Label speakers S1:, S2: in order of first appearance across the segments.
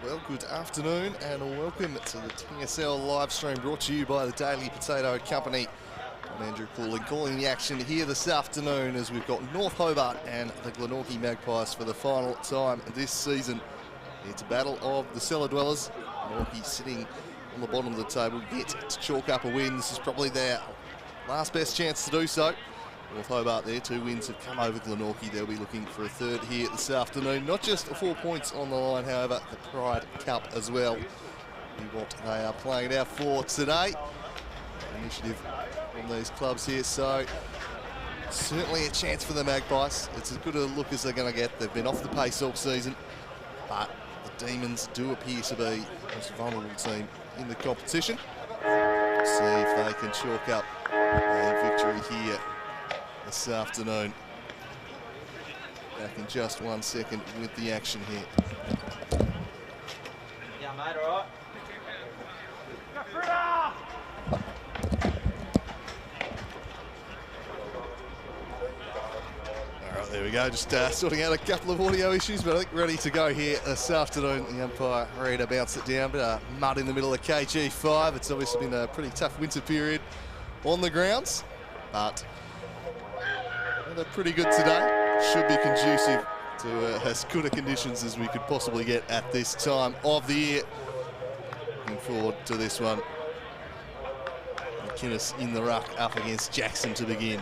S1: Well, good afternoon and welcome to the TSL live stream brought to you by the Daily Potato Company. I'm Andrew calling the action here this afternoon as we've got North Hobart and the Glenorchy Magpies for the final time this season. It's a battle of the cellar dwellers. Glenorchy sitting on the bottom of the table, get to chalk up a win. This is probably their last best chance to do so. North Hobart there, 2 wins have come over Glenorchy. They'll be looking for a third here this afternoon. Not just 4 points on the line, however, the Pride Cup as well. What they are playing it out for today. Initiative from these clubs here, so certainly a chance for the Magpies. It's as good a look as they're going to get. They've been off the pace all season, but the Demons do appear to be the most vulnerable team in the competition. See if they can chalk up a victory here this afternoon. Back in just 1 second with the action here.
S2: Yeah, mate, all right.
S1: All right, there we go. Just sorting out a couple of audio issues, but I think ready to go here this afternoon. The umpire ready to bounce it down. Bit of mud in the middle of KG5. It's obviously been a pretty tough winter period on the grounds, but they're pretty good today. Should be conducive to as good a conditions as we could possibly get at this time of the year. Looking forward to this one. McInnes in the ruck up against Jackson to begin.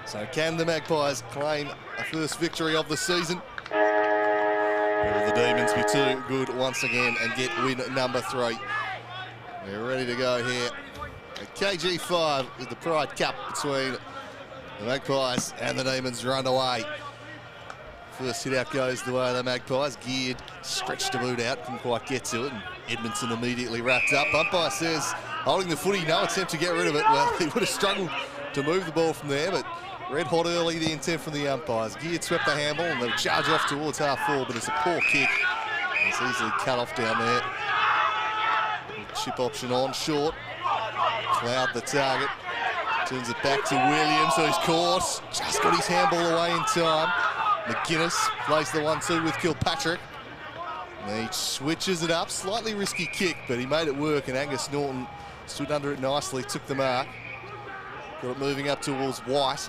S1: So can the Magpies claim a first victory of the season? Or will the Demons be too good once again and get win number 3? We're ready to go here. At KG5 with the Pride Cup between the Magpies and the Demons run away. First hit out goes the way of the Magpies. Geared, stretched the boot out, couldn't quite get to it, and Edmondson immediately wrapped up. Umpire says, holding the footy, no attempt to get rid of it. Well, he would have struggled to move the ball from there, but red hot early, the intent from the umpires. Geared swept the handball, and they'll charge off towards half-forward, but it's a poor kick. It's easily cut off down there. Chip option on, short. McLeod the target. Turns it back to Williams, who's caught. Just got his handball away in time. McInnes plays the 1-2 with Kilpatrick. And he switches it up. Slightly risky kick, but he made it work, and Angus Norton stood under it nicely, took the mark. Got it moving up towards White.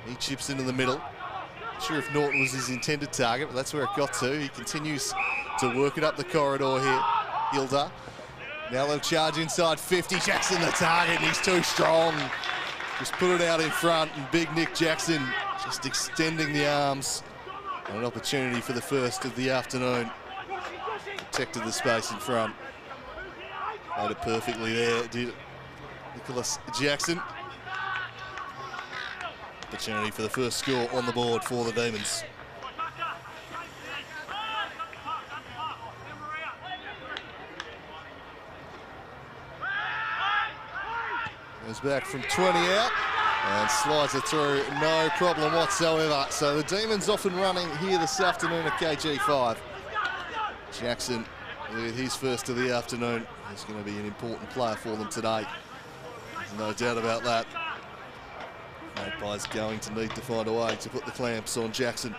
S1: He chips into the middle. Not sure if Norton was his intended target, but that's where it got to. He continues to work it up the corridor here. Hilda. Now they'll charge inside 50. Jackson the target, and he's too strong. Just put it out in front, and big Nick Jackson just extending the arms. And an opportunity for the first of the afternoon. Protected the space in front. Made it perfectly there, did Nicholas Jackson. Opportunity for the first score on the board for the Demons. Goes back from 20 out and slides it through, no problem whatsoever. So the Demons off and running here this afternoon at KG5. Jackson with his first of the afternoon. He's going to be an important player for them today. There's no doubt about that. Magpies going to need to find a way to put the clamps on Jackson.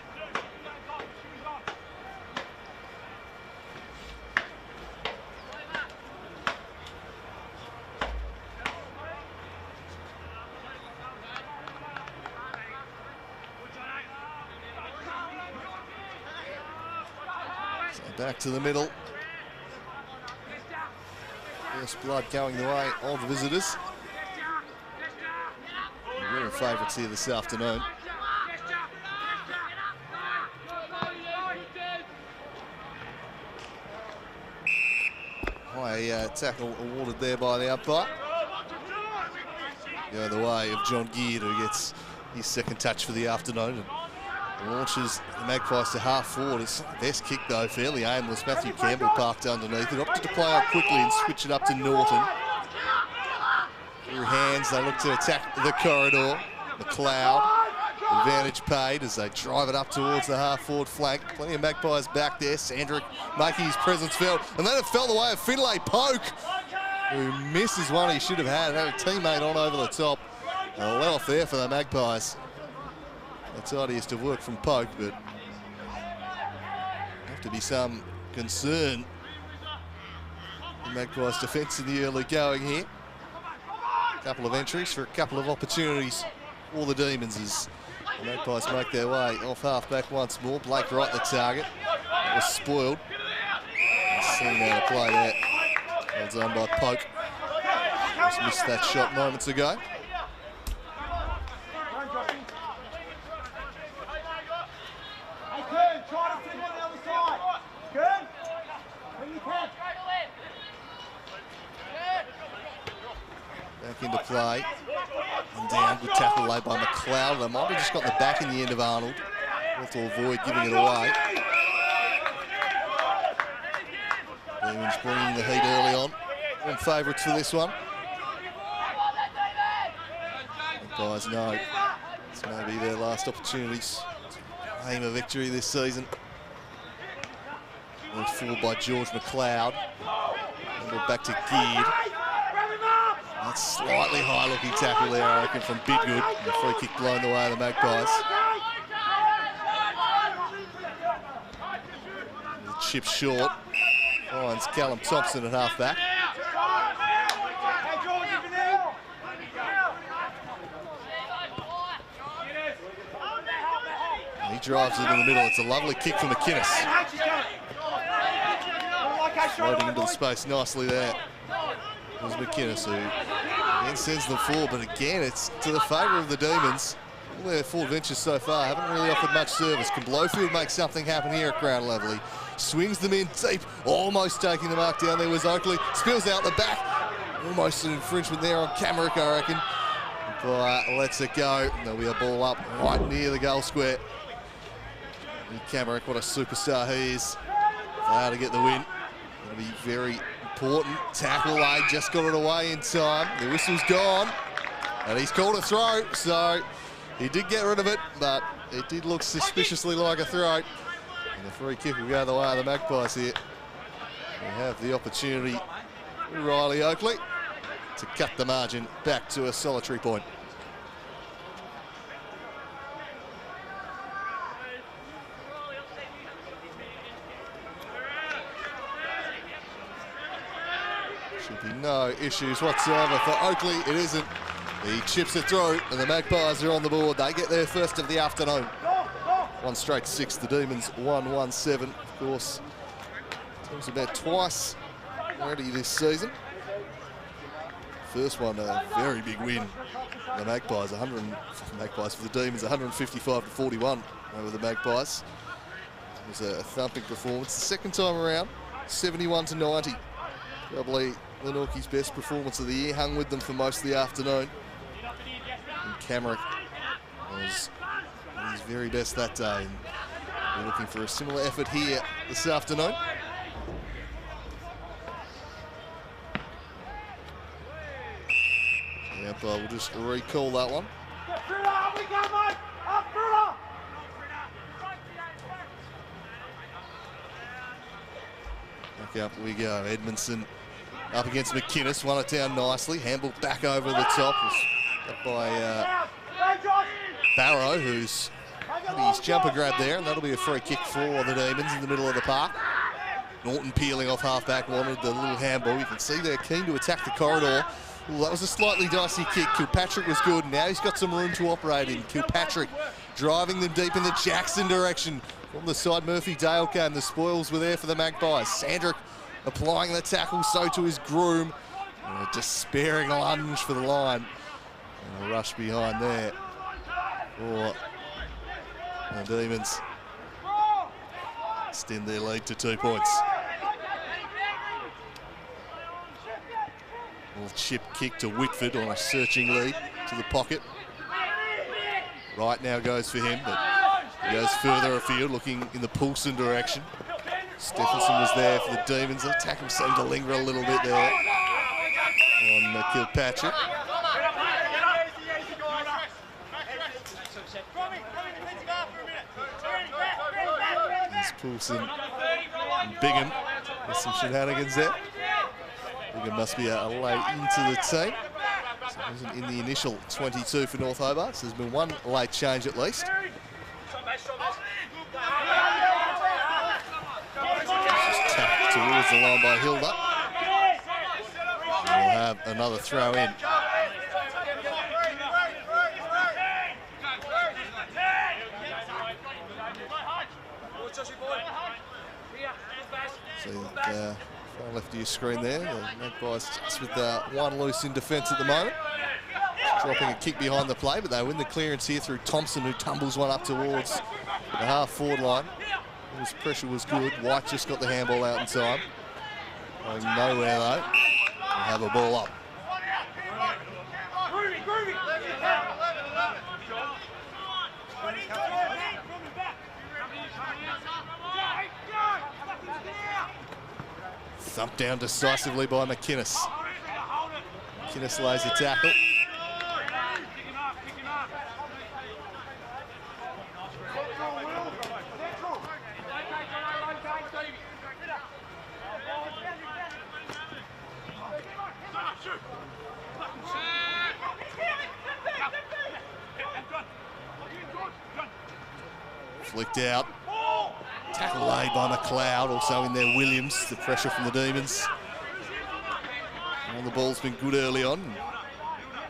S1: Back to the middle. First blood going the way of the visitors. We're in favourites here this afternoon. High tackle awarded there by the umpire. Going the way of John Geared, who gets his second touch for the afternoon. And launches the Magpies to half-forward. It's the best kick, though, fairly aimless. Matthew Campbell parked underneath it. Opted to play out quickly and switch it up to Norton. Through hands, they look to attack the corridor. McLeod, advantage paid as they drive it up towards the half-forward flank. Plenty of Magpies back there. Sandrick making his presence felt. And then it fell the way of Finlay Poke, who misses one he should have had. Had a teammate on over the top. And a let off there for the Magpies. The tidiest of work from Poke, but to be some concern. The Magpies defence in the early going here. A couple of entries for a couple of opportunities for the Demons as the Magpies make their way off half-back once more. Blake right the target. That was spoiled. Seen how to play that. Well done by Poke. Just missed that shot moments ago. Back into play. And down, good tackle laid by McLeod. They might have just got the back in the end of Arnold. We'll have to avoid giving it away. Demons bringing the heat early on. All favourites for this one. The guys know this may be their last opportunities to aim a victory this season. Moved forward by George McLeod. And back to Geared. That's slightly high-looking tackle there, I reckon, from Bidgood. And the free kick blown the way of the Magpies. The chip short. Finds Callum Thompson at half-back. He drives it in the middle. It's a lovely kick from McInnes. Floating into the space nicely there. It was McInnes who again sends them forward, but again it's to the favour of the Demons. All their full ventures so far haven't really offered much service. Can Blowfield make something happen here at ground level? Swings them in deep, almost taking the mark down there was Oakley. Spills out the back. Almost an infringement there on Camerick, I reckon. But lets it go. And there'll be a ball up right near the goal square. And Camerick, what a superstar he is. There to get the win. It'll be very important. Tackle aid, just got it away in time. The whistle's gone. And he's called a throw, so he did get rid of it, but it did look suspiciously like a throw. And the free kick will go the way of the Magpies here. We have the opportunity, Riley Oakley, to cut the margin back to a solitary point. Should be no issues whatsoever for Oakley. It isn't. He chips it through, and the Magpies are on the board. They get their first of the afternoon. One straight six. The Demons 1-1-7. Of course, teams about twice already this season. First one, a very big win. The Magpies, Magpies for the Demons, 155-41 over the Magpies. It was a thumping performance. The second time around, 71-90. Probably Glenorchy's best performance of the year. Hung with them for most of the afternoon. And Camerick was at his very best that day. And we're looking for a similar effort here this afternoon. The umpire will just recall that one. Back up we go. Edmondson up against McInnes, won it down nicely. Handball back over the top. Up by Barrow, who's his jumper grab there, and that'll be a free kick for the Demons in the middle of the park. Norton peeling off half-back, wanted the little handball. You can see they're keen to attack the corridor. Ooh, that was a slightly dicey kick. Kilpatrick was good. Now he's got some room to operate in. Kilpatrick driving them deep in the Jackson direction. From the side, Murphy Dale came. The spoils were there for the Magpies. Sandrick applying the tackle, so to his groom. And a despairing lunge for the line. And a rush behind there for the Demons. Extend their lead to 2 points. Little chip kick to Whitford on a searching lead to the pocket. Right now goes for him, but he goes further afield, looking in the Poulsen direction. Stephenson was there for the Demons. The tackle seemed to linger a little bit there on Kilpatrick. There's Poulsen and Bingham. There's some shenanigans there. Bingham must be a late into the team. So he wasn't in the initial 22 for North Hobart. So there's been one late change at least. towards the line by Hilda. We'll have another throw in. So far left of your screen there, the Magpies just with one loose in defence at the moment. Dropping a kick behind the play, but they win the clearance here through Thompson, who tumbles one up towards the half-forward line. His pressure was good. White just got the handball out in time. Going nowhere though. We'll have a ball up. Thumped down decisively by McInnes. McInnes lays a tackle. Flicked out. Tackle laid by McLeod, also in there Williams, the pressure from the Demons. And the ball's been good early on.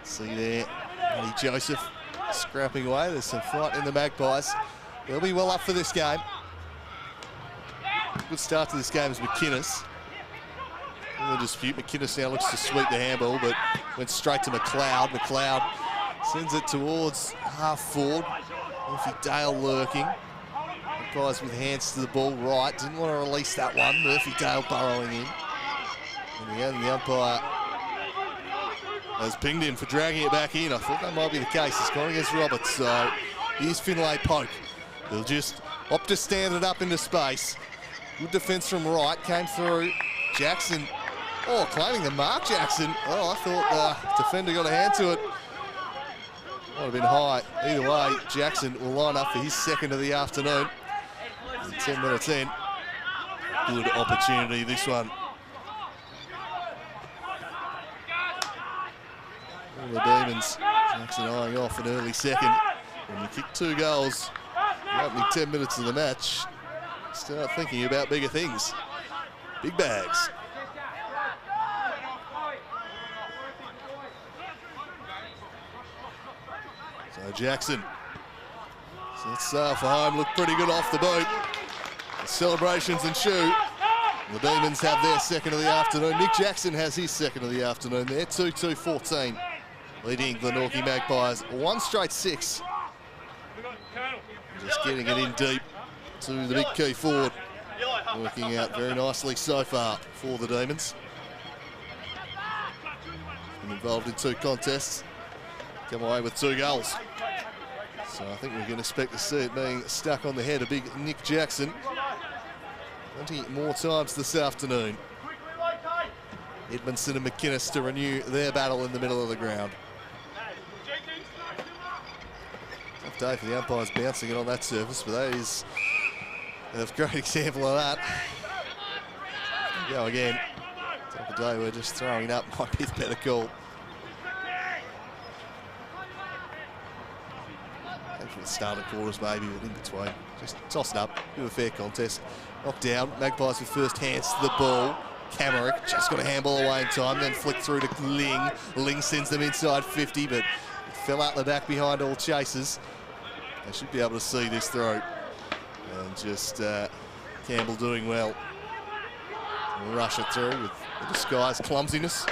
S1: See there, Eddie Joseph scrapping away. There's some fight in the Magpies. They'll be well up for this game. Good start to this game is McInnes. In the dispute, McInnes now looks to sweep the handball, but went straight to McLeod. McLeod sends it towards half forward. Murphy Dale lurking. Magpies with hands to the ball right. Didn't want to release that one. Murphy Dale burrowing in. In the end, the umpire has pinged him for dragging it back in. I thought that might be the case. It's gone against Roberts. So here's Finlay Pope. He'll just opt to stand it up into space. Good defence from Wright. Came through. Jackson. Oh, claiming the mark, Jackson. Oh, I thought the defender got a hand to it. Might have been high. Either way, Jackson will line up for his second of the afternoon. And 10 minutes in. Good opportunity, this one. All the Demons. Jackson eyeing off an early second. When you kick 2 goals, the opening 10 minutes of the match, start thinking about bigger things. Big bags. So Jackson sets sail for home, looked pretty good off the boot. The celebrations ensue. The Demons have their second of the afternoon. Nick Jackson has his second of the afternoon there, 2-2-14. Leading Glenorchy Magpies, 1 straight 6. Just getting it in deep to the big key forward. Working out very nicely so far for the Demons. Been involved in 2 contests. Come away with 2 goals. So I think we can expect to see it being stuck on the head of big Nick Jackson 20 more times this afternoon. Edmondson and McInnes to renew their battle in the middle of the ground. Tough day for the umpires bouncing it on that surface, but that is a great example of that. Go again. Type of day we're just throwing it up might be the better call. For the start of quarters maybe, but in between. Just toss it up, do a fair contest. Knocked down, Magpies with first hands to the ball. Camerick just got a handball away in time, then flicked through to Ling. Ling sends them inside 50, but it fell out the back behind all chasers. They should be able to see this through. And just Campbell doing well. Rush it through with the disguised clumsiness.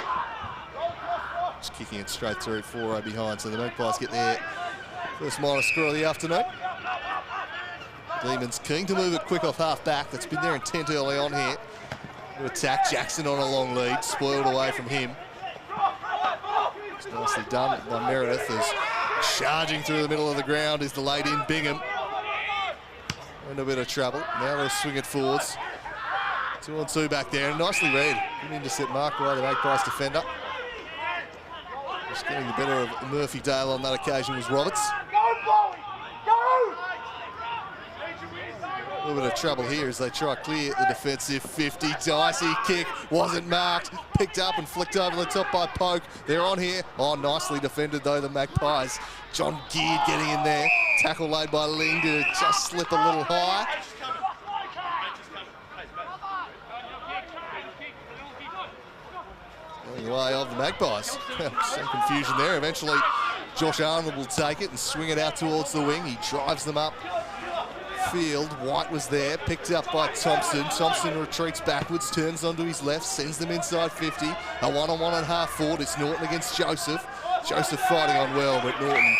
S1: Just kicking it straight through, 4-0 behind, so the Magpies get their first minor score of the afternoon. Demons keen to move it quick off half back. That's been their intent early on here. To attack Jackson on a long lead, spoiled away from him. It's nicely done by Meredith as charging through the middle of the ground is the late in Bingham. In a bit of trouble. Now they'll swing it forwards. 2-on-2 back there, and nicely read. Good intercept mark by the Magpies defender. Just getting the better of Murphy Dale on that occasion was Roberts. A little bit of trouble here as they try to clear the defensive 50. Dicey kick wasn't marked. Picked up and flicked over the top by Poke. They're on here. Oh, nicely defended though, the Magpies. John Geard getting in there. Tackle laid by Ling. Did it just slip a little high? going the way of the Magpies. Some confusion there. Eventually, Josh Arnold will take it and swing it out towards the wing. He drives them up field. White was there, picked up by Thompson. Thompson retreats backwards, turns onto his left, sends them inside 50. A one-on-one at half forward. It's Norton against Joseph. Joseph fighting on well, but Norton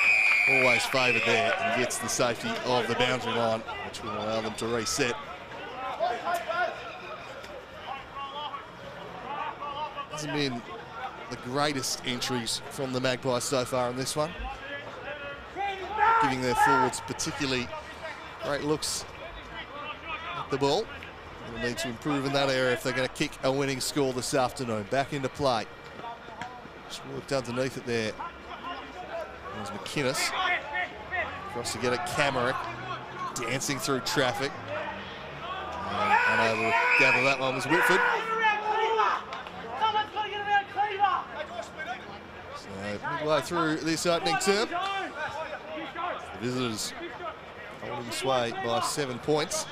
S1: always favoured there and gets the safety of the boundary line, which will allow them to reset. Hasn't been the greatest entries from the Magpies so far in this one. Giving their forwards particularly great looks at the ball. They'll need to improve in that area if they're going to kick a winning score this afternoon. Back into play. Just worked underneath it there. There's McInnes. Across to get it, Camerick. Dancing through traffic. And unable to gather that one was Whitford. So midway through this opening term, the visitors holding sway by 7 points.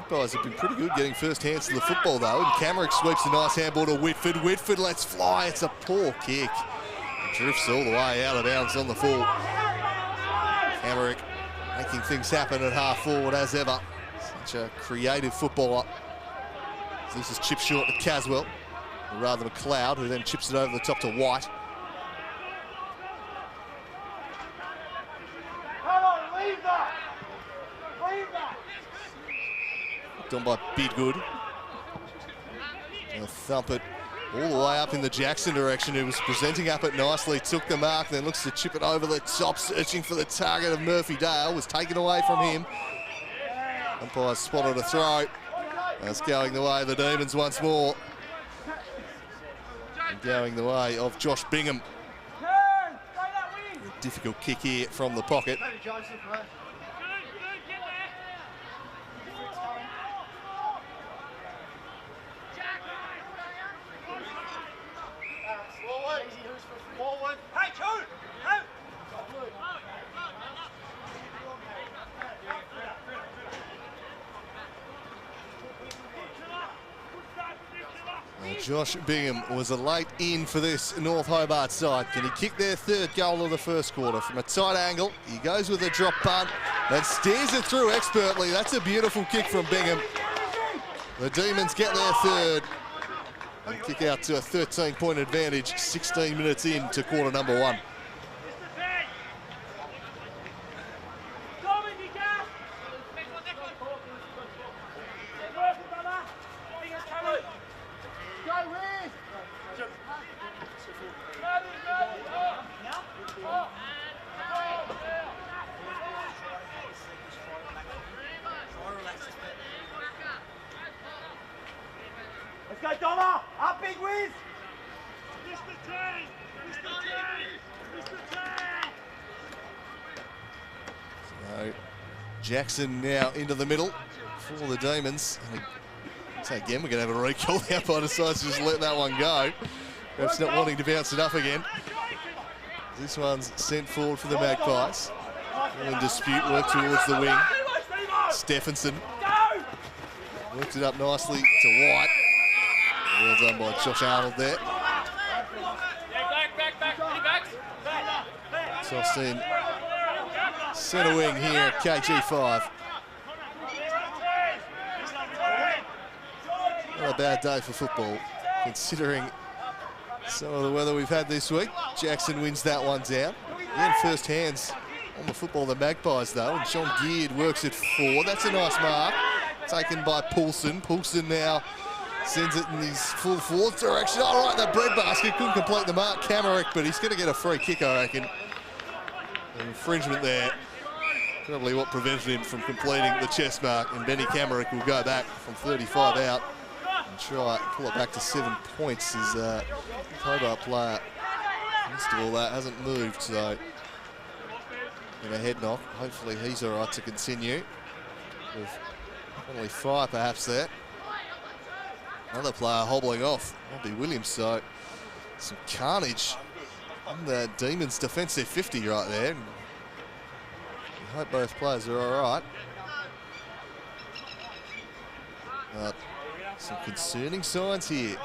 S1: The guys have been pretty good getting first hands to the football though, and Camerick sweeps a nice handball to Whitford. Whitford lets fly, it's a poor kick. It drifts all the way out of bounds on the full. Camerick making things happen at half forward as ever. Such a creative footballer. So this is chip short to Caswell, or rather McLeod, who then chips it over the top to White. Done by Bidgood. They'll thump it all the way up in the Jackson direction, who was presenting up it nicely, took the mark, then looks to chip it over the top, searching for the target of Murphy Dale. Was taken away from him. Umpire spotted a throw. That's going the way of the Demons once more. And going the way of Josh Bingham. A difficult kick here from the pocket. Josh Bingham was a late in for this North Hobart side. Can he kick their third goal of the first quarter from a tight angle? He goes with a drop punt and steers it through expertly. That's a beautiful kick from Bingham. The Demons get their third and kick out to a 13-point advantage 16 minutes into quarter number one. Jackson now into the middle for the Demons. So again, we're going to have a recall. The umpire decides to just let that one go. Perhaps not wanting to bounce it up again. This one's sent forward for the Magpies. All in dispute, work towards the wing. Stephenson worked it up nicely to White. Well done by Josh Arnold there. Tossed in. Centre wing here at KG5. Not a bad day for football, considering some of the weather we've had this week. Jackson wins that one down. Again, first hands on the football of the Magpies, though. And Sean Geard works it forward. That's a nice mark. Taken by Poulsen. Poulsen now sends it in his full forward direction. All right, that breadbasket couldn't complete the mark. Camerick, but he's going to get a free kick, I reckon. An infringement there. Probably what prevented him from completing the chest mark. And Benny Camerick will go back from 35 out and try and pull it back to 7 points. His Hobart player, most of all that, hasn't moved, so in a head knock. Hopefully he's all right to continue. With only 5 perhaps there. Another player hobbling off. Might be Williams, so some carnage on the Demons' defensive 50 right there. I hope both players are all right. Some concerning signs here.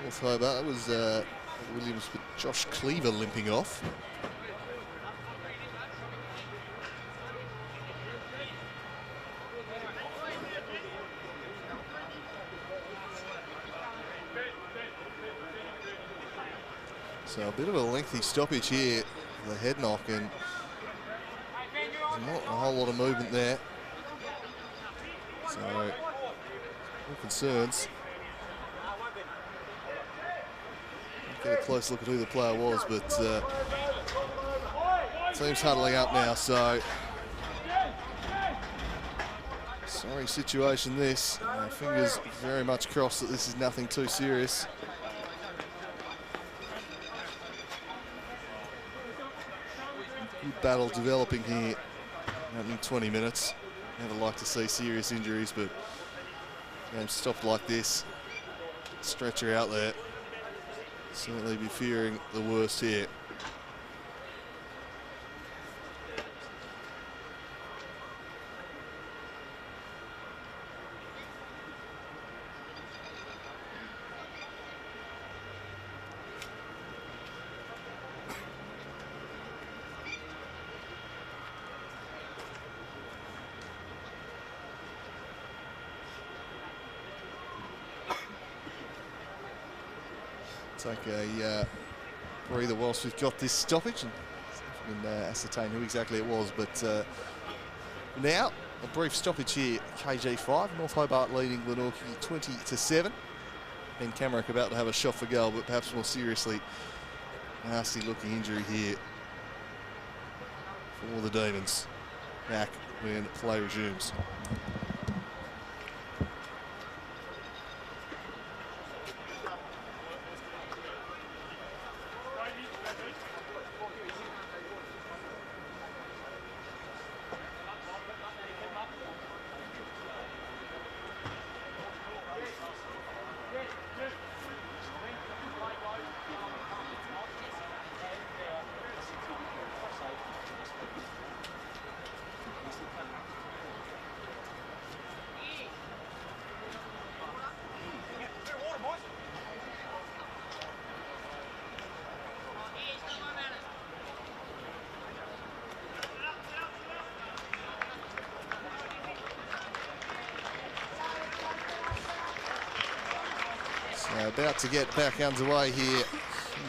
S1: North Hobart, that was Williams, but Josh Cleaver limping off. So a bit of a lengthy stoppage here, the head knock, and not a whole lot of movement there. So, no concerns. Get a close look at who the player was, but team's huddling up now, so sorry situation this. Fingers very much crossed that this is nothing too serious. Good battle developing here in 20 minutes. Never like to see serious injuries, but games stopped like this. Stretcher out there. Certainly be fearing the worst here. Take a breather whilst we've got this stoppage and ascertain who exactly it was. But now a brief stoppage here. KG5, North Hobart leading Glenorchy 20-7. Ben Camerick about to have a shot for goal, but perhaps more seriously, nasty looking injury here for the Demons. Back when play resumes. About to get back underway here.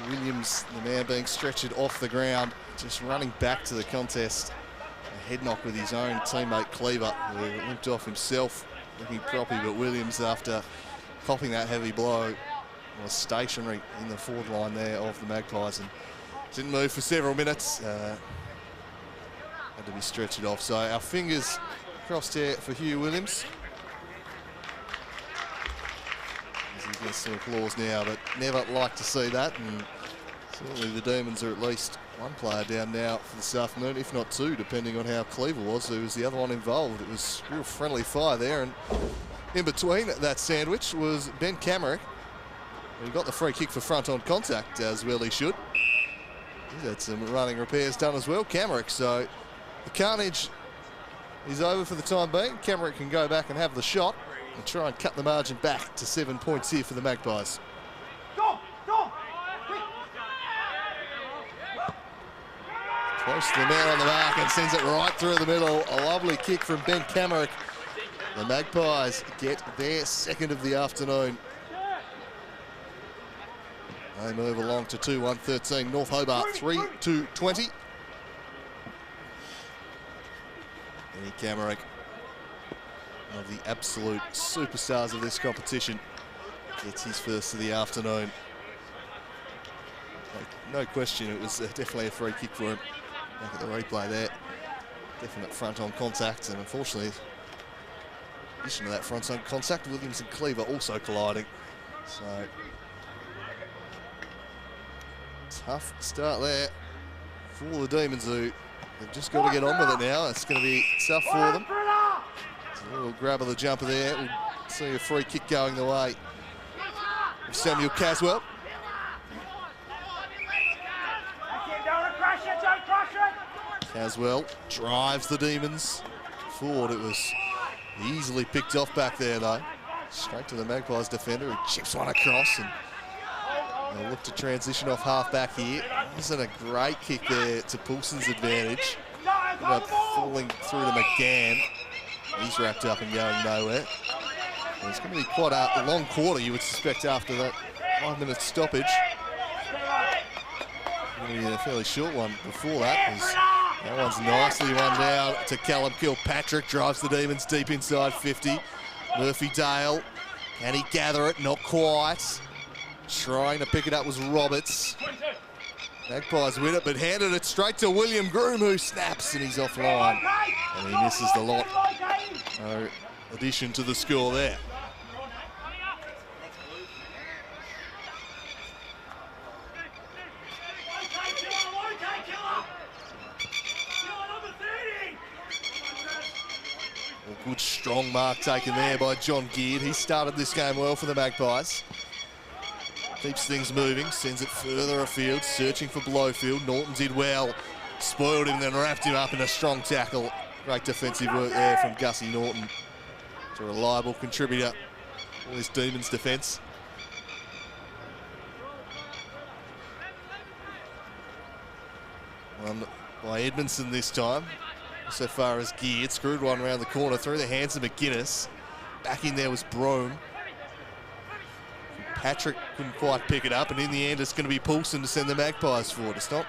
S1: Williams, the man being stretchered off the ground, just running back to the contest. A head knock with his own teammate Cleaver, who limped off himself, looking proppy, but Williams, after copping that heavy blow, was stationary in the forward line there of the Magpies and didn't move for several minutes. Had to be stretched off. So our fingers crossed here for Hugh Williams. He gets some applause now, but never like to see that. And certainly the Demons are at least one player down now for this afternoon, if not two, depending on how Cleaver was, who was the other one involved. It was real friendly fire there, and in between that sandwich was Ben Camerick, who got the free kick for front on contact, as well he should. He's had some running repairs done as well, Camerick, so the carnage is over for the time being. Camerick can go back and have the shot and try and cut the margin back to 7 points here for the Magpies. Close to the man on the mark and sends it right through the middle. A lovely kick from Ben Camerick. The Magpies get their second of the afternoon. They move along to 2-1-13. North Hobart 3-2-20. Benny Camerick, one of the absolute superstars of this competition, gets his first of the afternoon. No question, it was definitely a free kick for him. Look at the replay there. Definite front-on contact, and unfortunately, in addition to that front-on contact, Williams and Cleaver also colliding. So, tough start there for the Demons, who they've just got to get on with it now. It's going to be tough for them. A little grab of the jumper there. We'll see a free kick going the way of Samuel Caswell. Caswell drives the Demons forward. It was easily picked off back there though. Straight to the Magpies defender who chips one across, and they'll look to transition off half back here. Isn't a great kick there to Poulsen's advantage. Ended up falling through to McGann. He's wrapped up and going nowhere. And it's going to be quite a long quarter, you would suspect, after that 5-minute stoppage. Going to be a fairly short one before that, as that one's nicely run down to Callum Kilpatrick. Drives the Demons deep inside 50. Murphy Dale, can he gather it? Not quite. Trying to pick it up was Roberts. Magpies win it, but handed it straight to William Groom, who snaps, and he's offline. And he misses the lot. No addition to the score there. A good strong mark taken there by John Geard. He started this game well for the Magpies. Keeps things moving, sends it further afield, searching for Blowfield. Norton did well, spoiled him, then wrapped him up in a strong tackle. Great defensive work there from Gussie Norton. It's a reliable contributor for this Demons defence. One by Edmondson this time. So far as Geard, screwed one around the corner through the hands of McGuinness. Back in there was Brome. Patrick couldn't quite pick it up, and in the end it's going to be Poulsen to send the Magpies forward. It's not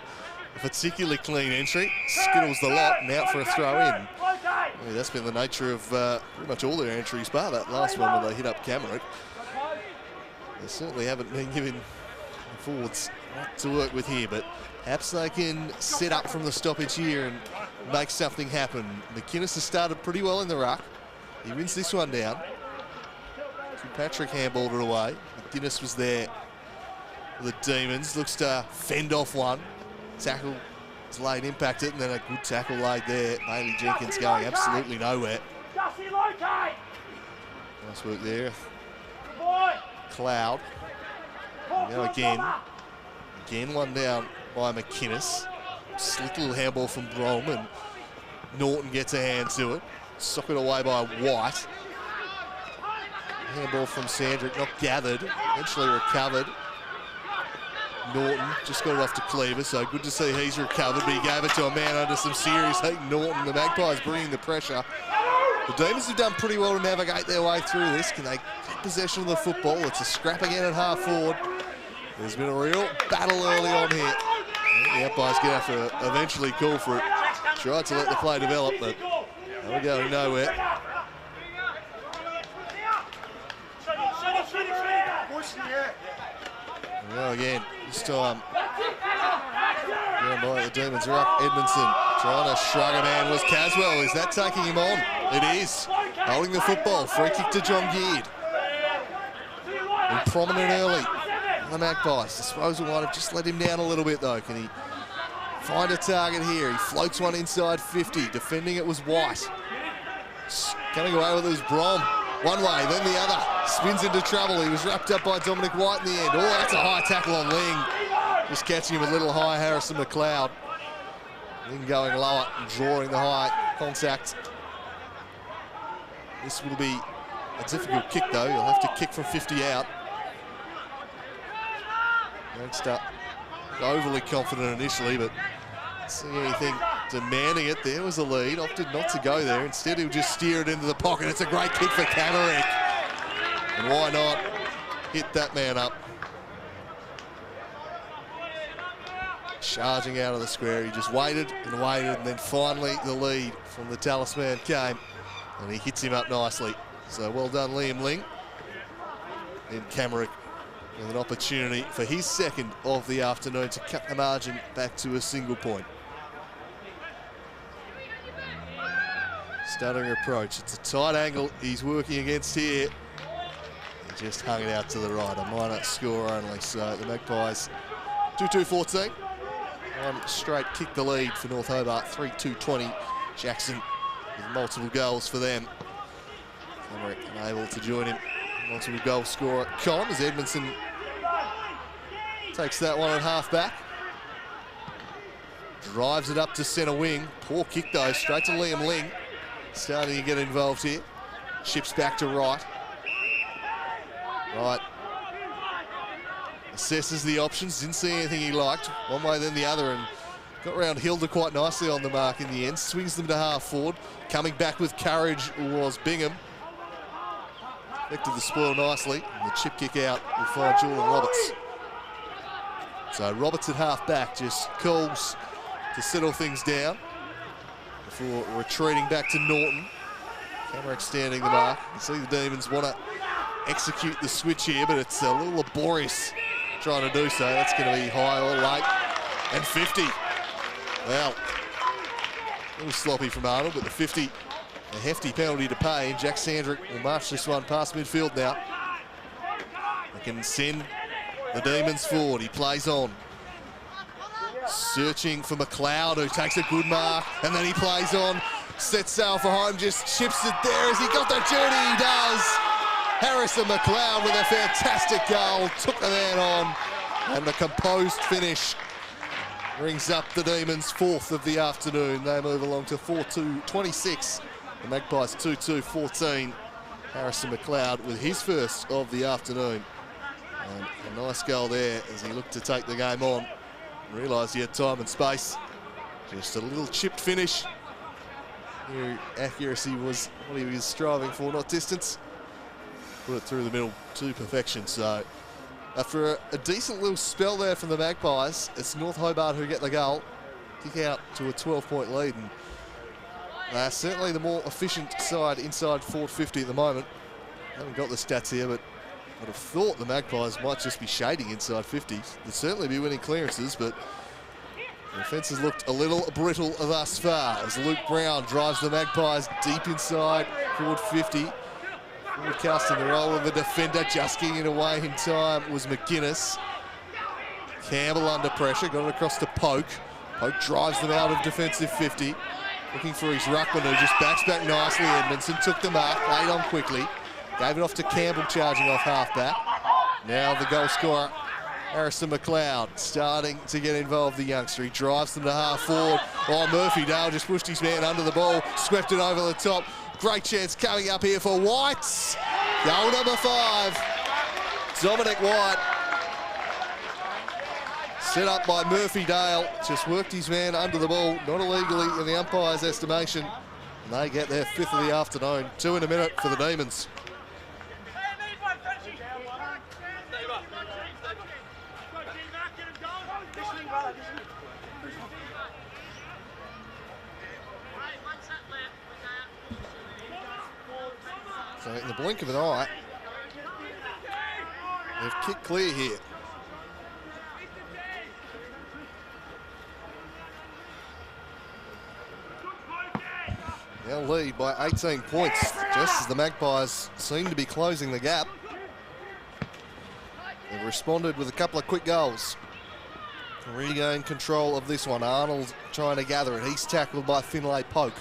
S1: a particularly clean entry. Skittles the lot and out for a throw in. Yeah, that's been the nature of pretty much all their entries, bar that last one where they hit up Camerick. They certainly haven't been given forwards to work with here, but perhaps they can set up from the stoppage here and make something happen. McInnes has started pretty well in the ruck. He wins this one down. Patrick handballed it away. McGuinness was there for the Demons. Looks to fend off one. Tackle was laid, impacted, and then a good tackle laid there. Bailey Jenkins going absolutely nowhere. Nice work there. Cloud. Now again. Again one down by McInnes. Slick little handball from Brome, and Norton gets a hand to it. Socket away by White. Handball from Sandrick, not gathered, eventually recovered. Norton just got it off to Cleaver, so good to see he's recovered, but he gave it to a man under some serious heat. Norton, the Magpies bringing the pressure. The Demons have done pretty well to navigate their way through this. Can they get possession of the football? It's a scrap again at half forward. There's been a real battle early on here. The umpires going to have to eventually call for it. Tried to let the play develop, but we're going nowhere. Well, again, this time down by the Demons ruck. Edmondson trying to shrug a man was Caswell. Is that taking him on? It is. Holding the football. Free kick to John Geard. And prominent early. The Magpies. Disposal might have just let him down a little bit though. Can he find a target here? He floats one inside 50. Defending it was White. Coming away with it was Brome. One way, then the other. Spins into trouble. He was wrapped up by Dominic White in the end. Oh, that's a high tackle on Ling. Just catching him a little high, Harrison McLeod. Ling going lower and drawing the high contact. This will be a difficult kick though. You'll have to kick from 50 out. Next up, overly confident initially, but see anything demanding it. There was a lead, opted not to go there. Instead, he'll just steer it into the pocket. It's a great kick for Camerick. And why not hit that man up? Charging out of the square. He just waited, and then finally the lead from the talisman came, and he hits him up nicely. So well done, Liam Ling. And Camerick with an opportunity for his second of the afternoon to cut the margin back to a single point. Stuttering approach. It's a tight angle he's working against here. He just hung it out to the right. A minor score only. So the Magpies 2-2-14. One straight kick the lead for North Hobart. 3-2-20. Jackson with multiple goals for them. Camerick unable to join him. Multiple goal scorer column as Edmondson takes that one at half back. Drives it up to centre wing. Poor kick though, straight to Liam Ling. Starting to get involved here. Chips back to right. Right. Assesses the options, didn't see anything he liked. One way then the other, and got round Hilda quite nicely on the mark in the end. Swings them to half forward. Coming back with courage was Bingham. Effected the spoil nicely. And the chip kick out will find Jordan Roberts. So Roberts at half back just calls to settle things down before retreating back to Norton. Camera extending the mark. You see the Demons want to execute the switch here, but it's a little laborious trying to do so. That's going to be high or late. And 50. Well, a little sloppy from Arnold, but the 50, a hefty penalty to pay. And Jack Sandrick will march this one past midfield now. They can send the Demons forward. He plays on. Searching for McLeod, who takes a good mark, and then he plays on, sets sail for home, just chips it there. Has he got the journey? He does. Harrison McLeod with a fantastic goal, took the man on, and the composed finish brings up the Demons' fourth of the afternoon. They move along to 4-2-26. The Magpies 2-2-14. Harrison McLeod with his first of the afternoon. And a nice goal there as he looked to take the game on. Realised he had time and space. Just a little chipped finish. Here, accuracy was what he was striving for, not distance. Put it through the middle to perfection. So after a decent little spell there from the Magpies, it's North Hobart who get the goal. Kick out to a 12-point lead. And certainly the more efficient side inside forward 50 at the moment. Haven't got the stats here, but I'd have thought the Magpies might just be shading inside 50s. They'd certainly be winning clearances, but the defence has looked a little brittle thus far as Luke Brown drives the Magpies deep inside forward 50. Forward casting the role of the defender, just getting it away in time was McGuinness. Campbell under pressure, got it across to Poke. Poke drives them out of defensive 50. Looking for his ruckman, who just backs back nicely. Edmondson took the mark, played on quickly. Gave it off to Campbell, charging off halfback. Now the goal scorer, Harrison McLeod, starting to get involved, the youngster. He drives them to half forward. Oh, Murphy Dale just pushed his man under the ball, swept it over the top. Great chance coming up here for Whites. Goal number 5. Dominic White. Set up by Murphy Dale. Just worked his man under the ball, not illegally in the umpire's estimation. And they get their 5th of the afternoon. 2 in a minute for the Demons. So in the blink of an eye, they've kicked clear here. Now lead by 18 points, just as the Magpies seem to be closing the gap. They've responded with a couple of quick goals. Regain control of this one. Arnold trying to gather it. He's tackled by Finlay Poke.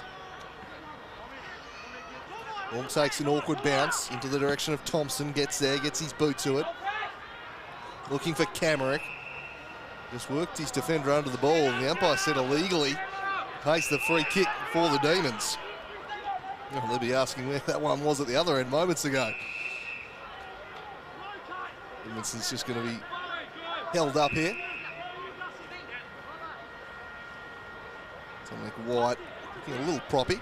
S1: Ball takes an awkward bounce into the direction of Thompson. Gets there, gets his boot to it. Looking for Camerick. Just worked his defender under the ball. And the umpire said illegally pays the free kick for the Demons. Well, they'll be asking where that one was at the other end moments ago. Edmondson's just going to be held up here. Dominic White looking a little proppy.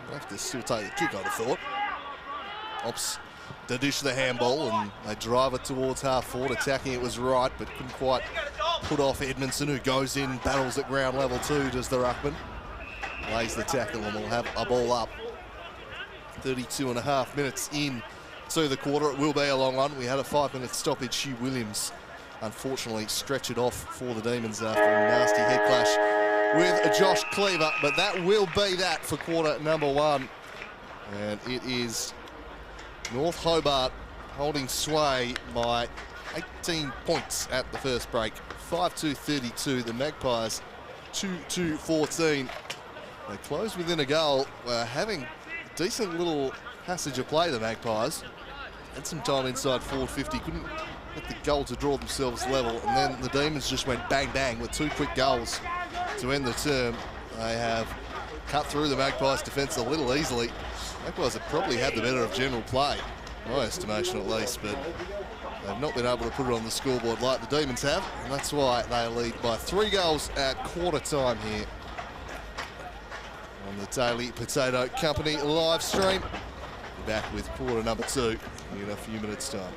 S1: They'll have to still take the kick, I'd have thought. Opts to dish the handball, and they drive it towards half forward. Attacking it was right, but couldn't quite put off Edmondson, who goes in, battles at ground level too, does the ruckman. Lays the tackle, and we'll have a ball up. 32.5 minutes in to the quarter. It will be a long one. We had a 5-minute stoppage. Hugh Williams, unfortunately, stretched it off for the Demons after a nasty head clash with Josh Cleaver, but that will be that for quarter number 1. And it is North Hobart holding sway by 18 points at the first break. 5-2-32, the Magpies 2-2-14. They closed within a goal, having a decent little passage of play, the Magpies. Had some time inside forward 50, couldn't get the goal to draw themselves level, and then the Demons just went bang bang with 2 quick goals to end the term. They have cut through the Magpies defence a little easily. Magpies have probably had the better of general play, my estimation at least, but they've not been able to put it on the scoreboard like the Demons have, and that's why they lead by 3 goals at quarter time here on the Daily Potato Company live stream. Back with quarter number 2 in a few minutes' time.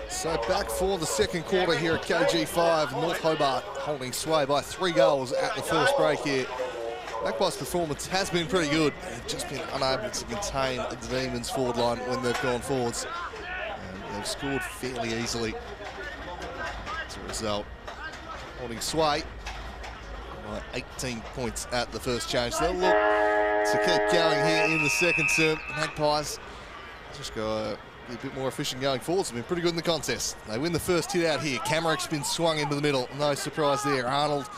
S1: So back for the second quarter here at KG5. North Hobart holding sway by 3 goals at the first break here. Magpies' performance has been pretty good. They've just been unable to contain the Demons forward line when they've gone forwards. And they've scored fairly easily. As a result, holding sway by 18 points at the first change. They'll look to keep going here in the second term. Magpies just go a bit more efficient going forwards. They've been pretty good in the contest. They win the first hit out here. Kamerick's been swung into the middle. No surprise there. Arnold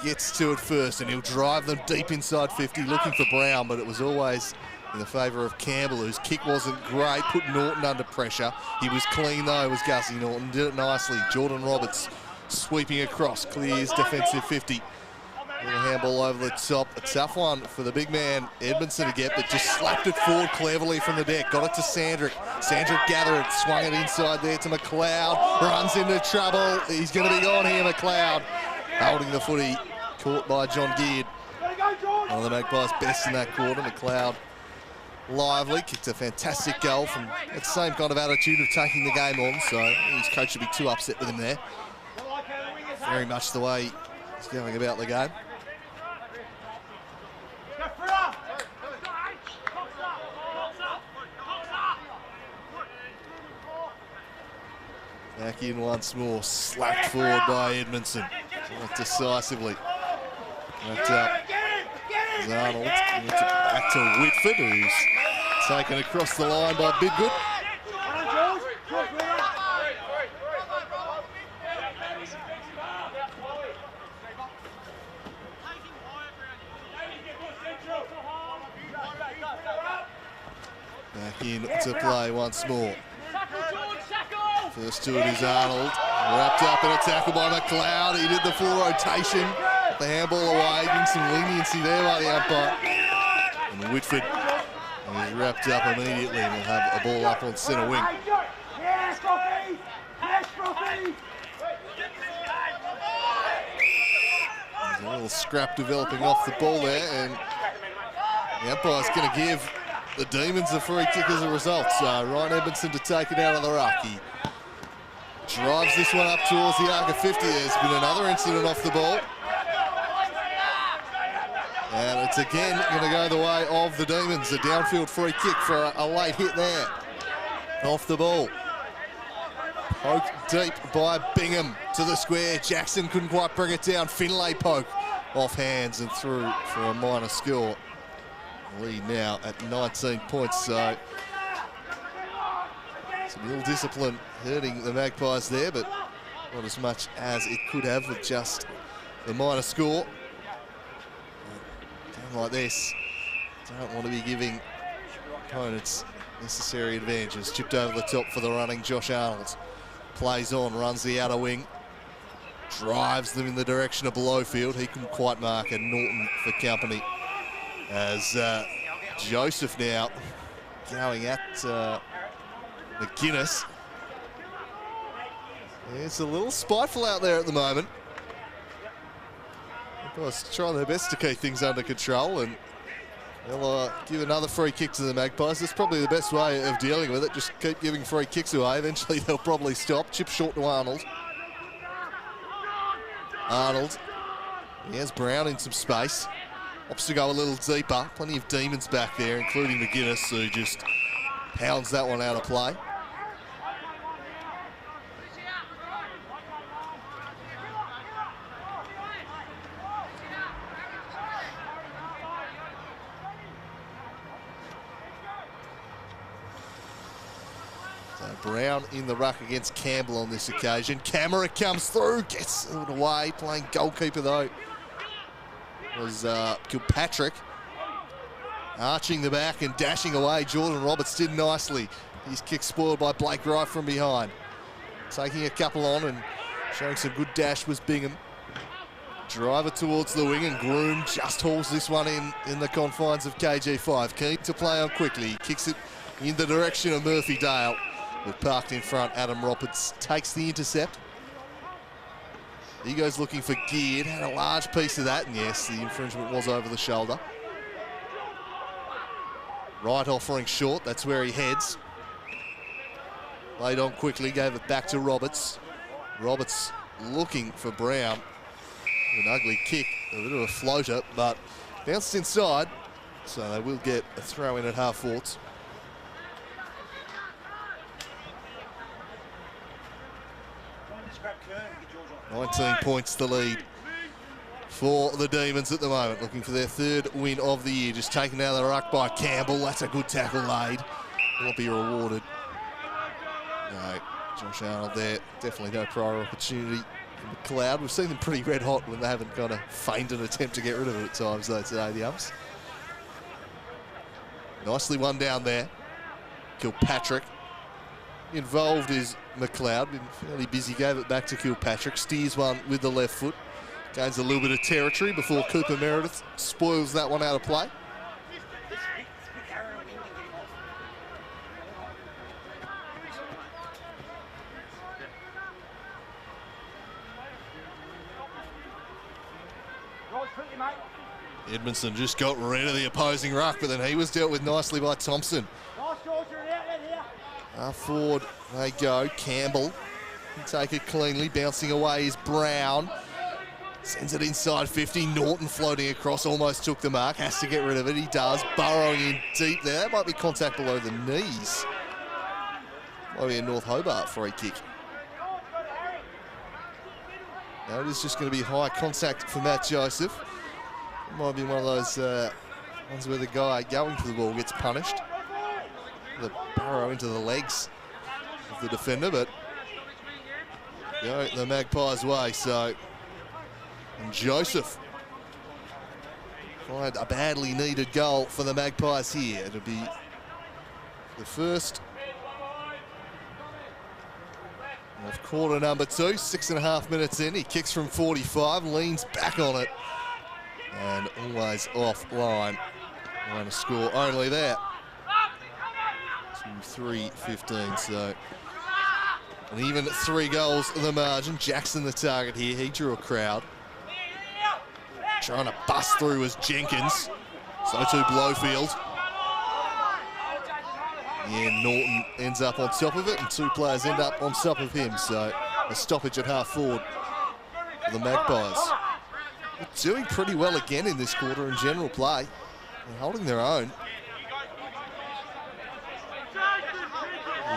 S1: gets to it first, and he'll drive them deep inside 50, looking for Brown, but it was always in the favour of Campbell, whose kick wasn't great, put Norton under pressure. He was clean though, was Gussie Norton, did it nicely. Jordan Roberts sweeping across, clears defensive 50. Little handball over the top. A tough one for the big man, Edmondson, to get, but just slapped it forward cleverly from the deck. Got it to Sandrick. Sandrick gathered it, swung it inside there to McLeod. Runs into trouble. He's going to be gone here, McLeod. Holding the footy, caught by John Geard. One of the Magpies' best in that quarter. McLeod lively, kicked a fantastic goal from that same kind of attitude of taking the game on, so his coach should be too upset with him there. Very much the way he's going about the game. Back in once more, slapped forward by Edmondson. Not decisively. Wrapped up as Arnold. Back to Whitford, who's taken across the line by Bidgood. Back in to play once more. First to it is Arnold, wrapped up in a tackle by McLeod. He did the full rotation, the handball away, giving some leniency there by the umpire. And Whitford is wrapped up immediately and will have a ball up on centre wing. There's a little scrap developing off the ball there, and the umpire's going to give the Demons a free kick as a result. So Ryan Edmondson to take it out of the ruck. He drives this one up towards the arc of 50. There's been another incident off the ball. And it's again going to go the way of the Demons. A downfield free kick for a late hit there. Off the ball. Poked deep by Bingham to the square. Jackson couldn't quite bring it down. Finlay poke off hands and through for a minor score. Lead now at 19 points, so some ill discipline hurting the Magpies there, but not as much as it could have with just the minor score. A game like this, don't want to be giving opponents necessary advantages. Chipped over the top for the running Josh Arnold. Plays on, runs the outer wing, drives them in the direction of Blowfield. He couldn't quite mark, and Norton for company. As Joseph now going at McGuinness. It's a little spiteful out there at the moment. Magpies trying their best to keep things under control, and they'll give another free kick to the Magpies. That's probably the best way of dealing with it. Just keep giving free kicks away. Eventually they'll probably stop. Chip short to Arnold. Arnold. He has Brown in some space. Opts to go a little deeper. Plenty of Demons back there, including McGuinness, who just pounds that one out of play. So Brown in the ruck against Campbell on this occasion. Kamerick comes through, gets it away, playing goalkeeper though. Was Kilpatrick. Arching the back and dashing away. Jordan Roberts did nicely. His kick spoiled by Blake Wright from behind. Taking a couple on and showing some good dash was Bingham. Driver towards the wing, and Groom just hauls this one in the confines of KG5. Keen to play on quickly. He kicks it in the direction of Murphy Dale. But parked in front, Adam Roberts takes the intercept. He goes looking for Geared, had a large piece of that, and yes, the infringement was over the shoulder. Wright offering short, that's where he heads. Laid on quickly, gave it back to Roberts. Roberts looking for Brown. An ugly kick, a bit of a floater, but bounced inside, so they will get a throw in at half forwards. $19 points the lead for the Demons at the moment, looking for their third win of the year. Just taken out of the ruck by Campbell. That's a good tackle laid. Will be rewarded. No, Josh Arnold there. Definitely no prior opportunity for McLeod. We've seen them pretty red hot when they haven't kind of feigned an attempt to get rid of it at times, though, today, the umps. Nicely won down there. Kilpatrick. Involved is McLeod, been fairly busy, gave it back to Kilpatrick, steers one with the left foot, gains a little bit of territory before Cooper Meredith spoils that one out of play. Edmondson just got rid of the opposing ruck, but then he was dealt with nicely by Thompson. Forward they go. Campbell can take it cleanly. Bouncing away is Brown. Sends it inside 50. Norton floating across. Almost took the mark. Has to get rid of it. He does. Burrowing in deep there. That might be contact below the knees. Might be a North Hobart free kick. Now it is just going to be high contact for Matt Joseph. It might be one of those ones where the guy going for the ball gets punished. The burrow into the legs of the defender, but go the Magpies' way. So, and Joseph find a badly needed goal for the Magpies here. It'll be the first of quarter number 2, 6.5 minutes in. He kicks from 45, leans back on it, and always offline. Going to score only there. 3-15, so and even 3 goals the margin. Jackson the target here. He drew a crowd. Trying to bust through was Jenkins. So too Blowfield. Yeah, Norton ends up on top of it, and 2 players end up on top of him. So a stoppage at half forward for the Magpies. They're doing pretty well again in this quarter in general play. They're holding their own.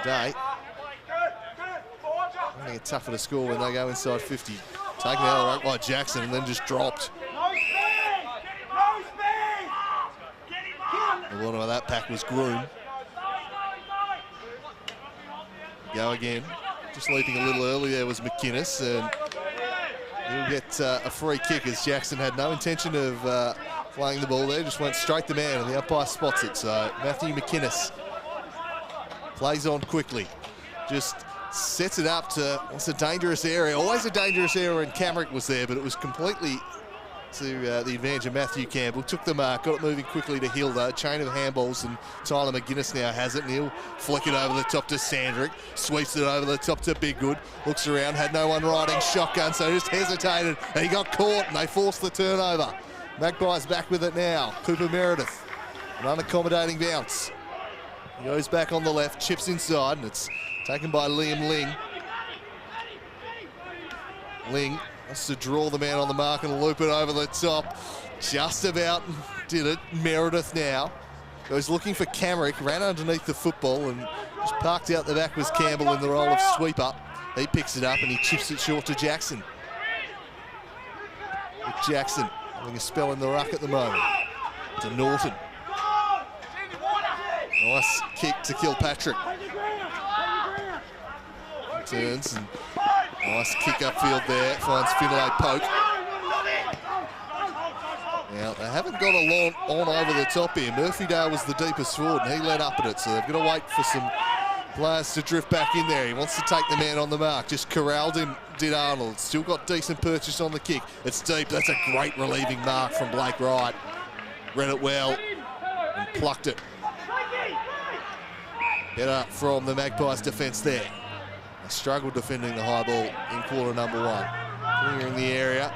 S1: Day. Finding it tougher to score when they go inside 50. Taken out of the ruck by Jackson and then just dropped. The bottom of that pack was Groom. Go again. Just leaping a little early there was McInnes, and he'll get a free kick as Jackson had no intention of playing the ball there, just went straight to man, and the umpire spots it. So Matthew McInnes plays on quickly, just sets it up to, it's a dangerous area, always a dangerous area, and Camrick was there, but it was completely to the advantage of Matthew Campbell. Took the mark, got it moving quickly to Hilda, chain of handballs, and Tyler McGuinness now has it, and he'll flick it over the top to Sandrick, sweeps it over the top to Biggood, looks around, had no one riding shotgun, so just hesitated, and he got caught, and they forced the turnover. Magpies back with it now. Cooper Meredith, an unaccommodating bounce. He goes back on the left, chips inside, and it's taken by Liam Ling. Ling wants to draw the man on the mark and loop it over the top. Just about did it. Meredith now goes looking for Camrick, ran underneath the football, and just parked out the back was Campbell in the role of sweeper. He picks it up and he chips it short to Jackson. With Jackson having a spell in the ruck at the moment. To Norton. Nice kick to Kilpatrick. Turns and nice kick upfield there. Finds Finlay Poke. Now, they haven't got a lot on over the top here. Murphydale was the deepest forward, and he led up at it, so they've got to wait for some players to drift back in there. He wants to take the man on the mark. Just corralled him, did Arnold. Still got decent purchase on the kick. It's deep. That's a great relieving mark from Blake Wright. Read it well and plucked it. Better from the Magpies defence there. They struggled defending the high ball in quarter number 1. Clear in the area.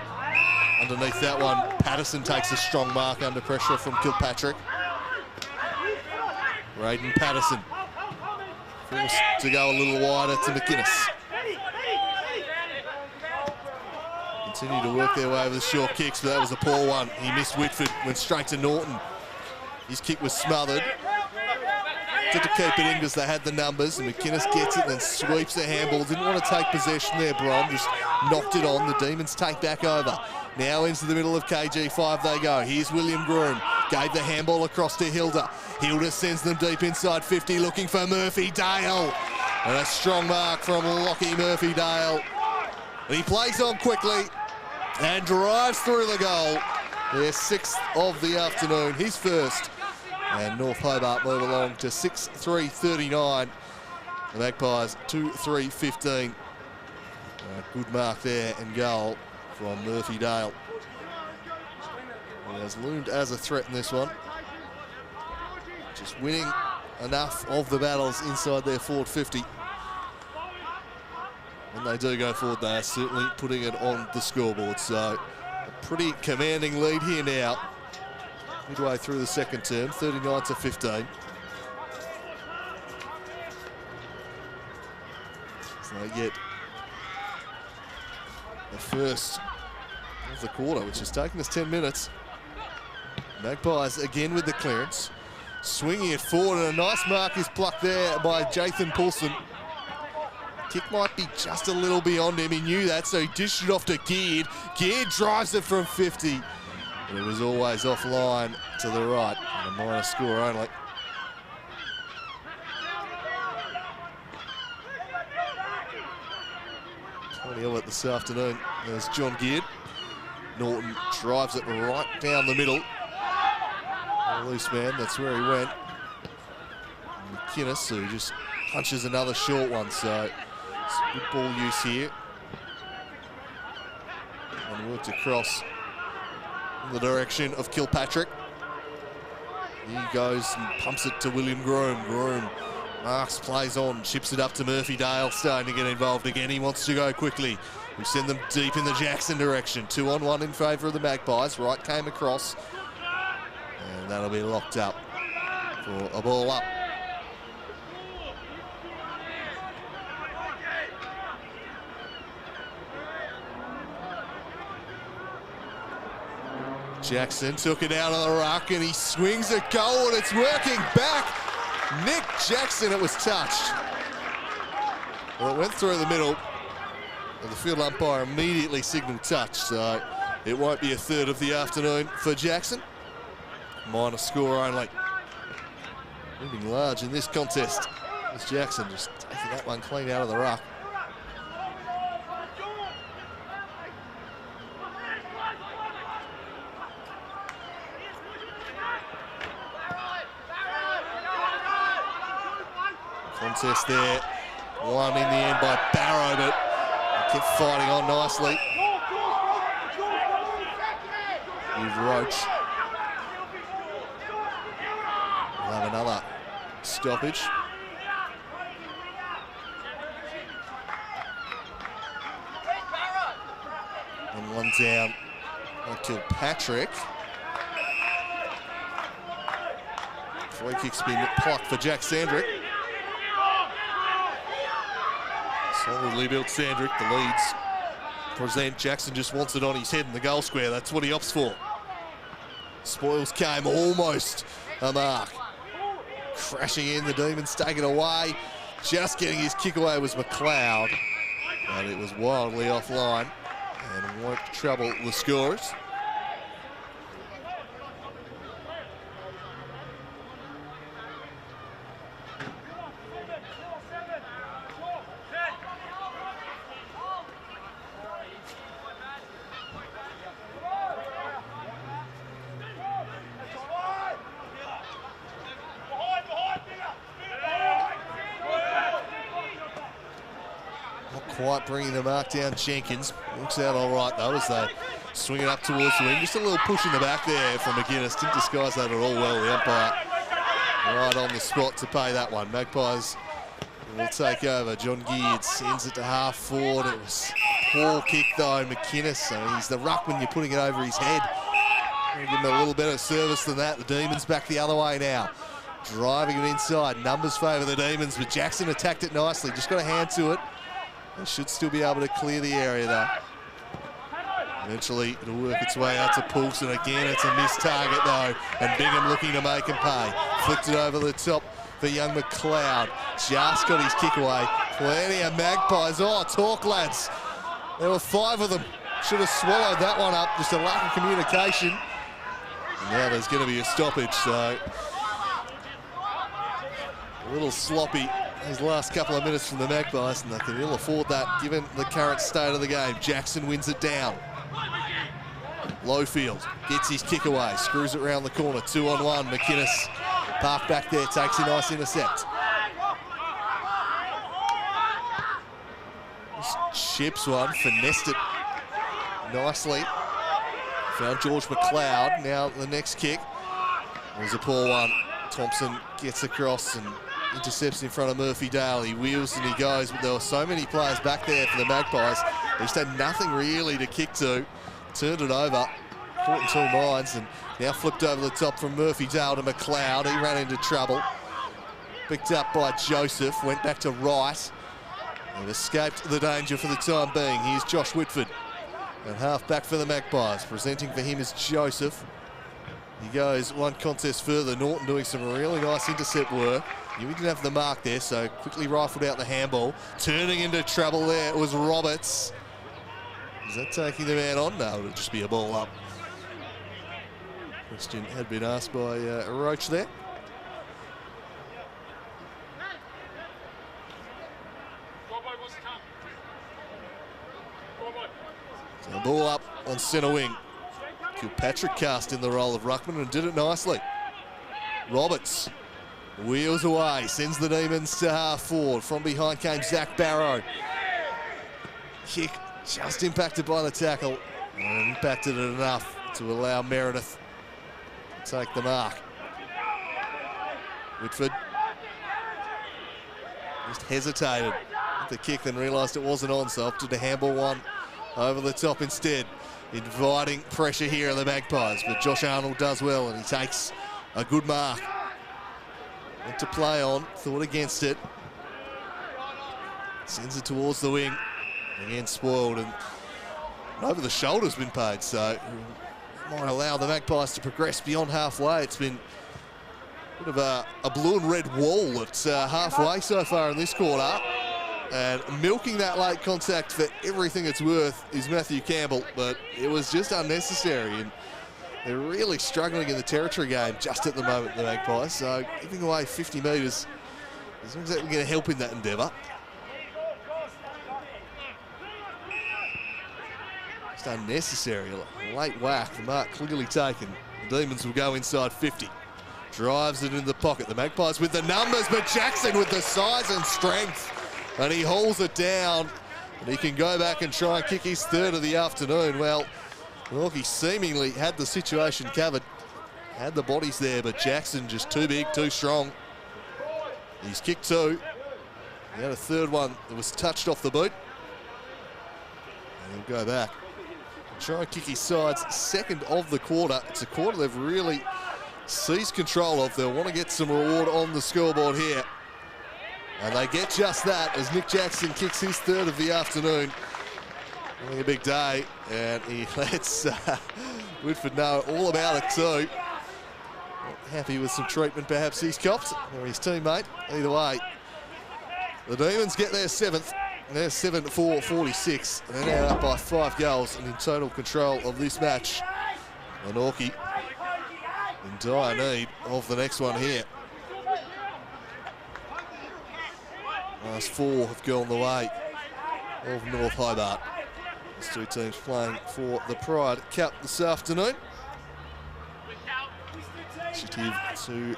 S1: Underneath that one, Patterson takes a strong mark under pressure from Kilpatrick. Braden Patterson forced to go a little wider to McInnes. Continue to work their way over the short kicks, but that was a poor one. He missed Whitford, went straight to Norton. His kick was smothered. Did to keep it in because they had the numbers, and McInnes gets it and then sweeps the handball. Didn't want to take possession there, Brom, just knocked it on. The Demons take back over. Now into the middle of KG5 they go. Here's William Groom. Gave the handball across to Hilda. Hilda sends them deep inside 50, looking for Murphydale. And a strong mark from Lockie Murphydale. And he plays on quickly and drives through the goal. Their 6th of the afternoon, his first. And North Hobart move along to 6-3-39. The Magpies 2-3-15. Good mark there and goal from Murphydale. He has loomed as a threat in this one. Just winning enough of the battles inside their forward 50. When they do go forward, they are certainly putting it on the scoreboard. So a pretty commanding lead here now. Midway through the second term, 39-15. So they get the first of the quarter, which has taken us 10 minutes. Magpies again with the clearance. Swinging it forward, and a nice mark is plucked there by Jathan Poulsen. Kick might be just a little beyond him. He knew that, so he dished it off to Geard. Geard drives it from 50. But it was always offline to the right. And a minor score only. Plenty of it this afternoon. There's John Geard. Norton drives it right down the middle. A loose man, that's where he went. And McInnes, who just punches another short one, so it's good ball use here. And worked across in the direction of Kilpatrick. He goes and pumps it to William Groom. Groom marks, plays on, chips it up to Murphydale, starting to get involved again. He wants to go quickly. We send them deep in the Jackson direction. 2-on-1 in favour of the Magpies. Wright came across. And that'll be locked up for a ball up. Jackson took it out of the ruck and he swings a goal and it's working back. Nick Jackson, it was touched. Well, it went through the middle and the field umpire immediately signalled touch, so it won't be a third of the afternoon for Jackson. Minor score only. Moving large in this contest. It's Jackson just taking that one clean out of the ruck. Contest there. Won in the end by Barrow, but he kept fighting on nicely. With Roach. We'll have another stoppage. And one down on Kilpatrick. Free kick's been plucked for Jack Sandrick. Solidly built Sandrick, the leads present. Jackson just wants it on his head in the goal square. That's what he opts for. Spoils came almost a mark. Crashing in, the Demons take it away. Just getting his kick away was McLeod. But it was wildly offline and won't trouble the scorers. quite bringing the mark down. Jenkins looks out all right though as they swing it up towards the wing. Just a little push in the back there from McGuinness. Didn't disguise that at all well, the umpire. Right on the spot to pay that one. Magpies will take over. John Geard sends it to half forward. It was poor kick though, McInnes. So he's the ruckman, you're putting it over his head. Give him a little better service than that. The Demons back the other way now. Driving it inside. Numbers favour the Demons, but Jackson attacked it nicely. Just got a hand to it. They should still be able to clear the area though. Eventually, it'll work its way out to Poulsen. Again, it's a missed target though, and Bingham looking to make him pay. Flicked it over the top for young McLeod. Just got his kick away. Plenty of Magpies. Oh, talk, lads. There were 5 of them. Should have swallowed that one up. Just a lack of communication. And now there's going to be a stoppage, so a little sloppy these last couple of minutes from the Magpies, and they can ill afford that given the current state of the game. Jackson wins it down. Lowfield gets his kick away, screws it round the corner, 2-on-1. McInnes parked back there, takes a nice intercept. Just chips one, finessed it nicely. Found George McLeod. Now the next kick was a poor one. Thompson gets across and intercepts in front of Murphy Daly. Wheels and he goes, but there were so many players back there for the Magpies. They just had nothing really to kick to. Turned it over, caught in 2 minds, and now flipped over the top from Murphy Daly to McLeod. He ran into trouble. Picked up by Joseph, went back to right, and escaped the danger for the time being. Here's Josh Whitford, and half back for the Magpies. Presenting for him is Joseph. He goes one contest further. Norton doing some really nice intercept work. He didn't have the mark there, so quickly rifled out the handball. Turning into trouble there, it was Roberts. Is that taking the man on? No, it'll just be a ball up. Question had been asked by Roach there. So ball up on centre wing. Kilpatrick cast in the role of ruckman and did it nicely. Roberts wheels away, sends the Demons to half forward. From behind came Zach Barrow. Kick just impacted by the tackle, and impacted it enough to allow Meredith to take the mark. Whitford just hesitated with the kick, then realised it wasn't on, so opted to handball one over the top instead. Inviting pressure here on the Magpies, but Josh Arnold does well, and he takes a good mark. Went to play on, thought against it. Sends it towards the wing. Again spoiled, and over the shoulder's been paid, so it might allow the Magpies to progress beyond halfway. It's been a bit of a blue and red wall at halfway so far in this quarter, and milking that late contact for everything it's worth is Matthew Campbell, but it was just unnecessary, and they're really struggling in the territory game just at the moment, the Magpies, so giving away 50 metres isn't exactly going to help in that endeavour. Unnecessary, late whack, the mark clearly taken. The Demons will go inside 50. Drives it in the pocket. The Magpies with the numbers, but Jackson with the size and strength. And he hauls it down. And he can go back and try and kick his 3rd of the afternoon. Well, Glenorchy seemingly had the situation covered. Had the bodies there, but Jackson just too big, too strong. He's kicked 2. He had a 3rd one that was touched off the boot. And he'll go back. Try and kick his side's 2nd of the quarter. It's a quarter they've really seized control of. They'll want to get some reward on the scoreboard here. And they get just that as Nick Jackson kicks his 3rd of the afternoon. Having a big day, and he lets Whitford know all about it too. Not happy with some treatment perhaps he's copped, or his teammate. Either way, the Demons get their 7th. And they're 7-4-46. And they're now up by 5 goals and in total control of this match. Glenorchy in dire need of the next one here. Last 4 have gone the way of North Hobart. These 2 teams playing for the Pride Cup this afternoon. Initiative to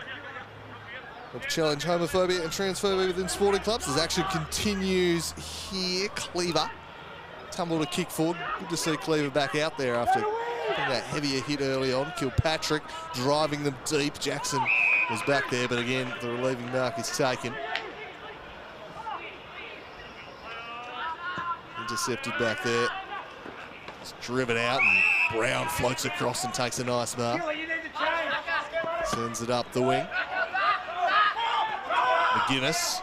S1: challenge homophobia and transphobia within sporting clubs. This action continues here. Cleaver tumbled a kick forward. Good to see Cleaver back out there after getting that heavier hit early on. Kilpatrick driving them deep. Jackson was back there, but again, the relieving mark is taken. Intercepted back there. It's driven out, and Brown floats across and takes a nice mark. Sends it up the wing. McGuinness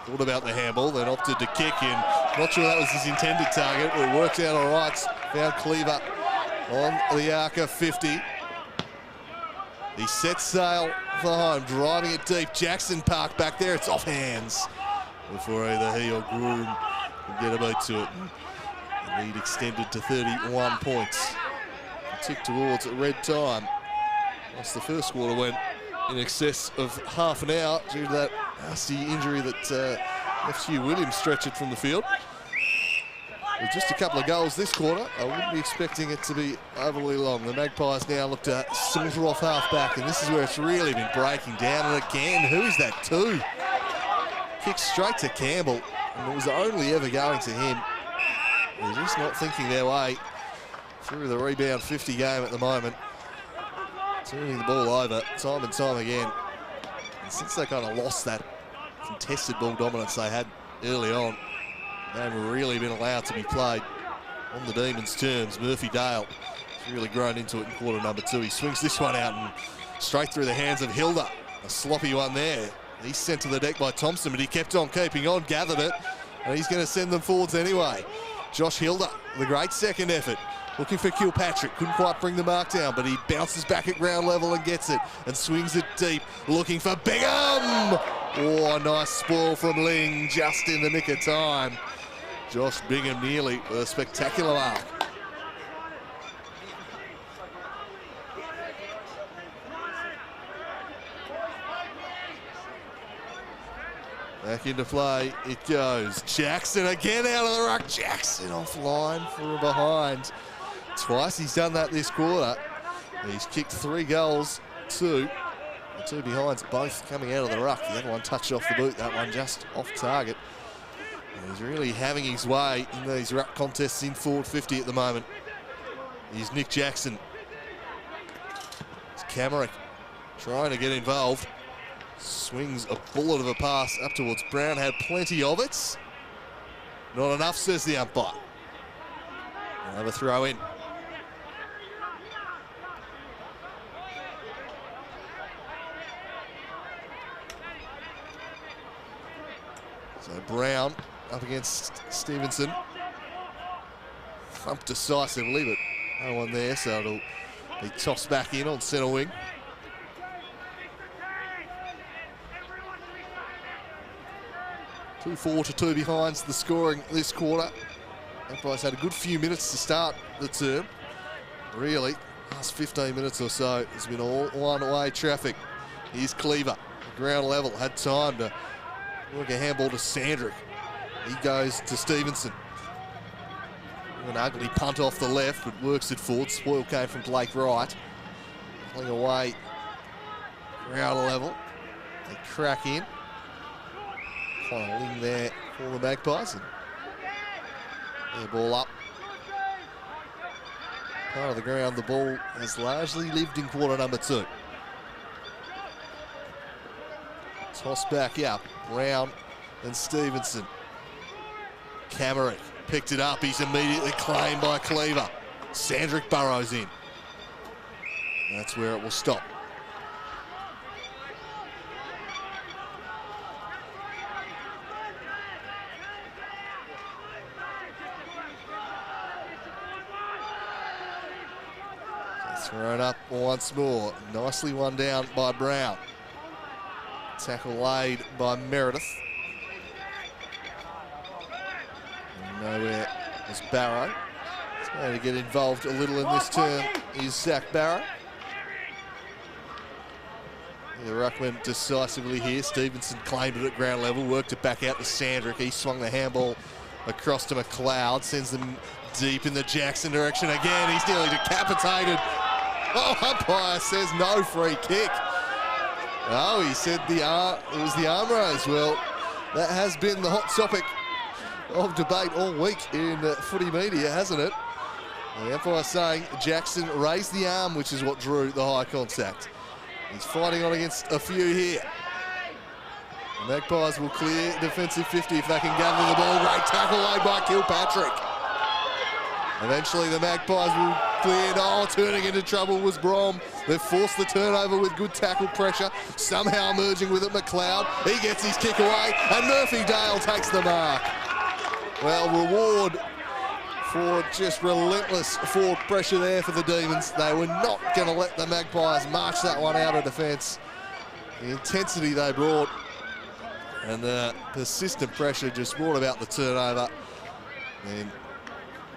S1: thought about the handball, then opted to kick in. Not sure that was his intended target, but it worked out all right. Found Cleaver on the Arca 50. He sets sail for home, driving it deep. Jackson parked back there. It's off hands before either he or Groom can get a beat to it. The lead extended to 31 points. Tick towards red time. Once the first quarter went in excess of half an hour due to that nasty injury that left Hugh Williams stretchered from the field. With just a couple of goals this quarter, I wouldn't be expecting it to be overly long. The Magpies now look to saunter off half-back, and this is where it's really been breaking down. And again, who is that to? Kick straight to Campbell, and it was only ever going to him. They're just not thinking their way through the rebound 50 game at the moment. Turning the ball over time and time again. And since they kind of lost that contested ball dominance they had early on, they haven't really been allowed to be played on the Demons' terms. Murphy Dale has really grown into it in quarter number 2. He swings this one out and straight through the hands of Hilda. A sloppy one there. He's sent to the deck by Thompson, but he kept on keeping on, gathered it, and he's going to send them forwards anyway. Josh Hilda, the great second effort. Looking for Kilpatrick, couldn't quite bring the mark down, but he bounces back at ground level and gets it and swings it deep, looking for Bingham! Oh, a nice spoil from Ling just in the nick of time. Josh Bingham nearly with a spectacular mark. Back into play it goes. Jackson again out of the ruck. Jackson offline for a behind. Twice he's done that this quarter. He's kicked 3 goals, 2. The 2 behinds both coming out of the ruck. The other one touched off the boot, that one just off target. And he's really having his way in these ruck contests in forward 50 at the moment. Here's Nick Jackson. It's Camerick trying to get involved. Swings a bullet of a pass up towards Brown. Had plenty of it. Not enough, says the umpire. Another throw in. So Brown up against Stevenson. Thumped decisively, but no one there, so it'll be tossed back in on centre wing. Two 4 to 2 behinds the scoring this quarter. Magpies had a good few minutes to start the term. Really, last 15 minutes or so, it's been all one-way traffic. Here's Cleaver, ground level, had time to work a handball to Sandrick. He goes to Stevenson. An ugly punt off the left, but works it forward. Spoil came from Blake Wright. Pulling away, ground level. They crack in. Kind of ling there for the Magpies. And their ball up. Part of the ground, the ball has largely lived in quarter number 2. Toss back up. Brown and Stevenson. Camerick picked it up. He's immediately claimed by Cleaver. Sandrick burrows in. That's where it will stop. Thrown up once more. Nicely won down by Brown. Tackle laid by Meredith. And nowhere was Barrow. He's going to get involved a little in this term is Zach Barrow. The ruck went decisively here. Stevenson claimed it at ground level, worked it back out to Sandrick. He swung the handball across to McLeod, sends them deep in the Jackson direction again. He's nearly decapitated. Oh, umpire says no free kick. Oh, he said it was the arm raise. Well, that has been the hot topic of debate all week in footy media, hasn't it? The umpire saying Jackson raised the arm, which is what drew the high contact. He's fighting on against a few here. The Magpies will clear defensive 50 if they can gather the ball. Great tackle laid by Kilpatrick. Eventually the Magpies will clear. Oh, turning into trouble was Brom. They've forced the turnover with good tackle pressure. Somehow emerging with it, McLeod. He gets his kick away, and Murphy Dale takes the mark. Well, reward for just relentless forward pressure there for the Demons. They were not going to let the Magpies march that one out of defence. The intensity they brought and the persistent pressure just brought about the turnover. And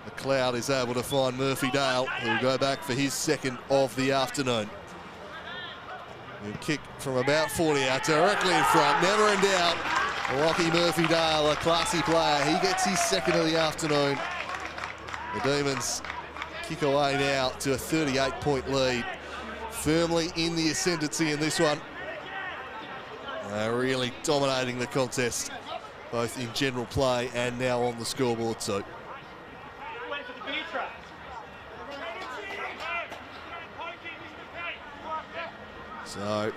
S1: McLeod is able to find Murphy Dale, who will go back for his second of the afternoon. He'll kick from about 40 out, directly in front, never in doubt. Lockie Murphy Dale, a classy player. He gets his second of the afternoon. The Demons kick away now to a 38-point lead. Firmly in the ascendancy in this one. They're really dominating the contest, both in general play and now on the scoreboard too. So,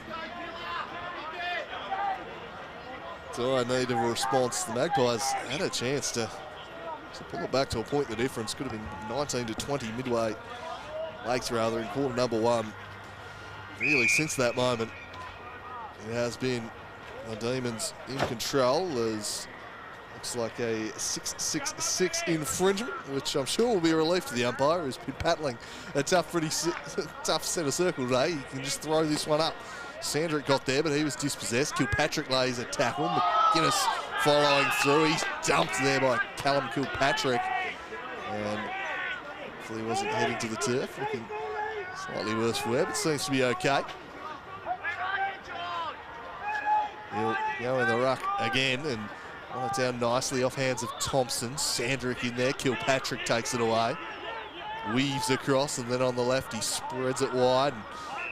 S1: I need a response. The Magpies had a chance to pull it back to a point the difference. Could have been 19 to 20 midway Lakes rather in quarter number one. Really since that moment it has been the Demons in control. There's looks like a 666 infringement, which I'm sure will be a relief to the umpire, who's been paddling a tough centre circle today. He can just throw this one up. Sandrick got there, but he was dispossessed. Kilpatrick lays a tackle. McGuinness following through. He's dumped there by Callum Kilpatrick. And hopefully he wasn't heading to the turf. Looking slightly worse for wear, but seems to be okay. He'll go in the ruck again and run it down nicely off hands of Thompson. Sandrick in there. Kilpatrick takes it away. Weaves across, and then on the left he spreads it wide. And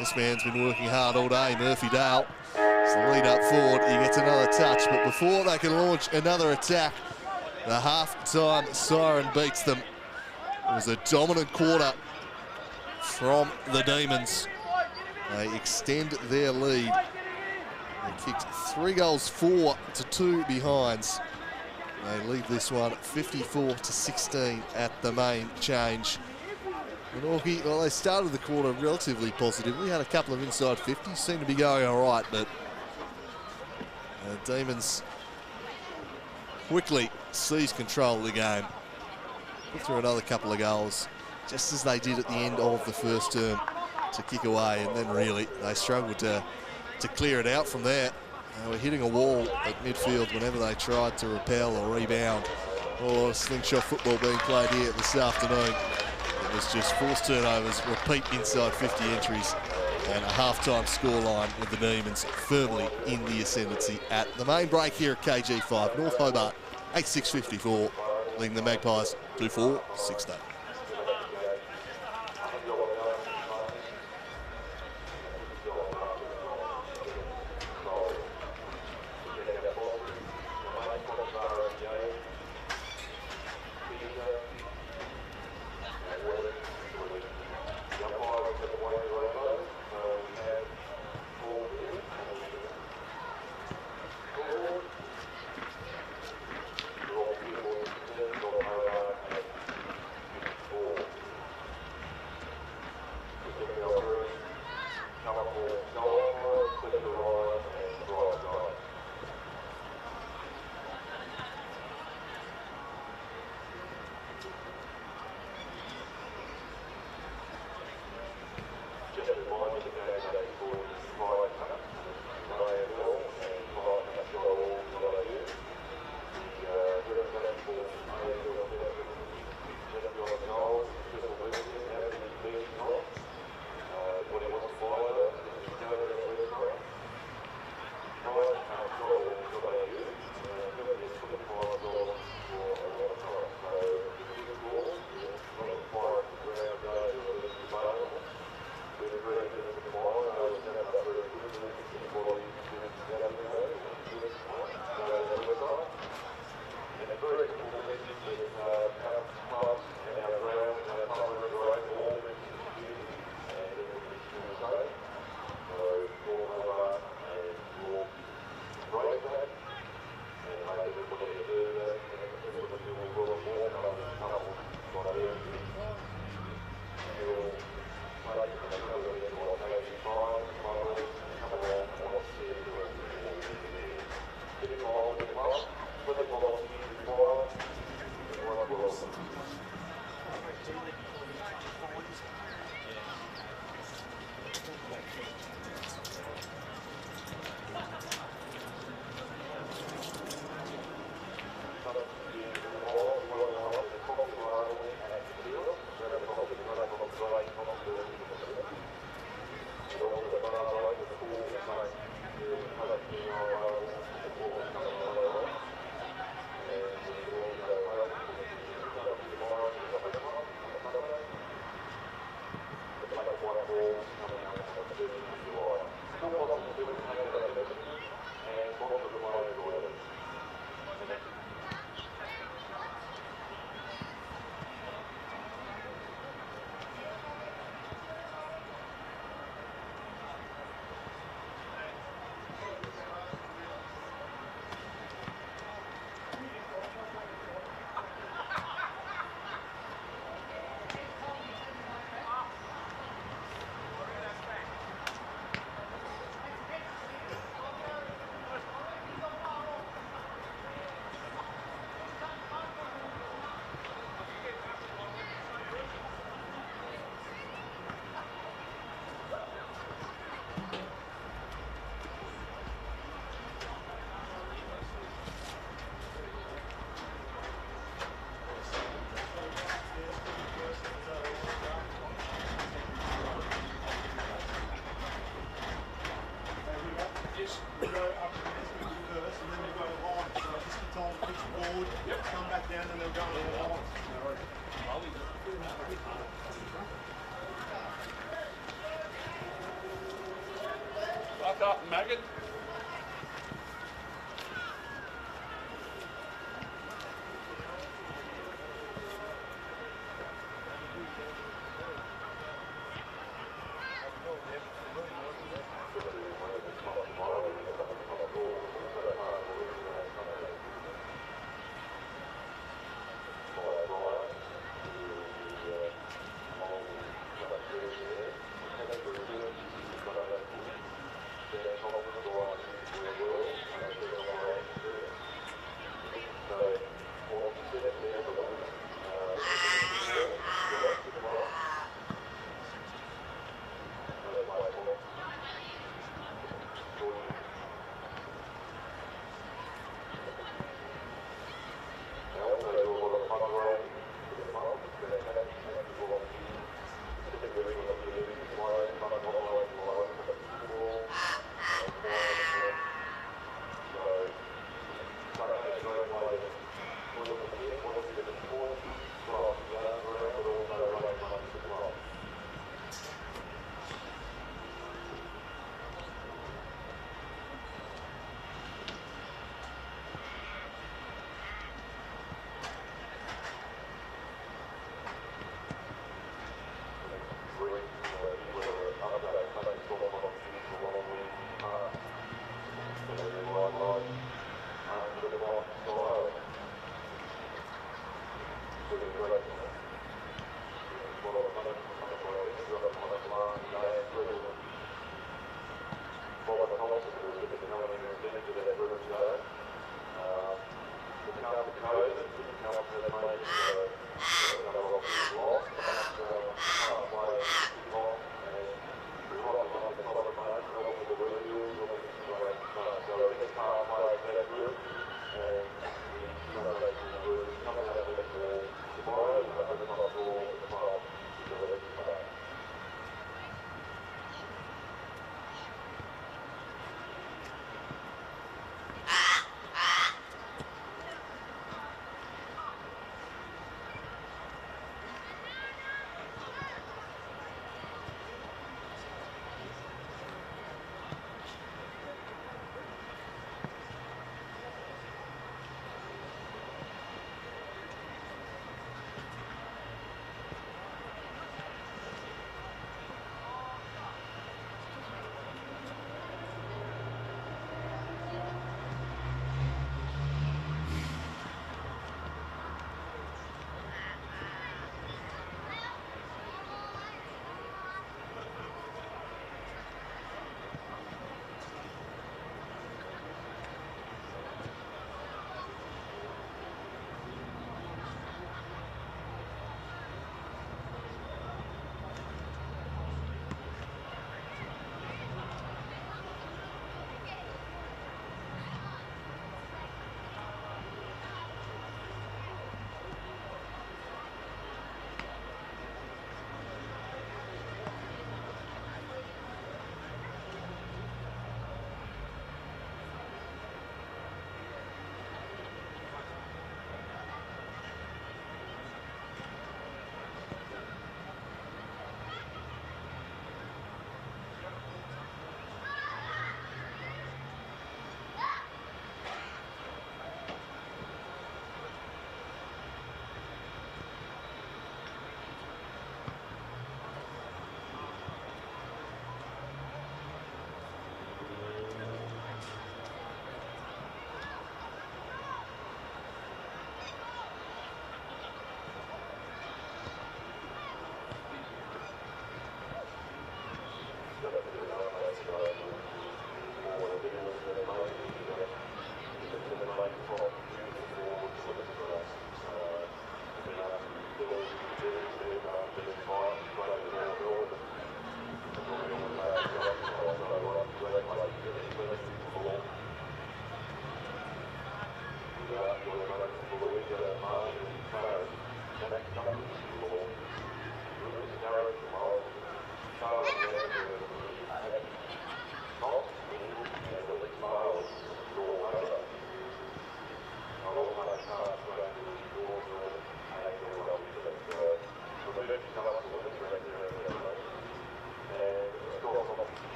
S1: this man's been working hard all day, Murphy Dale. It's the lead up forward. He gets another touch, but before they can launch another attack, the half-time siren beats them. It was a dominant quarter from the Demons. They extend their lead. They kicked 3 goals, 4 to 2 behinds. They leave this one 54 to 16 at the main change. Glenorchy, well, they started the quarter relatively positively, had a couple of inside 50s, seemed to be going all right, but Demons quickly seized control of the game, put through another couple of goals, just as they did at the end of the first term to kick away, and then really they struggled to clear it out from there. They were hitting a wall at midfield whenever they tried to repel or rebound. A lot of slingshot football being played here this afternoon. It was just forced turnovers, repeat inside 50 entries, and a half-time scoreline with the Demons firmly in the ascendancy at the main break here at KG5. North Hobart, 86-54, leading the Magpies 2-4-16.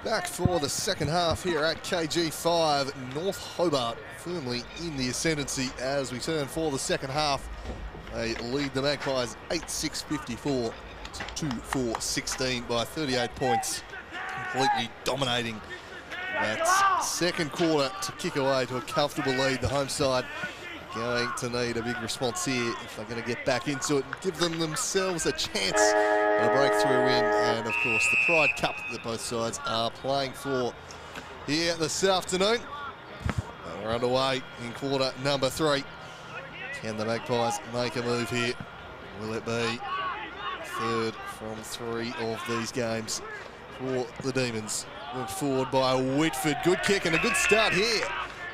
S1: Back for the second half here at KG5. North Hobart firmly in the ascendancy as we turn for the second half. They lead the Magpies 8-6-54 to 2-4-16 by 38 points, completely dominating that second quarter to kick away to a comfortable lead. The home side going to need a big response here if they're going to get back into it and give themselves a chance at a breakthrough win. And of course the Pride Cup that both sides are playing for here this afternoon. And we're underway in quarter number 3. Can the Magpies make a move here? Will it be third from 3 of these games for the Demons? Went forward by Whitford. Good kick and a good start here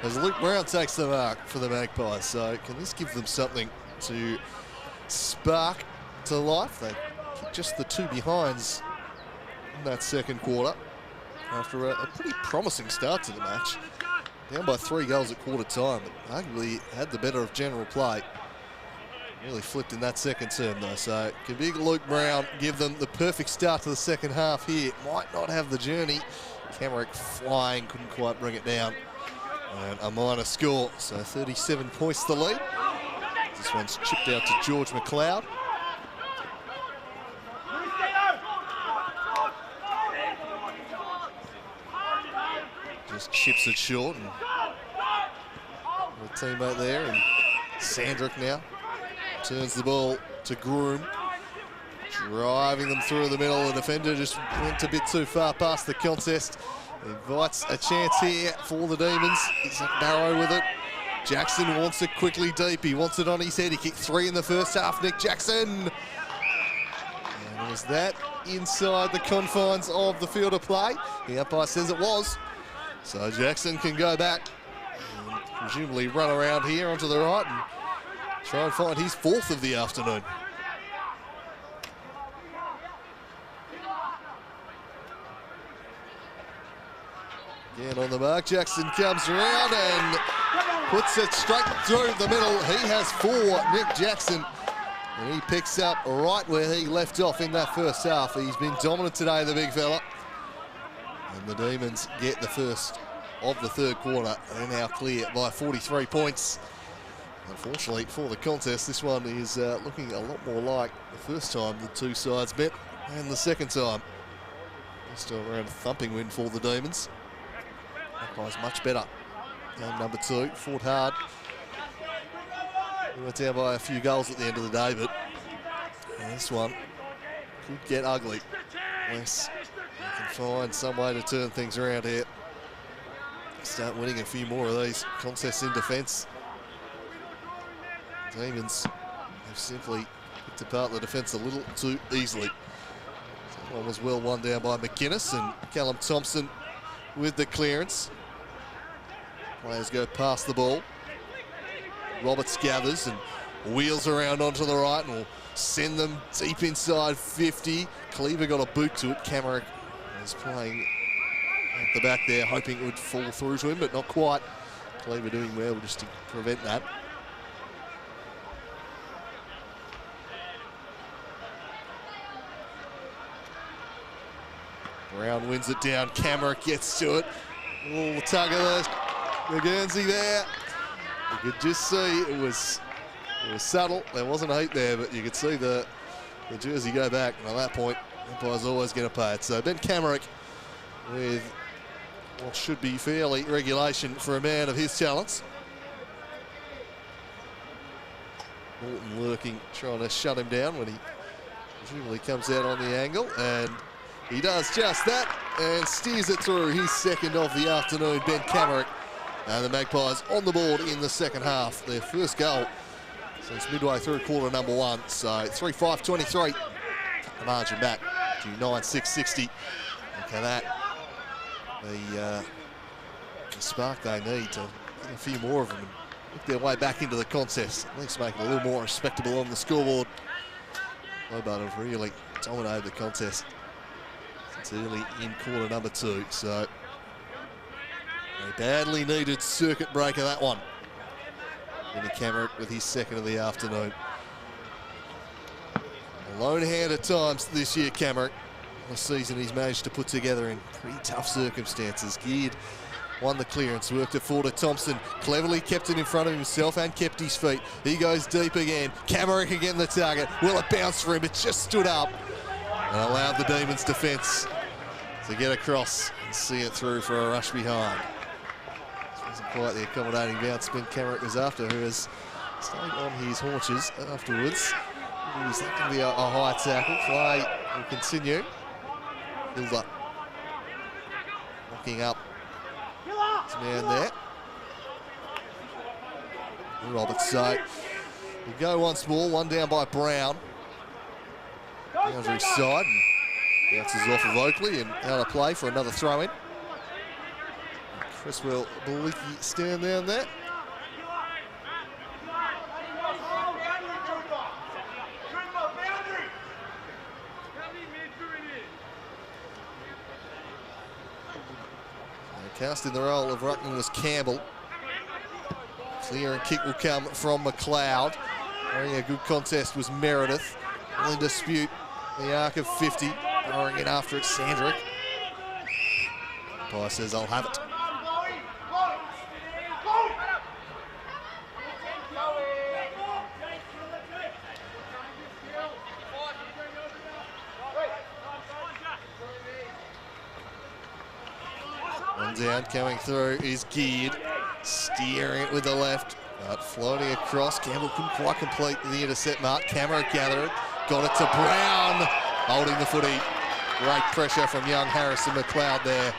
S1: as Luke Brown takes the mark for the Magpies. So can this give them something to spark to life? They kicked just the 2 behinds in that second quarter after a pretty promising start to the match. Down by 3 goals at quarter time, but arguably had the better of general play. Really flipped in that second term though, so can big Luke Brown give them the perfect start to the second half here? Might not have the journey. Camerick flying, couldn't quite bring it down. And a minor score, so 37 points to lead. This one's chipped out to George McLeod. just chips it short. And the teammate there, and Sandrick now turns the ball to Groom. Driving them through the middle. The defender just went a bit too far past the contest. Invites a chance here for the Demons. He's at Barrow with it. Jackson wants it quickly deep. He wants it on his head. He kicked 3 in the first half. Nick Jackson. And was that inside the confines of the field of play? The umpire says it was. So Jackson can go back and presumably run around here onto the right and try and find his 4th of the afternoon. Again on the mark, Jackson comes around and puts it straight through the middle. He has 4, Nick Jackson, and he picks up right where he left off in that first half. He's been dominant today, the big fella. And the Demons get the first of the third quarter. They're now clear by 43 points. Unfortunately for the contest, this one is looking a lot more like the first time the two sides met and the second time. This time around a thumping win for the Demons. Magpies much better. Game number 2, fought hard. We went down by a few goals at the end of the day, but this one could get ugly unless you can find some way to turn things around here. Start winning a few more of these contests in defence. Demons have simply picked apart the defence a little too easily. That one was well won down by McInnes, and Callum Thompson with the clearance. Players go past the ball. Roberts gathers and wheels around onto the right and will send them deep inside 50. Cleaver got a boot to it. Camerick is playing at the back there, hoping it would fall through to him, but not quite. Cleaver doing well just to prevent that. Brown wins it down. Camerick gets to it. Oh, tug of the Guernsey there. You could just see it was subtle. There wasn't a heat there, but you could see the jersey go back. And at that point, Empire's always going to pay it. So Ben Camerick with what should be fairly regulation for a man of his talents. Morton lurking, trying to shut him down when he presumably comes out on the angle. And he does just that and steers it through his 2nd of the afternoon, Ben Camerick. And the Magpies on the board in the second half. Their first goal since midway through quarter number 1. So 3-5-23. The margin back to 9-6-60. Look at that. The spark they need to get a few more of them and work their way back into the contest. At least make it a little more respectable on the scoreboard. Hobart have really dominated the contest since early in quarter number 2. So a badly needed circuit breaker, that one. Benny Camerick with his 2nd of the afternoon. A lone hand at times this year, Camerick. A season he's managed to put together in pretty tough circumstances. Geared, won the clearance, worked it forward to Thompson. Cleverly kept it in front of himself and kept his feet. He goes deep again. Camerick again the target. Will it bounce for him? It just stood up and allowed the Demons defence to get across and see it through for a rush behind. Wasn't quite the accommodating bounce Ben Camerick was after, who has stayed on his haunches afterwards. Is that going to be a high tackle? Play will continue. Hilda locking up his man there. Roberts, so we go once more, one down by Brown. Boundary side, and bounces off of Oakley and out of play for another throw-in. Cresswell Balicki stand down there. Cast in the role of ruckman was Campbell. Clear and kick will come from McLeod. Running a good contest was Meredith. In dispute the arc of 50. Throwing in after it, Sandrick. Umpire says, I'll have it. One down, coming through is Geared, steering it with the left, but floating across. Campbell couldn't quite complete the intercept mark. Camera gathered, got it to Brown, holding the footy. Great pressure from young Harrison McLeod there.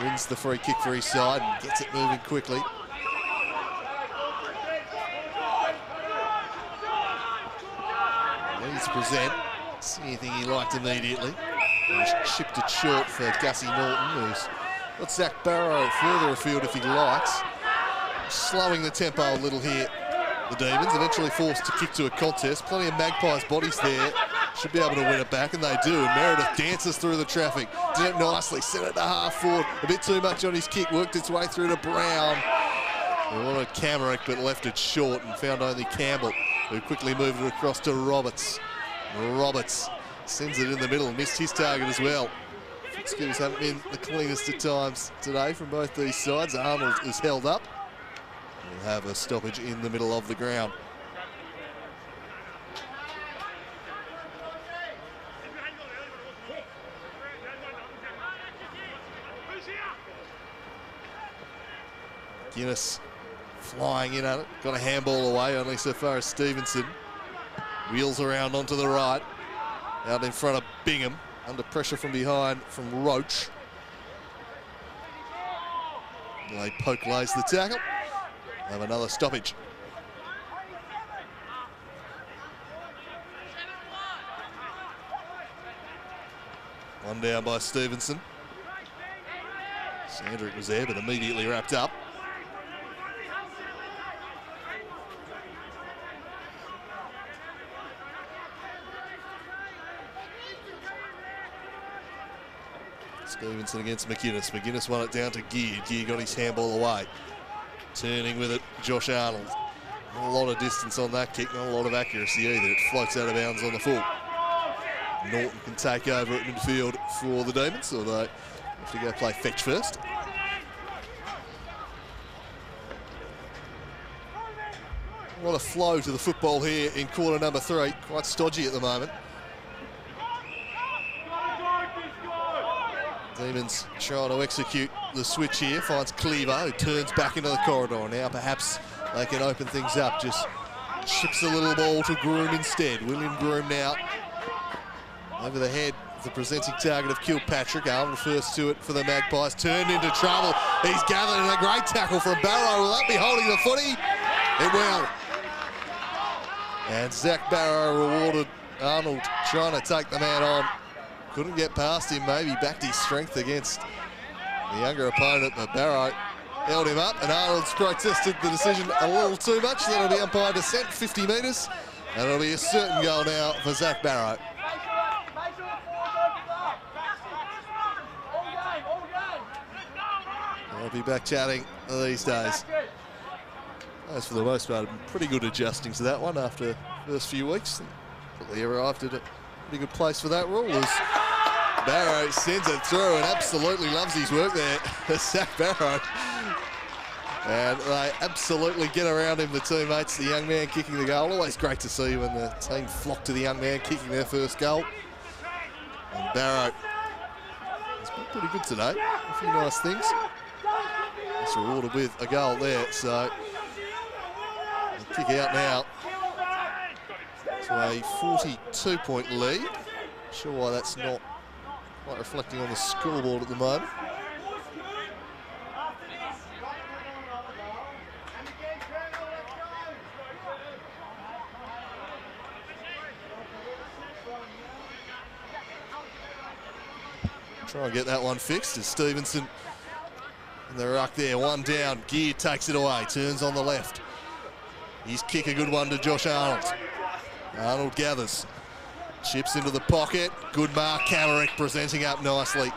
S1: Wins the free kick for his side and gets it moving quickly. Needs to present. See anything he liked immediately. He's chipped it short for Gussie Norton, who's got Zach Barrow further afield if he likes. Slowing the tempo a little here, the Demons. Eventually forced to kick to a contest. Plenty of Magpies bodies there. Should be able to win it back, and they do. And Meredith dances through the traffic. Did it nicely, sent it to half forward. A bit too much on his kick, worked its way through to Brown. They wanted Camerick, but left it short and found only Campbell, who quickly moved it across to Roberts. Roberts sends it in the middle, missed his target as well. Fitzgibbons haven't been the cleanest at times today from both these sides. Arnold is held up. We'll have a stoppage in the middle of the ground. Guinness flying in at it, got a handball away, only so far as Stevenson. Wheels around onto the right, out in front of Bingham, under pressure from behind from Roach. They poke lays the tackle, have another stoppage. One down by Stevenson. Sandrick was there, but immediately wrapped up. Stevenson against McInnes. McInnes won it down to Gear. Gear got his handball away. Turning with it, Josh Arnold. Not a lot of distance on that kick, not a lot of accuracy either. It floats out of bounds on the full. Norton can take over at midfield for the Demons, although have to go play fetch first. A lot of flow to the football here in quarter number 3. Quite stodgy at the moment. Demons trying to execute the switch here. Finds Cleaver, who turns back into the corridor. Now perhaps they can open things up. Just chips a little ball to Groom instead. William Groom now over the head of the presenting target of Kilpatrick. Arnold first to it for the Magpies. Turned into trouble. He's gathered in a great tackle from Barrow. Will that be holding the footy? It will. And Zach Barrow rewarded Arnold trying to take the man on. Couldn't get past him, maybe backed his strength against the younger opponent, but Barrow held him up, and Arnold's protested the decision a little too much. That'll be umpire descent, 50 metres, and it'll be a certain goal now for Zach Barrow. I'll be back chatting these days. As for the most part, pretty good adjusting to that one after the first few weeks. He arrived at a pretty good place for that rule. As Barrow sends it through and absolutely loves his work there, Zach Barrow. And they absolutely get around him, the teammates, the young man kicking the goal. Always great to see when the team flock to the young man kicking their first goal. And Barrow has been pretty good today. A few nice things. He's rewarded with a goal there, so kick out now to a 42-point lead. Not sure why that's not quite reflecting on the scoreboard at the moment. Try and get that one fixed as Stevenson in the ruck there. One down, Gear takes it away, turns on the left. His kick, a good one to Josh Arnold. Arnold gathers, chips into the pocket. Good mark, Camerick presenting up nicely.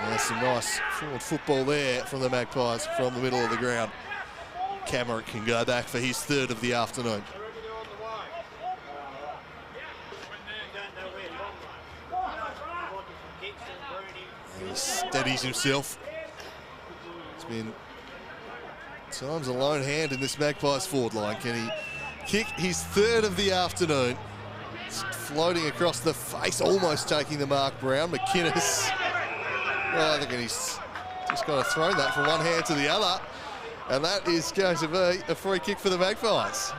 S1: There's some nice forward football there from the Magpies from the middle of the ground. Camerick can go back for his third of the afternoon. He steadies himself. It's been times a lone hand in this Magpies forward line. Can he kick his third of the afternoon? It's floating across the face, almost taking the mark. Brown, McInnes. Well, I think he's just got to throw that from one hand to the other. And that is going to be a free kick for the Magpies.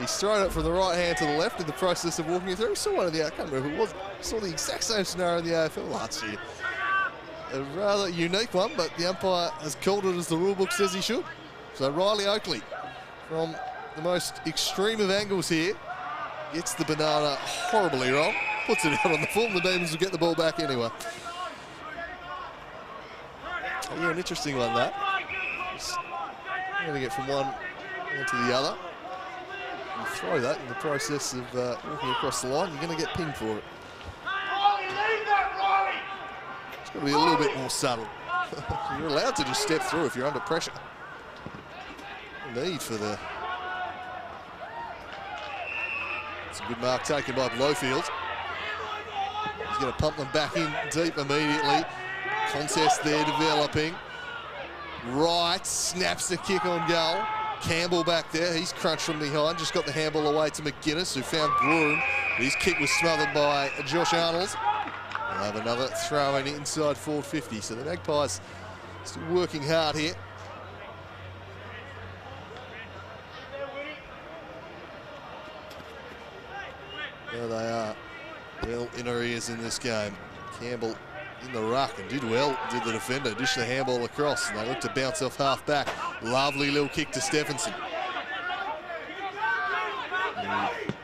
S1: He's thrown it from the right hand to the left in the process of walking it through. Saw one of the, I can't remember who it was, saw the exact same scenario in the AFL last year. A rather unique one, but the umpire has called it as the rule book says he should. So Riley Oakley, from the most extreme of angles here, gets the banana horribly wrong, puts it out on the full, the Demons will get the ball back anyway. Oh, yeah, an interesting one, that. You're going to get from one to the other. You throw that in the process of walking across the line, you're going to get pinged for it. It's got to be a little bit more subtle. You're allowed to just step through if you're under pressure. No need for the... It's a good mark taken by Blowfield. He's going to pump them back in deep immediately. Contest there developing. Wright snaps the kick on goal. Campbell back there, he's crunched from behind, just got the handball away to McGuinness, who found Groom. His kick was smothered by Josh Arnold. We'll have another throw in inside forward 50. So the Magpies still working hard here. There they are, well in arrears in this game. Campbell in the ruck and did well, did the defender, dished the handball across, and they look to bounce off half back. Lovely little kick to Stephenson.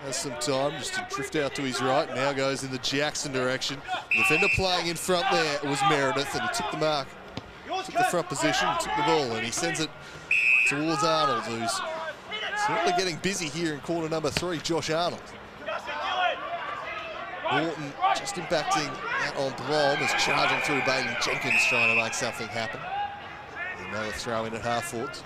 S1: Has some time just to drift out to his right, now goes in the Jackson direction. The defender playing in front there was Meredith, and he took the mark, took the front position, took the ball, and he sends it towards Arnold, who's certainly getting busy here in quarter number 3, Josh Arnold. Norton just impacting out on Blom as charging through Bailey Jenkins trying to make something happen. Another throw in at half forwards.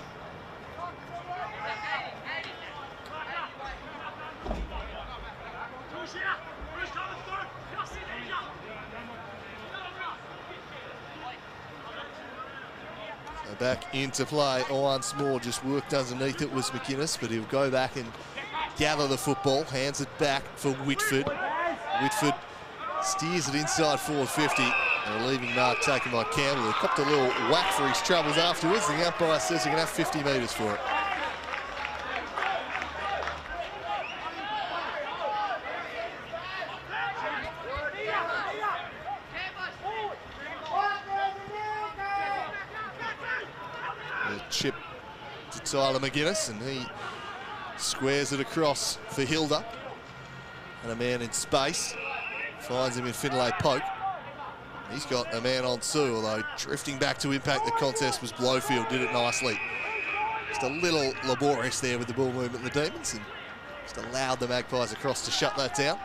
S1: So back into play once more, just worked underneath it was McInnes, but he'll go back and gather the football, hands it back for Whitford. Whitford steers it inside forward 50, and a leaving mark taken by Campbell, who copped a little whack for his troubles afterwards. The umpire says he can have 50 metres for it. A chip to Tyler McGuinness, and he squares it across for Hilda. And a man in space, finds him in Finlay Poke. He's got a man on two, although drifting back to impact the contest was Blowfield, did it nicely. Just a little laborious there with the ball movement, the Demons, and just allowed the Magpies across to shut that down.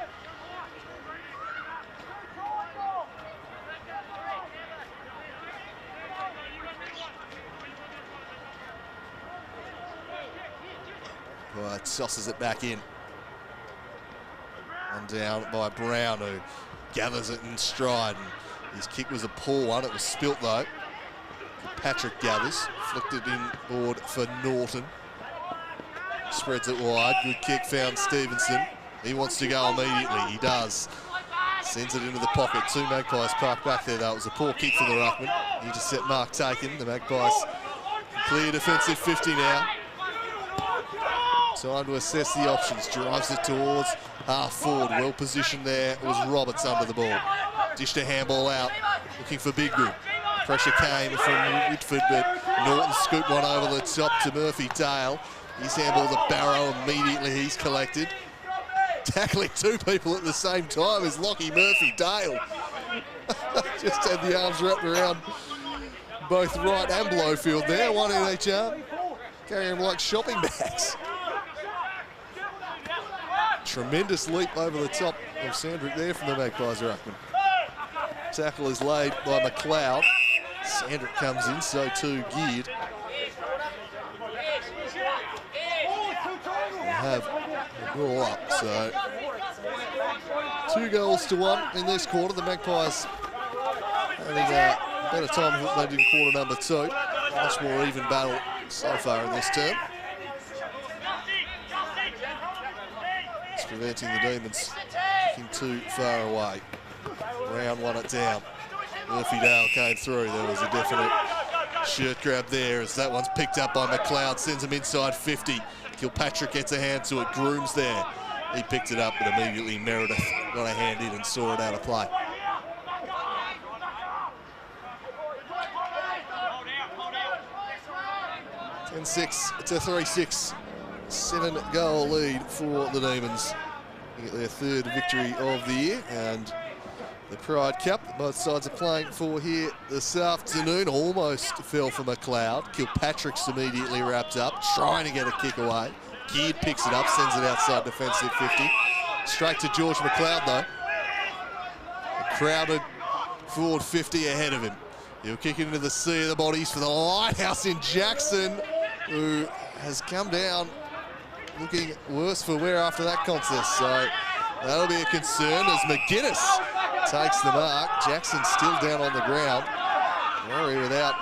S1: Right, tosses it back in. And down by Brown, who gathers it in stride. And his kick was a poor one. It was spilt though. Patrick gathers, flicked it inboard for Norton. Spreads it wide. Good kick, found Stevenson. He wants to go immediately. He does. Sends it into the pocket. 2 Magpies parked back there though. It was a poor kick for the ruckman. Intercept mark taken. The Magpies clear defensive 50 now. Time to assess the options. Drives it towards half forward. Well positioned there. It was Roberts under the ball. Dished a handball out. Looking for Biggood. Pressure came from Whitford, but Norton scooped one over the top to Murphy Dale. His handball to Barrow. Immediately he's collected. Tackling 2 people at the same time is Lockie Murphy Dale. Just had the arms wrapped around both Wright and Blowfield there. One in each arm. Carrying them like shopping bags. Tremendous leap over the top of Sandrick there from the Magpies ruckman. Tackle is laid by McLeod. Sandrick comes in, so too Geared. We have a goal up, so 2 goals to 1 in this quarter. The Magpies having a better time of what they did in quarter number 2. Much more even battle so far in this term. Preventing the Demons kicking too far away. Brown won it down. Murphy Dale came through. There was a definite shirt grab there as that one's picked up by McLeod, sends him inside 50. Kilpatrick gets a hand to it, Grooms there. He picked it up, but immediately Meredith got a hand in and saw it out of play. (10-6 to 3-6). 7-goal lead for the Demons. They get their third victory of the year, and the Pride Cup that both sides are playing for here this afternoon almost fell for McLeod. Kilpatrick's immediately wrapped up, trying to get a kick away. Geared picks it up, sends it outside defensive 50. Straight to George McLeod though. A crowded forward 50 ahead of him. He'll kick it into the sea of the bodies for the Lighthouse in Jackson, who has come down looking worse for wear after that contest. So that'll be a concern as McGuinness takes the mark. Jackson still down on the ground. Worry without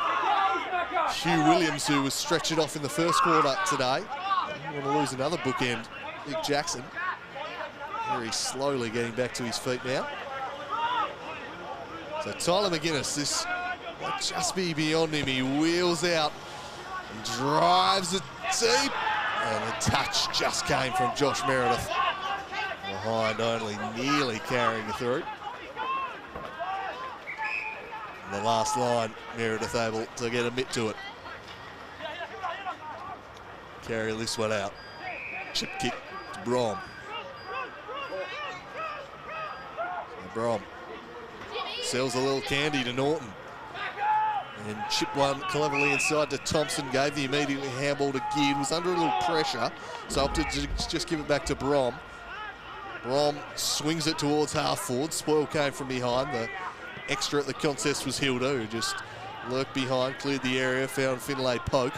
S1: Hugh Williams, who was stretched off in the first quarter today. Want to lose another bookend, Big Jackson. Very slowly getting back to his feet now. So Tyler McGuinness, this might just be beyond him. He wheels out and drives it deep. And the touch just came from Josh Meredith. Behind only, nearly carrying it through. And the last line, Meredith able to get a mitt to it. Carry this one out. Chip kick to Brom. So Brom sells a little candy to Norton. And chipped one cleverly inside to Thompson, gave the immediately handball to Geared, was under a little pressure, so opted to just give it back to Brom. Brom swings it towards half forward. Spoil came from behind. The extra at the contest was Hilda, who just lurked behind, cleared the area, found Finlay Poke.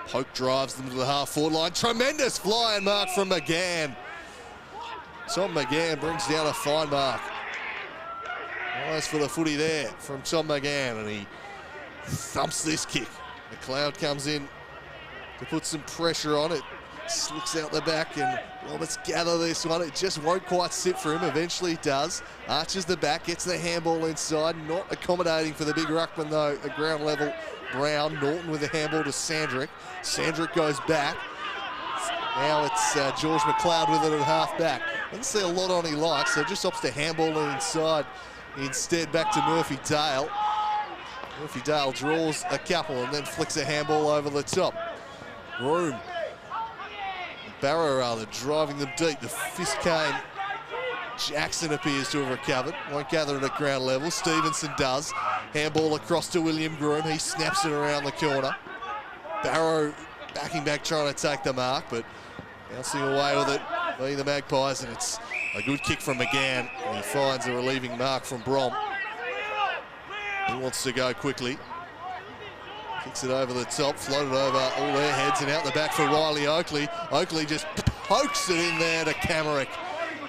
S1: Poke drives them to the half forward line. Tremendous flying mark from McGann. Tom McGann brings down a fine mark. Nice for the footy there from Tom McGann, and he thumps this kick. McLeod comes in to put some pressure on it. Slicks out the back, and Roberts gather this one. It just won't quite sit for him. Eventually it does. Arches the back, gets the handball inside. Not accommodating for the big ruckman though at ground level. Brown, Norton with the handball to Sandrick. Sandrick goes back. Now it's George McLeod with it at half back. Doesn't see a lot on he likes, so just opts to handball it inside. Instead back to Murphy Dale. Murphy Dale draws a couple and then flicks a handball over the top. Barrow rather driving them deep. The fist came. Jackson appears to have recovered. Won't gather it at ground level. Stevenson does. Handball across to William Groom. He snaps it around the corner. Barrow backing back trying to take the mark, but bouncing away with it being the Magpies, and it's a good kick from McGann, and he finds a relieving mark from Brom. He wants to go quickly. Kicks it over the top, floated over all their heads and out the back for Riley Oakley. Oakley just pokes it in there to Camerick.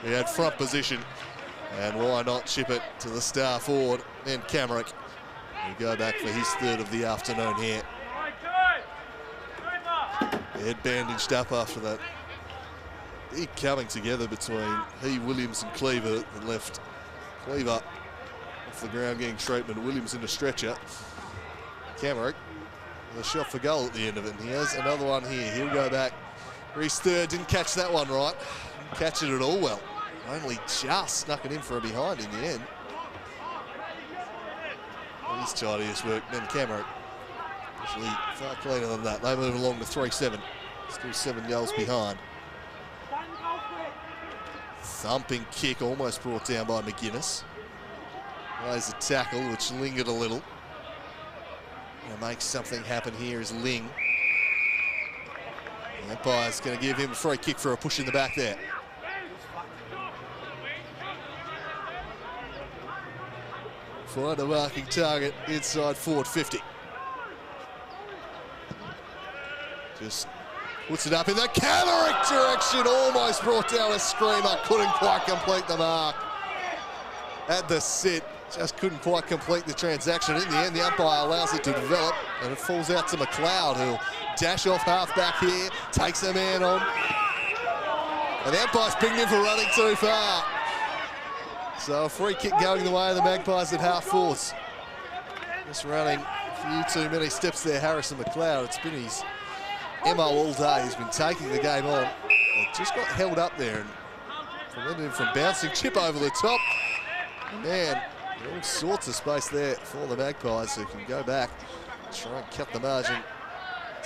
S1: He had front position, and why not chip it to the star forward, then Camerick. He'll go back for his third of the afternoon here. Head bandaged up after that. Big coming together between he, Williams and Cleaver that left Cleaver off the ground getting treatment. Williams in a stretcher. Camerick with a shot for goal at the end of it. And he has another one here. He'll go back for his third. Didn't catch that one right. Didn't catch it at all well. Only just snuck it in for a behind in the end. His tidiest work. Then Camerick actually far cleaner than that. They move along to 3-7. Still 7 goals behind. Thumping kick, almost brought down by McGuinness. Plays a tackle, which lingered a little. Gonna make something happen here is Ling. The umpire's gonna give him a free kick for a push in the back there. Find a marking target inside forward 50. Just puts it up in the Camerick direction, almost brought down a screamer, couldn't quite complete the mark. At the sit, just couldn't quite complete the transaction. In the end, the umpire allows it to develop, and it falls out to McLeod, who'll dash off half back here, takes a man on. And the umpire's pinged him for running too far. So a free kick going the way of the Magpies at half force. Just running a few too many steps there, Harrison McLeod. It's been his MO all day. He's been taking the game on. It just got held up there and prevented him from bouncing. Chip over the top. Man, all sorts of space there for the Magpies who can go back, try and cut the margin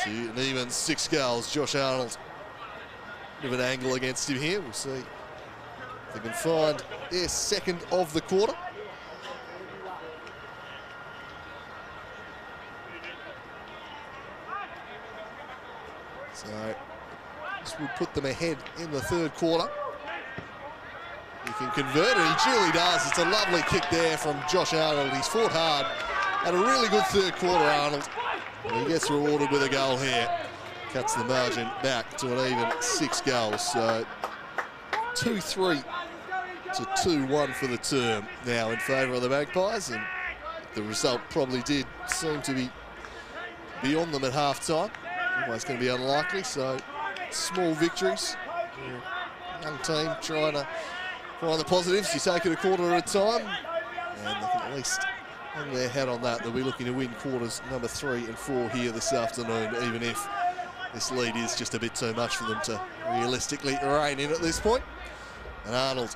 S1: to an even 6 goals. Josh Arnold, bit of an angle against him here. We'll see if they can find their second of the quarter. So this would put them ahead in the third quarter. He can convert it, he truly does. It's a lovely kick there from Josh Arnold. He's fought hard. Had a really good third quarter, Arnold. And he gets rewarded with a goal here. Cuts the margin back to an even 6 goals. So 2-3 to 2-1 for the term now in favour of the Magpies. And the result probably did seem to be beyond them at half-time. Always going to be unlikely, so small victories. Young team trying to find the positives. You take it a quarter at a time, and they can at least hang their hat on that. They'll be looking to win quarters number 3 and 4 here this afternoon, even if this lead is just a bit too much for them to realistically rein in at this point. And Arnold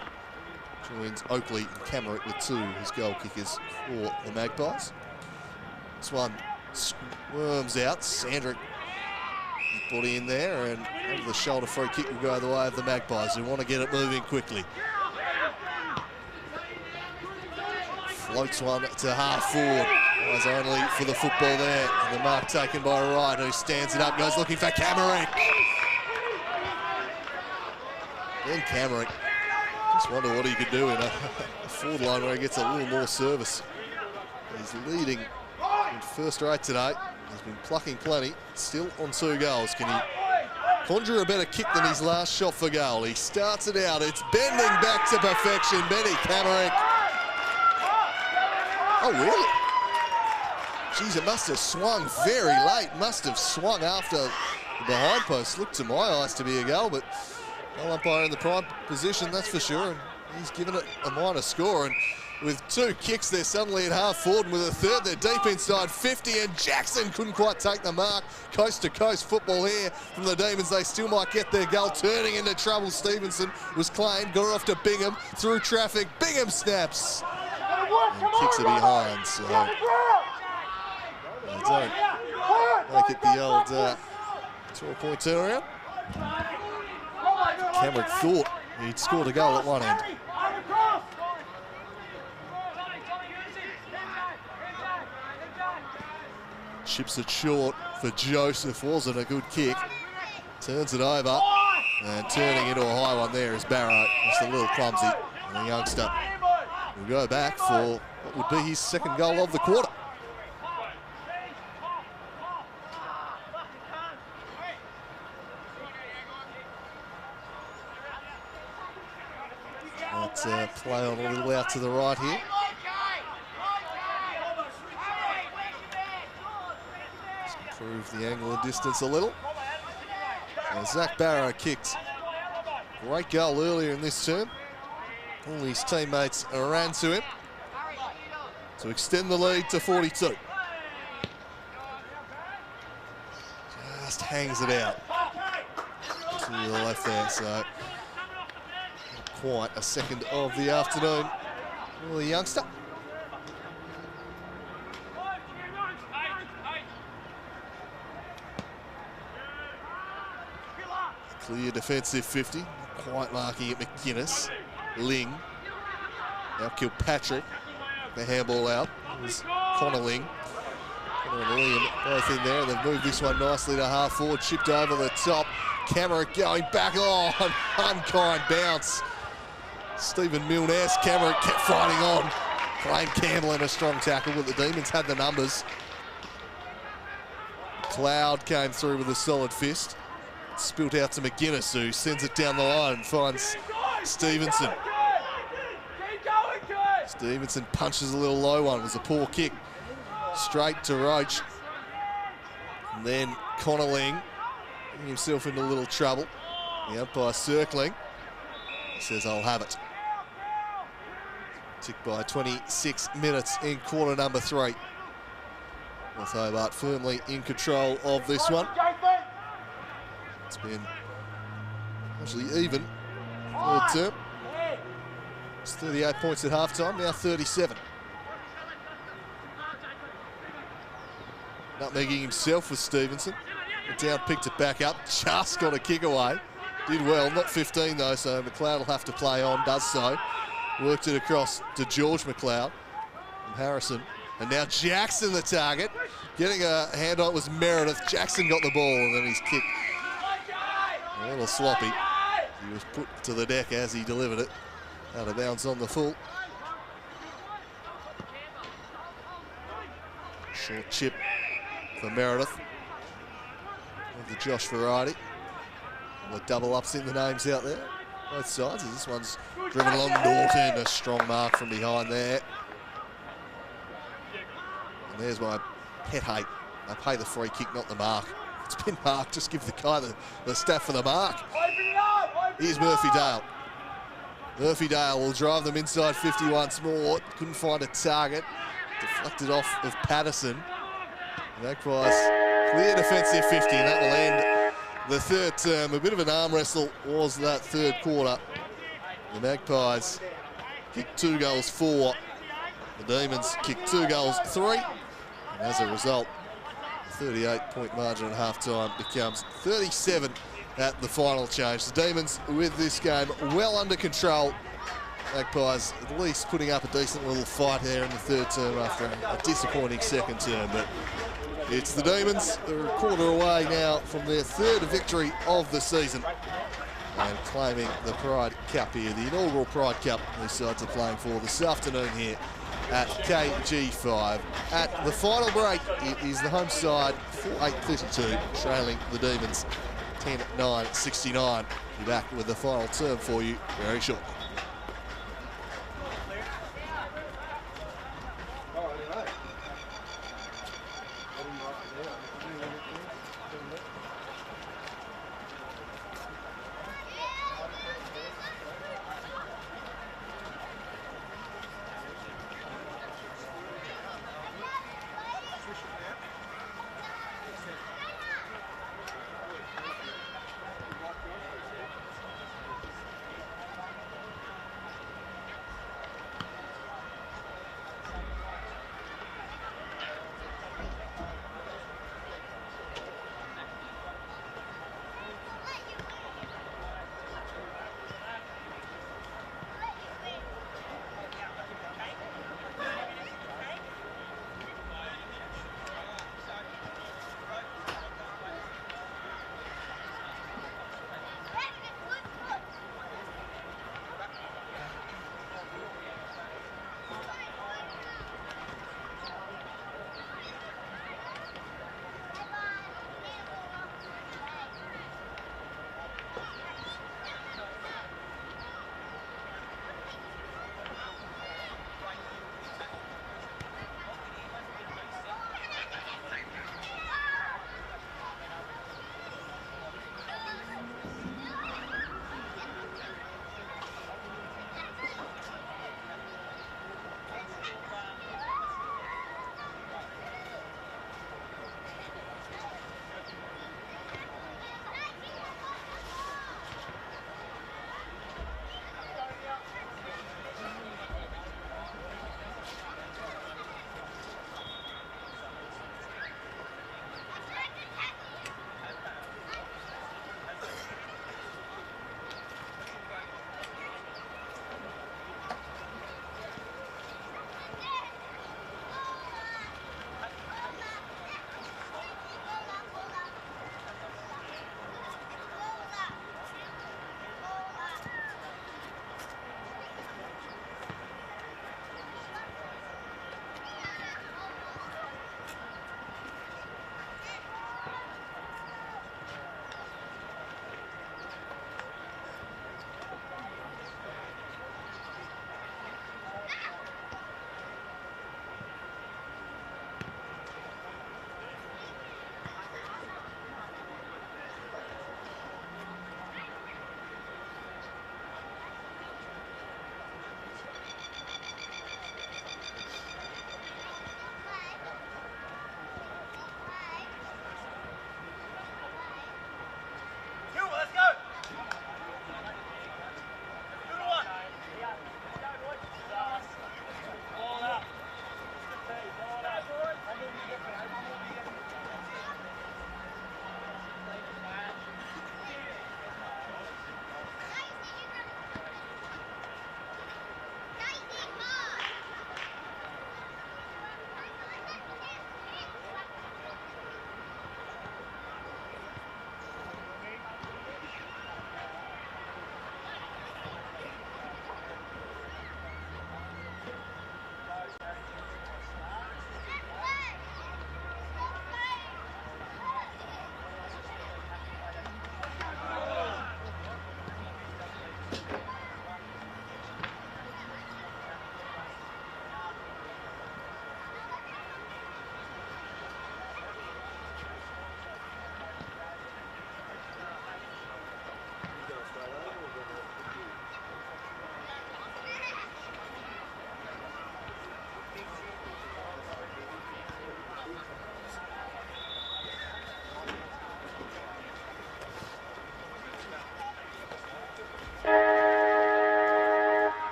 S1: joins Oakley and Camerick with 2 as goal kickers for the Magpies. This one squirms out. Sandrick body in there, and over the shoulder free kick will go the way of the Magpies, who want to get it moving quickly. Floats one to half forward. Eyes only for the football there. And the mark taken by Wright, who stands it up, goes looking for Camerick. Then Camerick. Just wonder what he could do in a forward line where he gets a little more service. He's leading in first rate today. He's been plucking plenty, still on 2 goals. Can he conjure a better kick than his last shot for goal? He starts it out, it's bending back to perfection. Benny Camerick. Oh, really? Geez, it must have swung very late. Must have swung after the behind post. Looked to my eyes to be a goal, but no umpire in the prime position, that's for sure. And he's given it a minor score. And with 2 kicks, they're suddenly at half forward, and with a third, they're deep inside 50, and Jackson couldn't quite take the mark. Coast-to-coast football here from the Demons. They still might get their goal. Turning into trouble, Stevenson was claimed, got it off to Bingham, through traffic. Bingham snaps, and kicks it behind, so they don't make it the old 12-point turnaround. Camerick thought he'd scored a goal at one end. Chips it short for Joseph. Wasn't a good kick. Turns it over. And turning into a high one there is Barrow. Just a little clumsy. And the youngster will go back for what would be his second goal of the quarter. Let's play on a little out to the right here. Improve the angle and distance a little. So Zach Barrow kicked. Great goal earlier in this term. All his teammates ran to him to extend the lead to 42. Just hangs it out to the left there, so quite a second of the afternoon for the youngster. Clear defensive 50, quite marking at McGuinness. Ling, now Kilpatrick, the handball out. It was Connor Ling. Connor and Liam both in there. They've moved this one nicely to half forward, chipped over the top. Camerick going back, oh, an unkind bounce. Stephen Milness, Camerick kept fighting on. Claimed Campbell in a strong tackle, but the Demons had the numbers. McLeod came through with a solid fist. Spilt out to McGuinness, who sends it down the line and finds Stevenson. Stevenson punches a little low one. It was a poor kick. Straight to Roach. And then Connor Ling getting himself into a little trouble. The umpire circling. He says, I'll have it. Ticked by 26 minutes in quarter number 3. With Hobart firmly in control of this one. It's been actually even third term. It's 38 points at halftime, now 37. Nutmegging himself with Stevenson. Down, picked it back up, just got a kick away. Did well, not 15 though, so McLeod will have to play on, does so. Worked it across to George McLeod from Harrison. And now Jackson the target. Getting a hand on it was Meredith. Jackson got the ball and then he's kicked. A little sloppy. He was put to the deck as he delivered it. Out of bounds on the full. Short chip for Meredith. Of the Josh variety. The double ups in the names out there. Both sides. As this one's driven along Norton. A strong mark from behind there. And there's my pet hate. I pay the free kick, not the mark. It's been marked. Just give the guy the staff for the mark. Here's Murphy Dale. Murphy Dale will drive them inside 50 once more. Couldn't find a target. Deflected off of Patterson. Magpies clear defensive 50, and that will end the third term. A bit of an arm wrestle was that third quarter. The Magpies kicked 2 goals 4. The Demons kicked 2 goals 3. And as a result, the 38-point margin at halftime becomes 37 at the final change. The Demons with this game well under control. Magpies at least putting up a decent little fight there in the third term after a disappointing second term. But it's the Demons. They're a quarter away now from their 3rd victory of the season and claiming the Pride Cup here, the inaugural Pride Cup these sides are playing for this afternoon here at KG5. At the final break, it is the home side 48-32, trailing the Demons 10-9-69. Be back with the final term for you very shortly.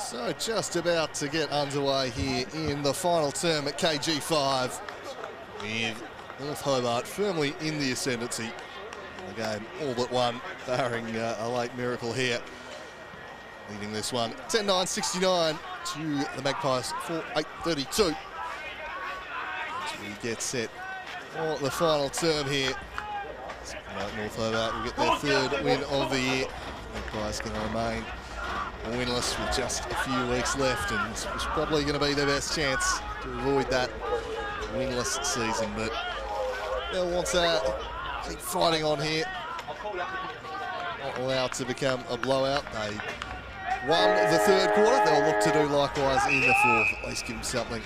S1: So just about to get underway here in the final term at KG5 with North Hobart firmly in the ascendancy. The game all but one, barring a late miracle here. Leading this one 10-9, 69 to the Magpies for 8:32. As we get set for the final term here. North Hobart will get their third win of the year. Magpies can remain winless with just a few weeks left, and it's probably going to be their best chance to avoid that winless season. But they'll want to keep fighting on here. Not allowed to become a blowout. They won the third quarter. They'll look to do likewise in the fourth. At least give them something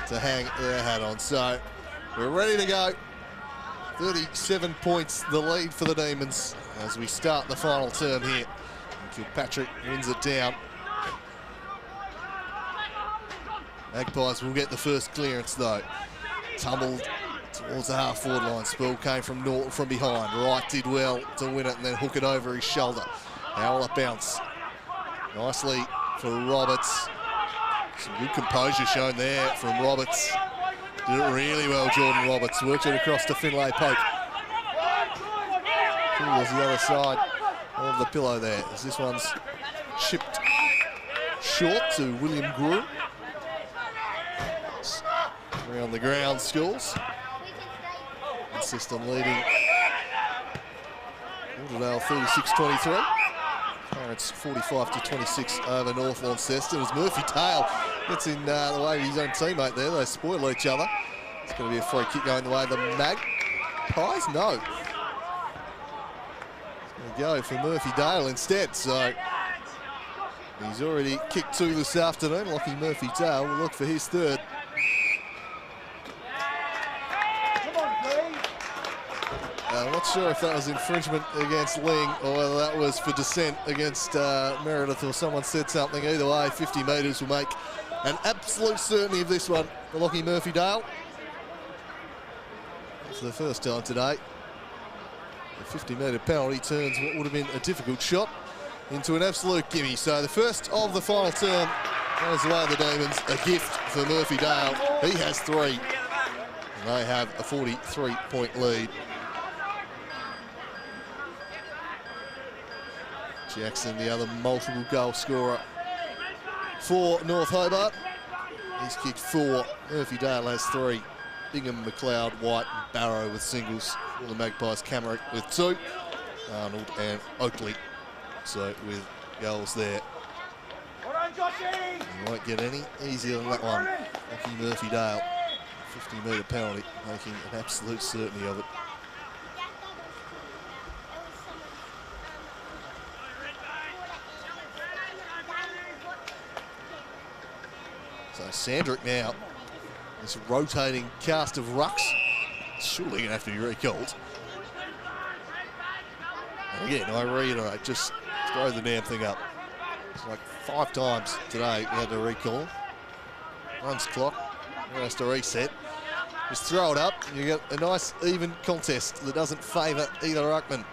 S1: to hang their hat on. So we're ready to go. 37 points the lead for the Demons as we start the final term here. Kilpatrick wins it down. Magpies will get the first clearance though. Tumbled towards the half-forward line. Spell came from Norton from behind. Wright did well to win it and then hook it over his shoulder. Howler bounce. Nicely for Roberts. Some good composure shown there from Roberts. Did it really well, Jordan Roberts. Worked it across to Finlay Pope. Towards the other side of the pillow there, as this one's chipped short to William Grew. Three on the ground, Schools. System leading Lauderdale 36-23. Clarence 45-26 over North Launceston as Murphy Tail gets in the way of his own teammate there. They spoil each other. It's going to be a free kick going the way of the Magpies. No. Go for Murphy Dale instead, so he's already kicked two this afternoon. Lucky Murphy Dale will look for his third. I'm not sure if that was infringement against Ling or whether that was for dissent against Meredith or someone said something. Either way, 50 metres will make an absolute certainty of this one for Lucky Murphy Dale. For the first time today. The 50-metre penalty turns what would have been a difficult shot into an absolute gimme. So the first of the final term goes away the Demons. A gift for Murphy Dale. He has three. And they have a 43-point lead. Jackson, the other multiple goal scorer for North Hobart. He's kicked four. Murphy Dale has three. Bingham, McLeod, White and Barrow with singles. For the Magpies, Camerick with two. Arnold and Oakley, so with goals there. You won't get any easier than that one. Lucky Murphy Dale, 50-metre penalty, making an absolute certainty of it. So Sandrick now, this rotating cast of rucks, surely going to have to be recalled. And again, I reiterate, just throw the damn thing up. It's like 5 times today we had to recall. Runs clock, has to reset. Just throw it up, and you get a nice even contest that doesn't favour either ruckman.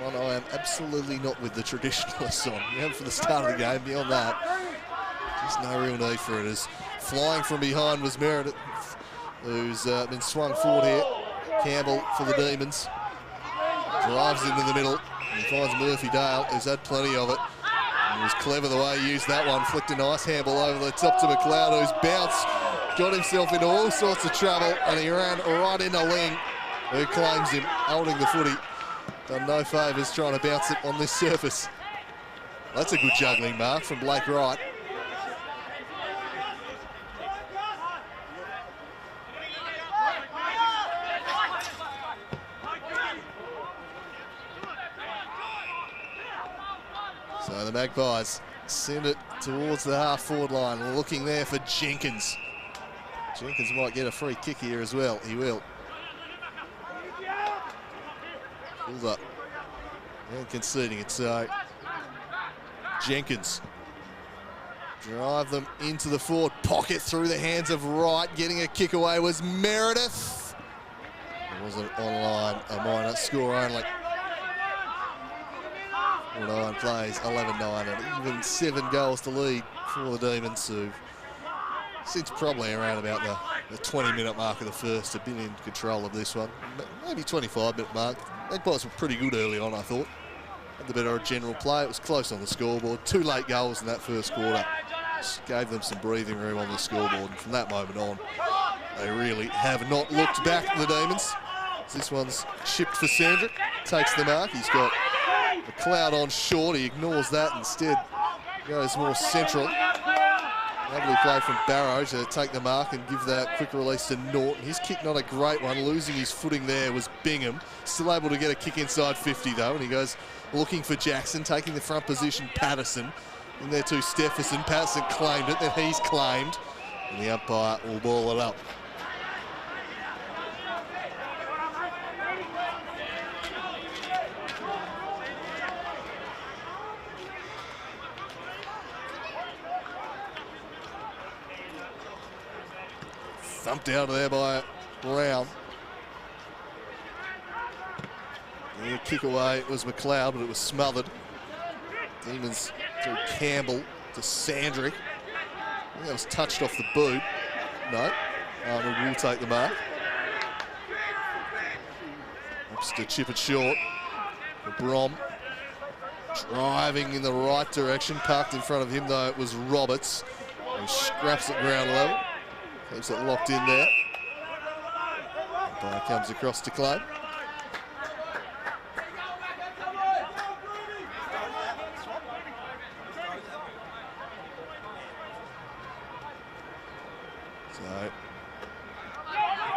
S1: One I am absolutely not with the traditionalists on. You have for the start of the game, beyond that, just no real need for it. As flying from behind was Meredith, who's been swung forward here. Campbell for the Demons. Drives into the middle. And he finds Murphy Dale, who's had plenty of it. He was clever the way he used that one. Flicked a nice handball over the top to McLeod, who's bounced, got himself into all sorts of trouble, and he ran right into Ling, who claims him, holding the footy. Done no favours trying to bounce it on this surface. That's a good juggling mark from Blake Wright. So the Magpies send it towards the half-forward line, looking there for Jenkins. Jenkins might get a free kick here as well. He will. Pulls up and conceding it. So Jenkins drive them into the forward pocket through the hands of Wright. Getting a kick away was Meredith. It wasn't online, a minor score only. 9 plays, 11-9, and even 7 goals to lead for the Demons, who since probably around about the 20-minute mark of the first have been in control of this one. Maybe 25-minute mark. Magpies were pretty good early on, I thought. Had the better general play. It was close on the scoreboard. 2 late goals in that first quarter. Just gave them some breathing room on the scoreboard, and from that moment on, they really have not looked back, the Demons. This one's chipped for Sandrick, takes the mark. He's got McLeod on short. He ignores that, instead goes more central. Lovely play from Barrow to take the mark and give that quick release to Norton. His kick not a great one. Losing his footing there was Bingham. Still able to get a kick inside 50 though, and he goes looking for Jackson, taking the front position, Patterson. In there to Stephenson. Patterson claimed it, then he's claimed, and the umpire will ball it up. Thumped out of there by Brown. The kick away was McLeod, but it was smothered. Demons through Campbell to Sandrick. I think that was touched off the boot. No, Arnold will take the mark. Ups to chip it short. Brom driving in the right direction. Parked in front of him though, it was Roberts. He scraps at ground level. Keeps it locked in there. Umpire comes across to claim. So,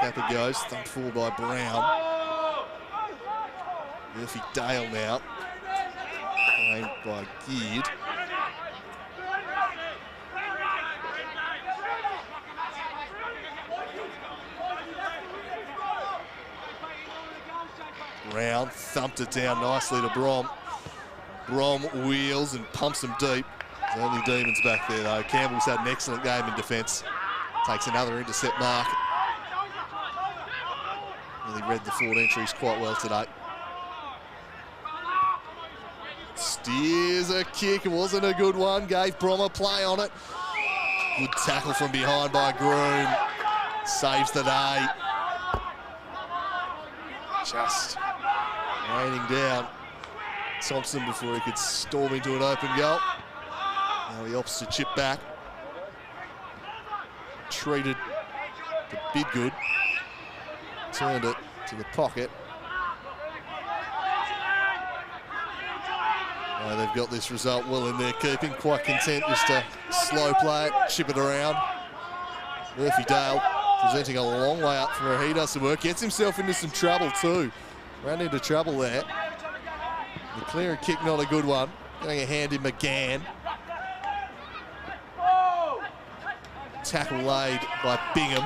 S1: up it goes, thumped forward by Brown. Murphy Dale now. Claimed by Geard. Brown thumped it down nicely to Brom. Brom wheels and pumps him deep. There's only Demons back there though. Campbell's had an excellent game in defence. Takes another intercept mark. Really read the forward entries quite well today. Steers a kick. It wasn't a good one. Gave Brom a play on it. Good tackle from behind by Groom. Saves the day. Just raining down Thompson before he could storm into an open goal. Now he opts to chip back. Treated to Bidgood. Turned it to the pocket. Now they've got this result well in their keeping. Quite content just to slow play it, chip it around. Murphy Dale presenting a long way up from where he does some work. Gets himself into some trouble too. Ran into trouble there. The clearing kick, not a good one. Getting a hand in McGann. Tackle laid by Bingham.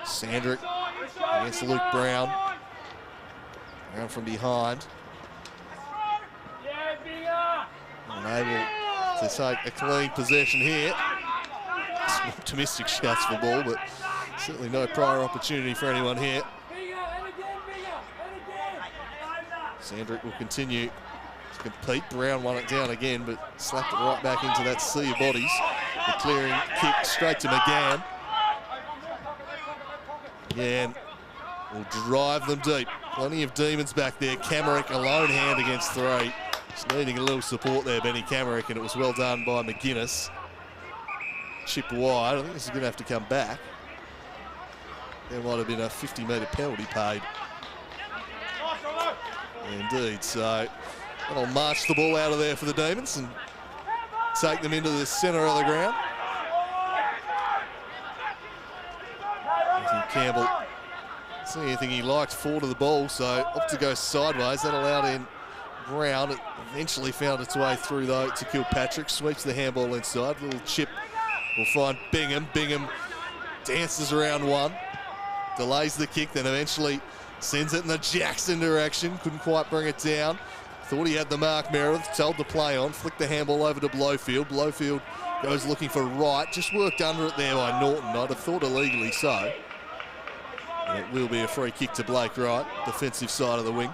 S1: Sandrick against Luke Brown. Brown from behind. Unable to take a clean possession here. Some optimistic shots for ball, but certainly no prior opportunity for anyone here. Sandrick will continue to compete. Brown won it down again, but slapped it right back into that sea of bodies. The clearing kick straight to McGann. McGann will drive them deep. Plenty of Demons back there. Camerick a lone hand against 3. Just needing a little support there, Benny Camerick, and it was well done by McGuinness. Chip wide. I think this is going to have to come back. There might have been a 50-metre penalty paid. Indeed, so that'll march the ball out of there for the Demons and take them into the centre of the ground. Matthew Campbell, see anything he liked, forward of the ball, so opted to go sideways. That allowed in Brown. It eventually found its way through though to Kilpatrick. Sweeps the handball inside. Little chip will find Bingham. Bingham dances around one, delays the kick, then eventually sends it in the Jackson direction. Couldn't quite bring it down. Thought he had the mark, Meredith. Told the play on. Flicked the handball over to Blowfield. Blowfield Goes looking for right. Just worked under it there by Norton. I'd have thought illegally so. And it will be a free kick to Blake Wright, defensive side of the wing.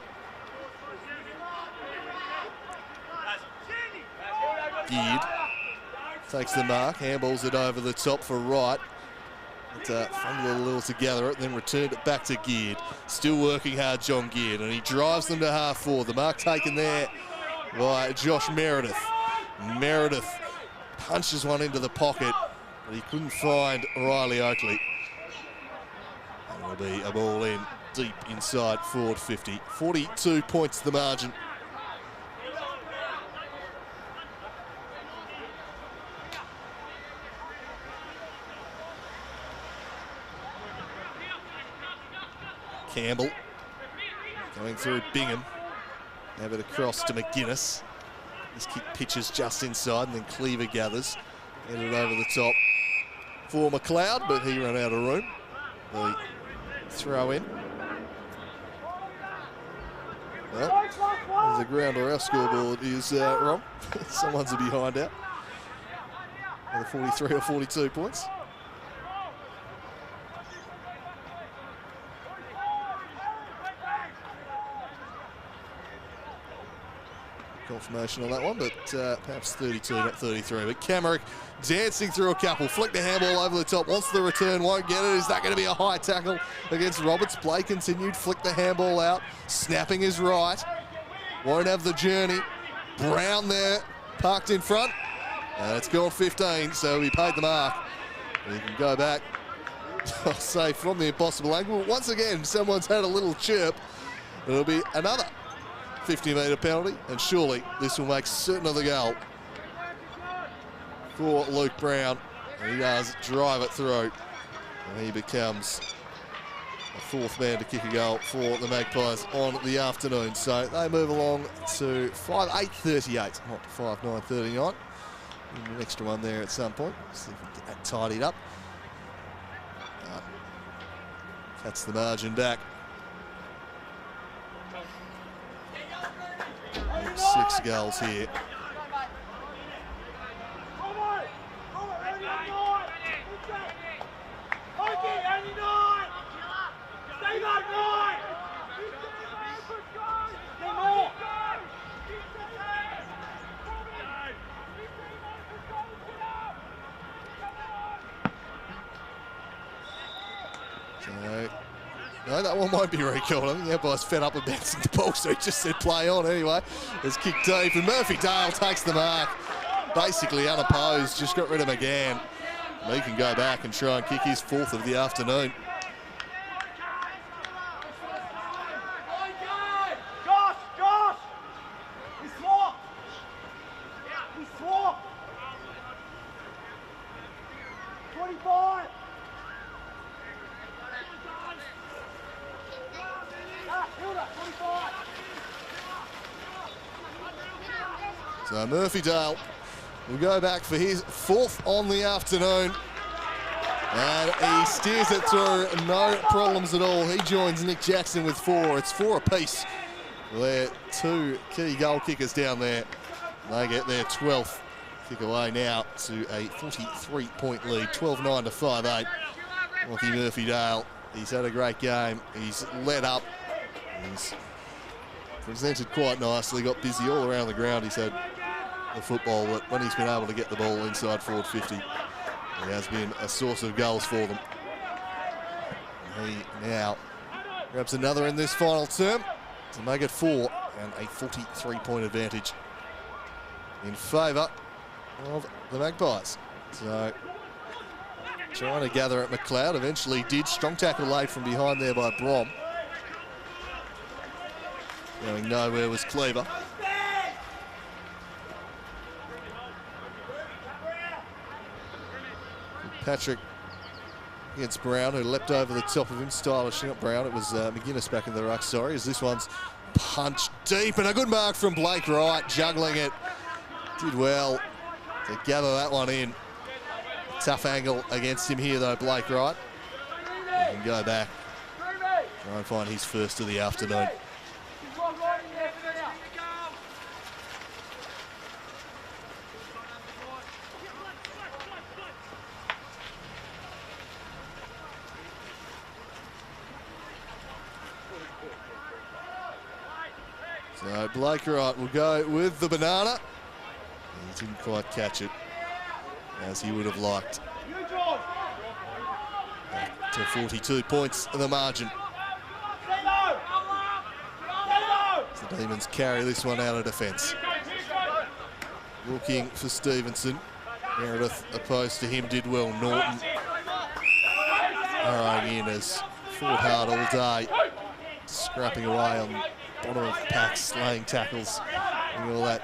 S1: Geared. Takes the mark. Handballs it over the top for Wright. Fumbled a little to gather it, then returned it back to Geared. Still working hard, John Geared, and he drives them to half forward. The mark taken there by Josh Meredith. Meredith punches one into the pocket, but he couldn't find Riley Oakley. And it'll be a ball in deep inside forward 50. 42 points the margin. Campbell going through Bingham. Have it across to McGuinness. His kick pitches just inside, and then Cleaver gathers. Headed over the top for McLeod, but he ran out of room. The throw in. Well, there's a ground or our scoreboard is wrong. Someone's behind out. Either 43 or 42 points. Confirmation on that one, but perhaps 32, not 33. But Camerick dancing through a couple, flicked the handball over the top, wants the return, won't get it. Is that going to be a high tackle against Roberts? Blake continued, flicked the handball out, snapping his right, won't have the journey. Brown there, parked in front, and it's gone 15, so he paid the mark. He can go back, I'll say, from the impossible angle. Once again, someone's had a little chirp. It'll be another 50-metre penalty, and surely this will make certain of the goal for Luke Brown. And he does drive it through, and he becomes a fourth man to kick a goal for the Magpies on the afternoon. So they move along to 5:8:38, not 5:9:39. An extra one there at some point. See if we can get that tidied up. That's the margin back. 6 goals here. No, that one might be recalled. I think the umpire's fed up with bouncing the ball, so he just said play on anyway. It's kicked deep, and Murphy Dale takes the mark. Basically unopposed, just got rid of McGann. He can go back and try and kick his 4th of the afternoon.
S2: Josh! He's swapped! He's swapped! 25!
S1: So Murphy Dale will go back for his 4th on the afternoon. And he steers it through, no problems at all. He joins Nick Jackson with 4. It's 4 apiece. They're 2 key goal kickers down there. They get their 12th kick away now to a 43-point lead, 12-9 to 5-8. Lockie Murphy Dale, he's had a great game. He's led up. He's presented quite nicely, got busy all around the ground. He's had the football, but when he's been able to get the ball inside forward 50, he has been a source of goals for them. He now grabs another in this final term to make it 4 and a 43-point advantage in favour of the Magpies. So trying to gather at McLeod, eventually did. Strong tackle laid from behind there by Brom. Going nowhere was Cleaver. Patrick against Brown, who leapt over the top of him, stylishly. Not Brown, it was McGuinness back in the ruck, sorry, as this one's punched deep, and a good mark from Blake Wright, juggling it. Did well to gather that one in. Tough angle against him here, though, Blake Wright. He can go back, try and find his 1st of the afternoon. So Blake Wright will go with the banana. He didn't quite catch it as he would have liked. Back to 42 points the margin. The Demons carry this one out of defence. Looking for Stevenson. Meredith opposed to him did well. Norton burrowing in as fought hard all day. Scrapping away on bottom of packs, laying tackles, and all that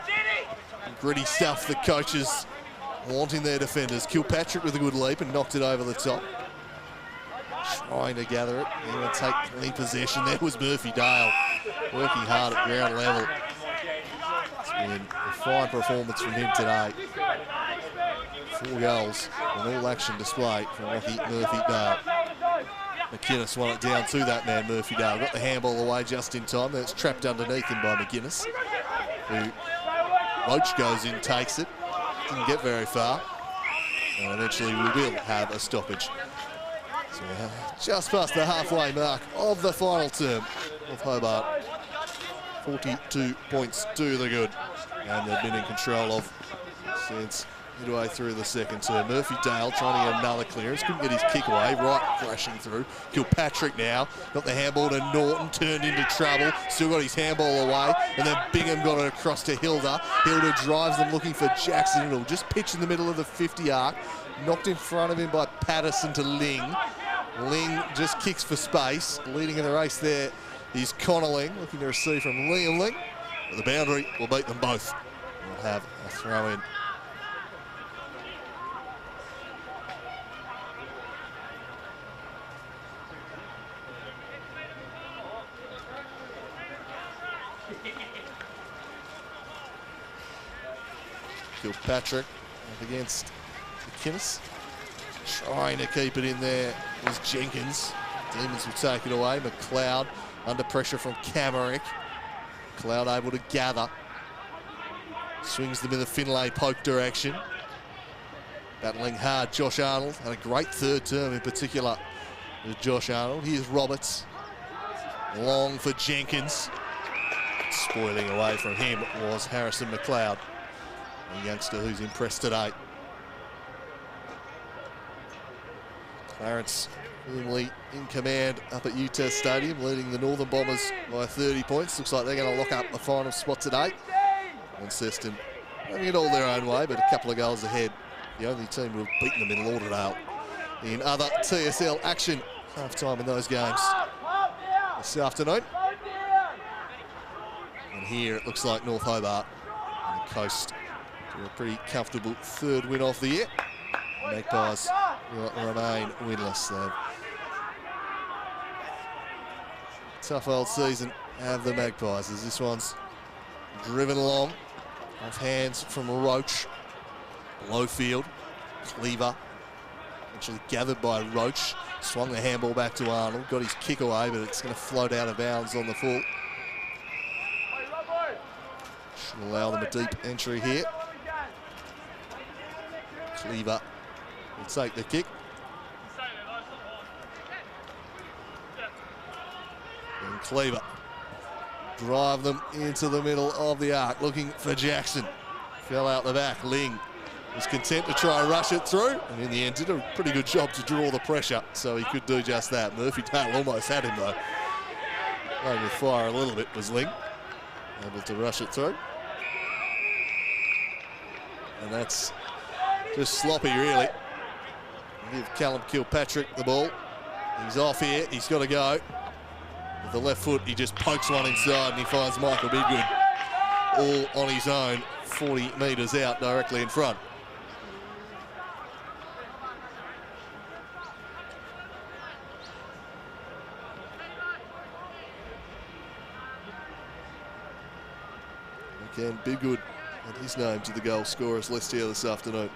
S1: gritty stuff that coaches want in their defenders. Kilpatrick with a good leap and knocked it over the top. Trying to gather it. They're going to take clean possession. There was Murphy Dale working hard at ground level. It's been a fine performance from him today. 4 goals, an all-action display from Rocky Murphy Dale. McInnes won it down to that man, Murphy Dale. Got the handball away just in time. That's trapped underneath him by McInnes, who Roach goes in, takes it. Didn't get very far. And eventually we will have a stoppage. So just past the halfway mark of the final term of Hobart. 42 points to the good. And they've been in control of since midway through the second term. Murphy Dale trying to get another clearance. Couldn't get his kick away. Right crashing through. Kilpatrick now. Got the handball to Norton. Turned into trouble. Still got his handball away. And then Bingham got it across to Hilda. Hilda drives them looking for Jackson. It'll just pitch in the middle of the 50 arc. Knocked in front of him by Patterson to Ling. Ling just kicks for space. Leading in the race there is Connelling. Looking to receive from Liam Ling. But the boundary will beat them both. We'll have a throw in. Kilpatrick up against McInnes. Trying to keep it in there was Jenkins. Demons will take it away. McLeod under pressure from Camerick. McLeod able to gather. Swings them in the Finlay poke direction. Battling hard, Josh Arnold. Had a great third term in particular with Josh Arnold. Here's Roberts. Long for Jenkins. Spoiling away from him was Harrison McLeod, a youngster who's impressed today. Clarence firmly in command up at UTES Stadium, leading the Northern Bombers by 30 points. Looks like they're going to lock up the final spot today. Launceston having it all their own way, but a couple of goals ahead. The only team who have beaten them in Lauderdale. In other TSL action, half-time in those games this afternoon. And here it looks like North Hobart on the coast to a pretty comfortable third win of the year. Magpies will remain winless though. Tough old season have the Magpies as this one's driven along off hands from Roach. Low field, Cleaver actually gathered by Roach. Swung the handball back to Arnold, got his kick away, but it's going to float out of bounds on the full. Should allow them a deep entry here. Cleaver will take the kick. And Cleaver drive them into the middle of the arc, looking for Jackson. Fell out the back. Ling was content to try and rush it through, and in the end did a pretty good job to draw the pressure, so he could do just that. Murphy Dale almost had him though. Playing with fire a little bit was Ling, able to rush it through. And that's just sloppy really. Give Callum Kilpatrick the ball. He's off here, he's got to go. With the left foot, he just pokes one inside and he finds Michael Bidgood all on his own, 40 metres out directly in front. Again, Bidgood and his name to the goal scorers list here this afternoon.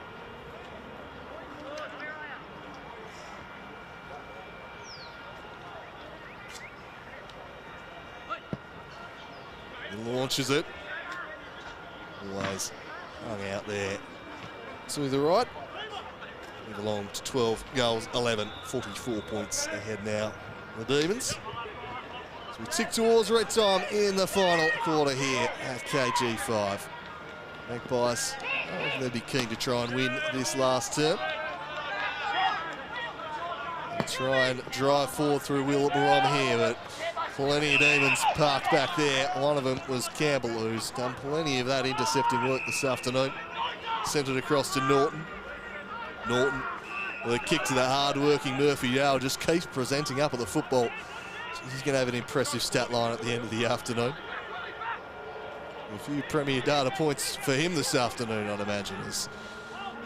S1: He launches it. Always hung out there to the right. Move along to 12 goals, 11, 44 points ahead now. The Demons. So we tick towards red time in the final quarter here at KG5. Magpies, they'd be keen to try and win this last term. And try and drive forward through Wilbur here, but plenty of demons parked back there. One of them was Campbell, who's done plenty of that intercepting work this afternoon. Sent it across to Norton. Norton with a kick to the hard-working Murphy Dale, just keeps presenting up at the football. He's going to have an impressive stat line at the end of the afternoon. A few premier data points for him this afternoon, I'd imagine.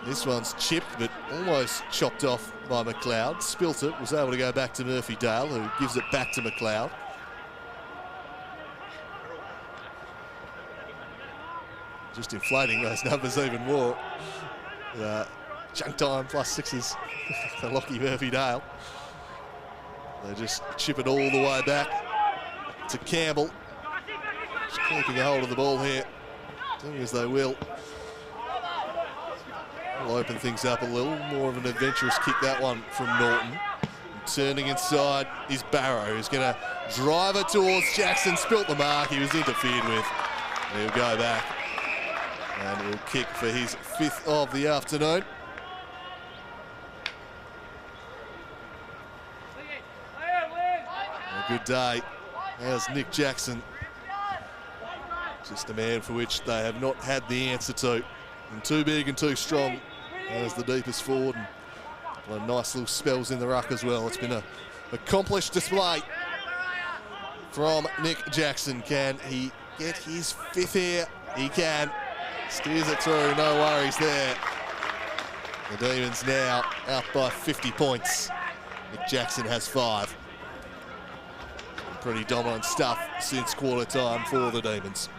S1: This one's chipped, but almost chopped off by McLeod. Spilt it, was able to go back to Murphy Dale, who gives it back to McLeod. Just inflating those numbers even more. Junk time plus sixes for Lockie Murphy Dale. They just chip it all the way back to Campbell. Just keeping a hold of the ball here, doing as they will. Will open things up a little. More of an adventurous kick, that one from Norton. And turning inside is Barrow, who's going to drive it towards Jackson. Spilt the mark, he was interfered with. And he'll go back and he'll kick for his 5th of the afternoon. A good day. How's Nick Jackson? Just a man for which they have not had the answer to. And too big and too strong as the deepest forward. And nice little spells in the ruck as well. It's been an accomplished display from Nick Jackson. Can he get his 5th here? He can. Steers it through, no worries there. The Demons now out by 50 points. Nick Jackson has 5. Pretty dominant stuff since quarter time for the Demons.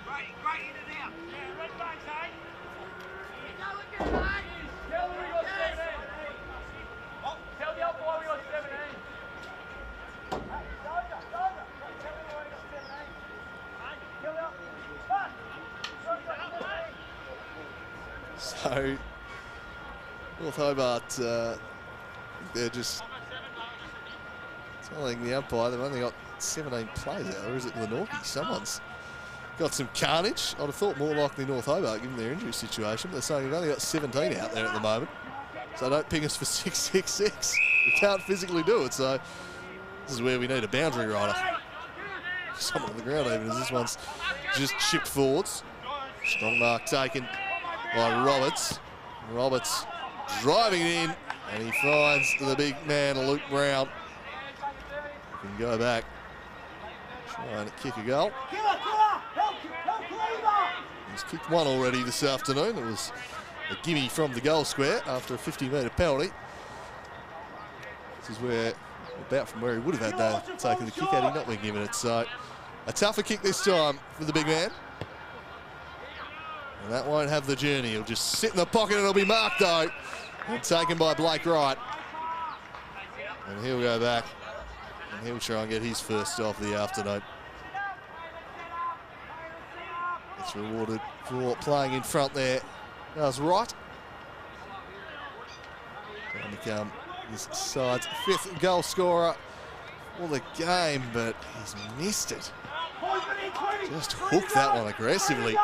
S1: So, North Hobart, they're just telling the umpire they've only got 17 players out, or is it Glenorchy? Someone's got some carnage. I'd have thought more likely North Hobart, given their injury situation, but they're saying they've only got 17 out there at the moment. So don't ping us for 666. We can't physically do it, so this is where we need a boundary rider. Someone on the ground even, as this one's just chipped forwards. Strong mark taken by Roberts. Roberts driving it in, and he finds the big man, Luke Brown. He can go back, trying to kick a goal. He's kicked one already this afternoon. It was a gimme from the goal square after a 50-metre penalty. This is where, about from where he would have had taken the kick had he not been given it. So a tougher kick this time for the big man. And that won't have the journey. He'll just sit in the pocket and it'll be marked though. And taken by Blake Wright. And he'll go back and he'll try and get his 1st off the afternoon. It's rewarded for playing in front there. Does Wright. Going to become his side's 5th goal scorer for the game, but he's missed it. Just hooked that one aggressively.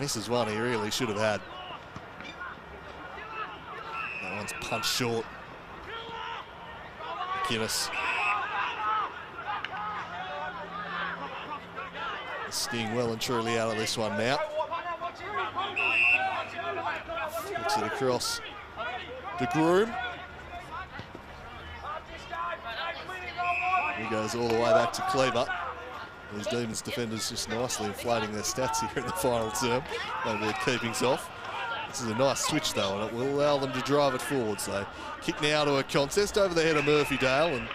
S1: Misses one he really should have had. That one's punched short. McInnes. Sting well and truly out of this one now. Flicks it across to Groom. He goes all the way back to Cleaver. These Demons defenders just nicely inflating their stats here in the final term. Maybe their keepings off. This is a nice switch though, and it will allow them to drive it forward. So kick now to a contest over the head of Murphy Dale, and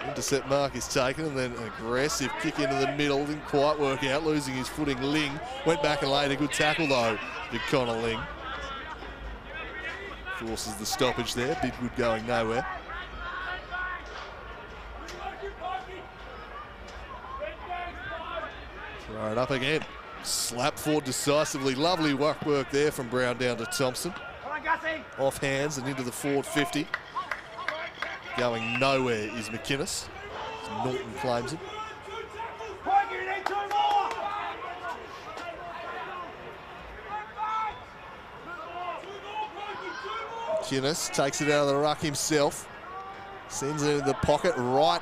S1: intercept mark is taken, and then an aggressive kick into the middle. Didn't quite work out, losing his footing. Ling went back and laid a good tackle though. Big Connor Ling forces the stoppage there. Bidwood going nowhere. Throw it up again. Slap forward decisively. Lovely work there from Brown down to Thompson. Off hands and into the forward 50. Going nowhere is McInnes. Norton claims it. McInnes takes it out of the ruck himself. Sends it in the pocket, Wright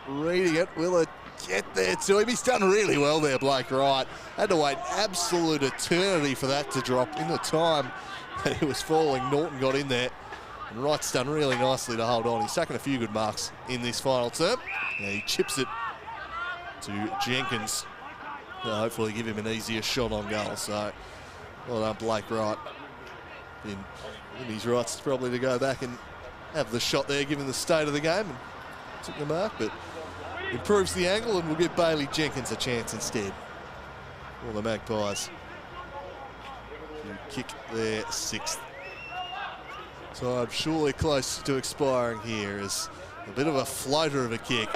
S1: reading it. Will it get there to him? He's done really well there, Blake Wright. Had to wait absolute eternity for that to drop. In the time that it was falling, Norton got in there. And Wright's done really nicely to hold on. He's taken a few good marks in this final term. Yeah, he chips it to Jenkins. Hopefully give him an easier shot on goal. So, well done, Blake Wright. In his rights probably to go back and have the shot there, given the state of the game, and took the mark, but improves the angle and will give Bailey Jenkins a chance instead. For the Magpies to kick their 6th. Time surely close to expiring here as a bit of a floater of a kick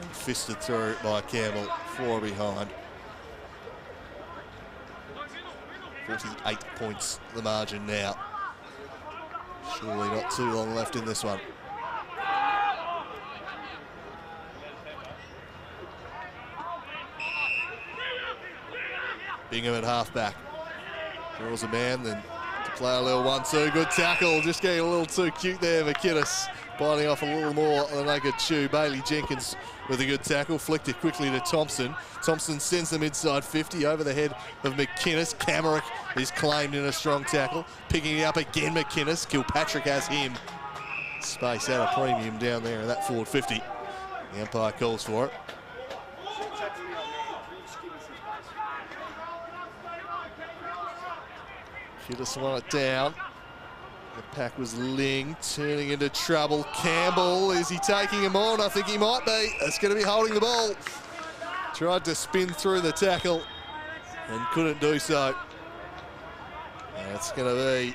S1: and fisted through by Campbell, 4 behind. 48 points the margin now. Surely not too long left in this one. Bingham at half-back. Draws a man, then to play a little 1-2. Good tackle, just getting a little too cute there. McInnes biting off a little more than they could chew. Bailey Jenkins with a good tackle, flicked it quickly to Thompson. Thompson sends them inside 50 over the head of McInnes. Camerick is claimed in a strong tackle. Picking it up again, McInnes. Kilpatrick has him. Space out a premium down there in that forward 50. The umpire calls for it. Kiddis won it down. The pack was Ling, turning into trouble. Campbell, is he taking him on? I think he might be. It's going to be holding the ball. Tried to spin through the tackle and couldn't do so. And it's going to be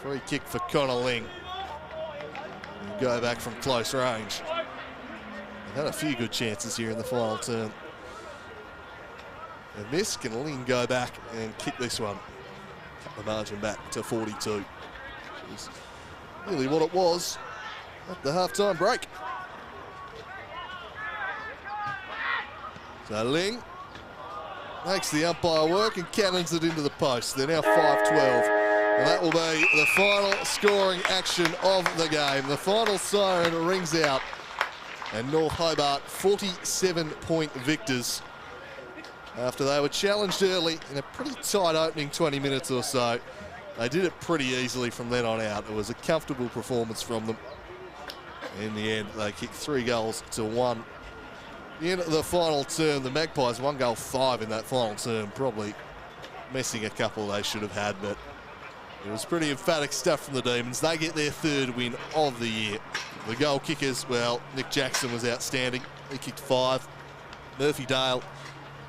S1: free kick for Connor Ling. And go back from close range. They've had a few good chances here in the final term. And this, can Ling go back and kick this one? Cut the margin back to 42. Which is really what it was at the half-time break. So Ling makes the umpire work and cannons it into the post. They're now 5-12. And that will be the final scoring action of the game. The final siren rings out. And North Hobart 47-point victors after they were challenged early in a pretty tight opening 20 minutes or so. They did it pretty easily from then on out. It was a comfortable performance from them. In the end, they kicked 3 goals to 1. In the final term, the Magpies 1 goal 5 in that final term, probably missing a couple they should have had, but it was pretty emphatic stuff from the Demons. They get their 3rd win of the year. The goal kickers, well, Nick Jackson was outstanding. He kicked 5. Murphy Dale,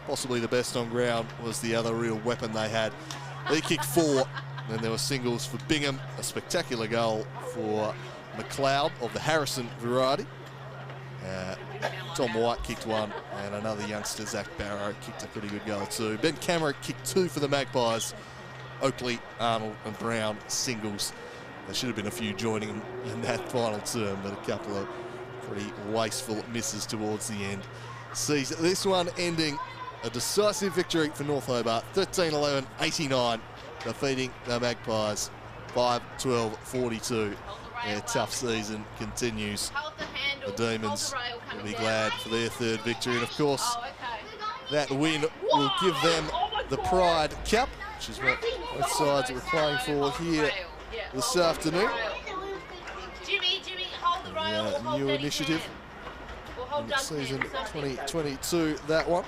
S1: possibly the best on ground, was the other real weapon they had. He kicked 4. Then there were singles for Bingham, a spectacular goal for McLeod of the Harrison variety. Tom White kicked 1, and another youngster, Zach Barrow, kicked a pretty good goal too. Ben Camerick kicked 2 for the Magpies. Oakley, Arnold and Brown singles. There should have been a few joining them in that final term, but a couple of pretty wasteful misses towards the end. Sees this one ending a decisive victory for North Hobart, 13-11, 89, defeating the Magpies 5-12-42. Their tough season continues. The Demons will be glad for their 3rd victory, and of course that win will give them the Pride Cup, which is what both sides are playing for here this afternoon. The new initiative in season 2022, that one.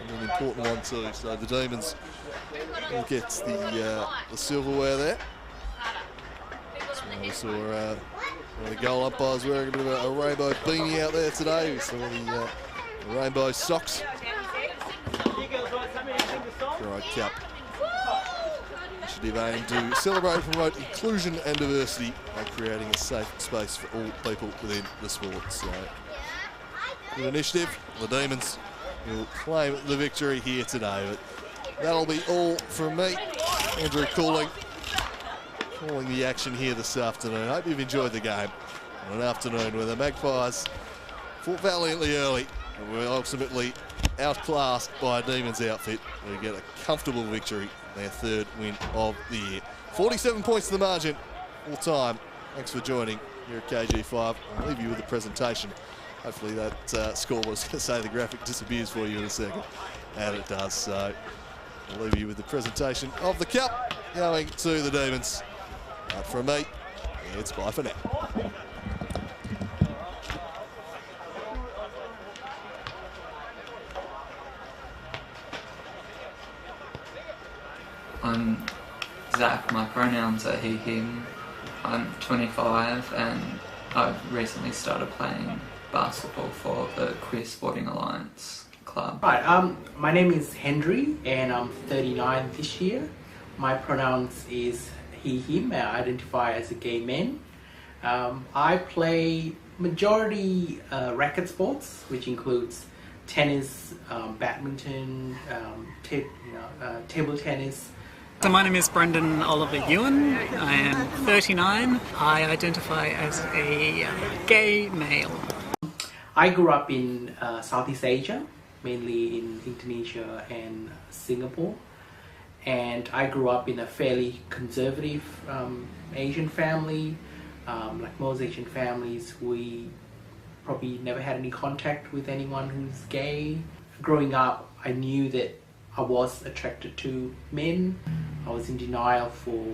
S1: And an important one too. So the Demons will get the silverware there. So we saw one of the goal umpires wearing a bit of a rainbow beanie out there today. We saw the rainbow socks. Pride Cup initiative aimed to celebrate and promote inclusion and diversity by creating a safe space for all people within the sport. So, good initiative. The Demons will claim the victory here today. But that'll be all from me. Andrew Calling the action here this afternoon. Hope you've enjoyed the game on an afternoon where the Magpies fought valiantly early and were ultimately outclassed by a Demons outfit. We get a comfortable victory, their 3rd win of the year. 47 points to the margin all time. Thanks for joining here at KG5. I'll leave you with the presentation. Hopefully that score was going to say the graphic disappears for you in a second. And it does, so I'll leave you with the presentation of the cup going to the Demons. But from me, it's bye for now.
S3: I'm Zach, my pronouns are he, him. I'm 25 and I've recently started playing basketball for the Queer Sporting Alliance club.
S4: Right, my name is Henry and I'm 39 this year. My pronouns is he, him. I identify as a gay man. I play majority racket sports, which includes tennis, badminton, table tennis.
S5: So my name is Brendan Oliver Ewan. I am 39. I identify as a gay male.
S4: I grew up in Southeast Asia, mainly in Indonesia and Singapore. And I grew up in a fairly conservative Asian family. Like most Asian families, we probably never had any contact with anyone who's gay. Growing up, I knew that I was attracted to men. I was in denial for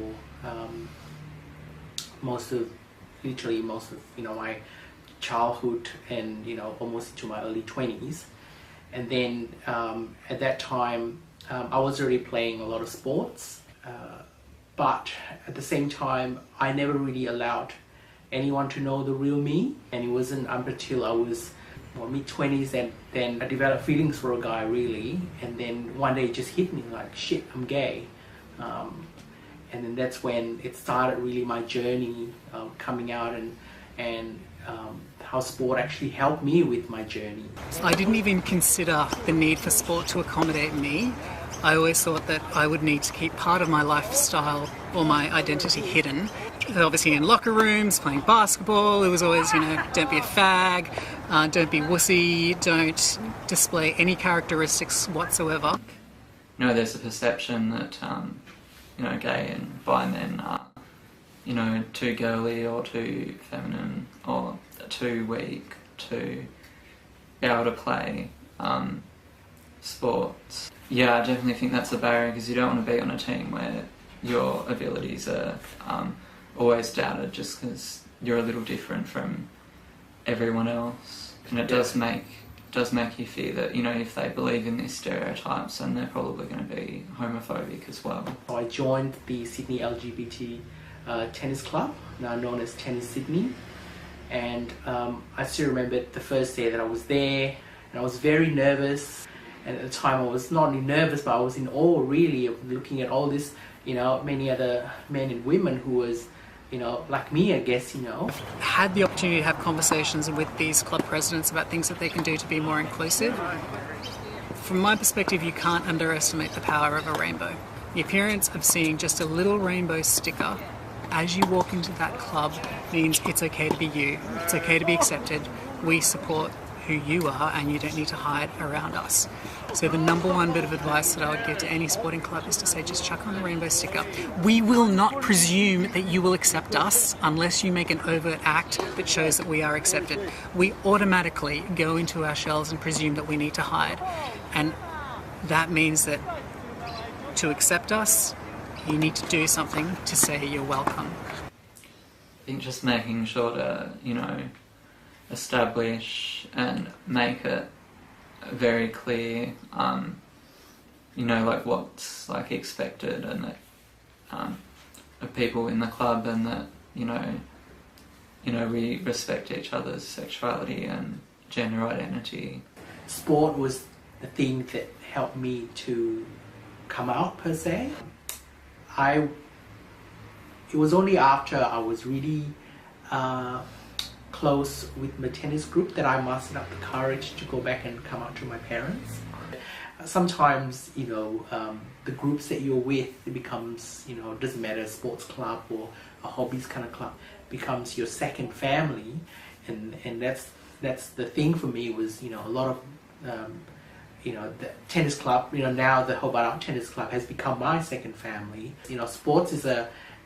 S4: literally most of my childhood and almost into my early 20s. And then at that time I was already playing a lot of sports, but at the same time I never really allowed anyone to know the real me, and it wasn't until I was mid-20s and then I developed feelings for a guy, really. And then one day it just hit me like, shit, I'm gay. And then that's when it started, really, my journey coming out, and how sport actually helped me with my journey.
S5: I didn't even consider the need for sport to accommodate me. I always thought that I would need to keep part of my lifestyle or my identity hidden. Obviously in locker rooms, playing basketball, it was always, don't be a fag, don't be wussy, don't display any characteristics whatsoever.
S3: There's a perception that, gay and bi men are, too girly or too feminine or too weak to be able to play sports. Yeah, I definitely think that's a barrier, because you don't want to be on a team where your abilities are always doubted just because you're a little different from everyone else. And it does make you fear that, if they believe in these stereotypes, then they're probably going to be homophobic as well.
S4: I joined the Sydney LGBT tennis club, now known as Tennis Sydney. And I still remember the first day that I was there, and I was very nervous. And at the time I was not only nervous, but I was in awe, really, of looking at all this, many other men and women who was, like me, I guess,
S5: Had the opportunity to have conversations with these club presidents about things that they can do to be more inclusive. From my perspective, you can't underestimate the power of a rainbow. The appearance of seeing just a little rainbow sticker as you walk into that club means it's okay to be you, it's okay to be accepted, we support who you are, and you don't need to hide around us. So the number one bit of advice that I would give to any sporting club is to say, just chuck on the rainbow sticker. We will not presume that you will accept us unless you make an overt act that shows that we are accepted. We automatically go into our shells and presume that we need to hide. And that means that to accept us, you need to do something to say you're welcome.
S3: I think just making sure to, establish and make it very clear, like what's expected, and that of people in the club, and that we respect each other's sexuality and gender identity.
S4: Sport was the thing that helped me to come out, per se. It was only after I was really close with my tennis group that I mustered up the courage to go back and come out to my parents. Sometimes, the groups that you're with, it becomes, doesn't matter, a sports club or a hobbies kind of club, becomes your second family, and that's the thing for me was, a lot of, the tennis club, now the Hobart Tennis Club has become my second family. Sports is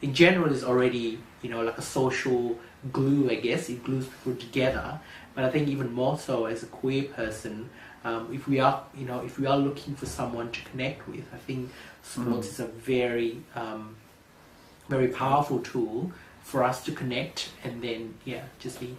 S4: in general is already, you know, like a social glue, I guess. It glues people together. But I think even more so as a queer person, if we are, you know, if we are looking for someone to connect with, I think sports is a very, very powerful tool for us to connect and then, yeah, just be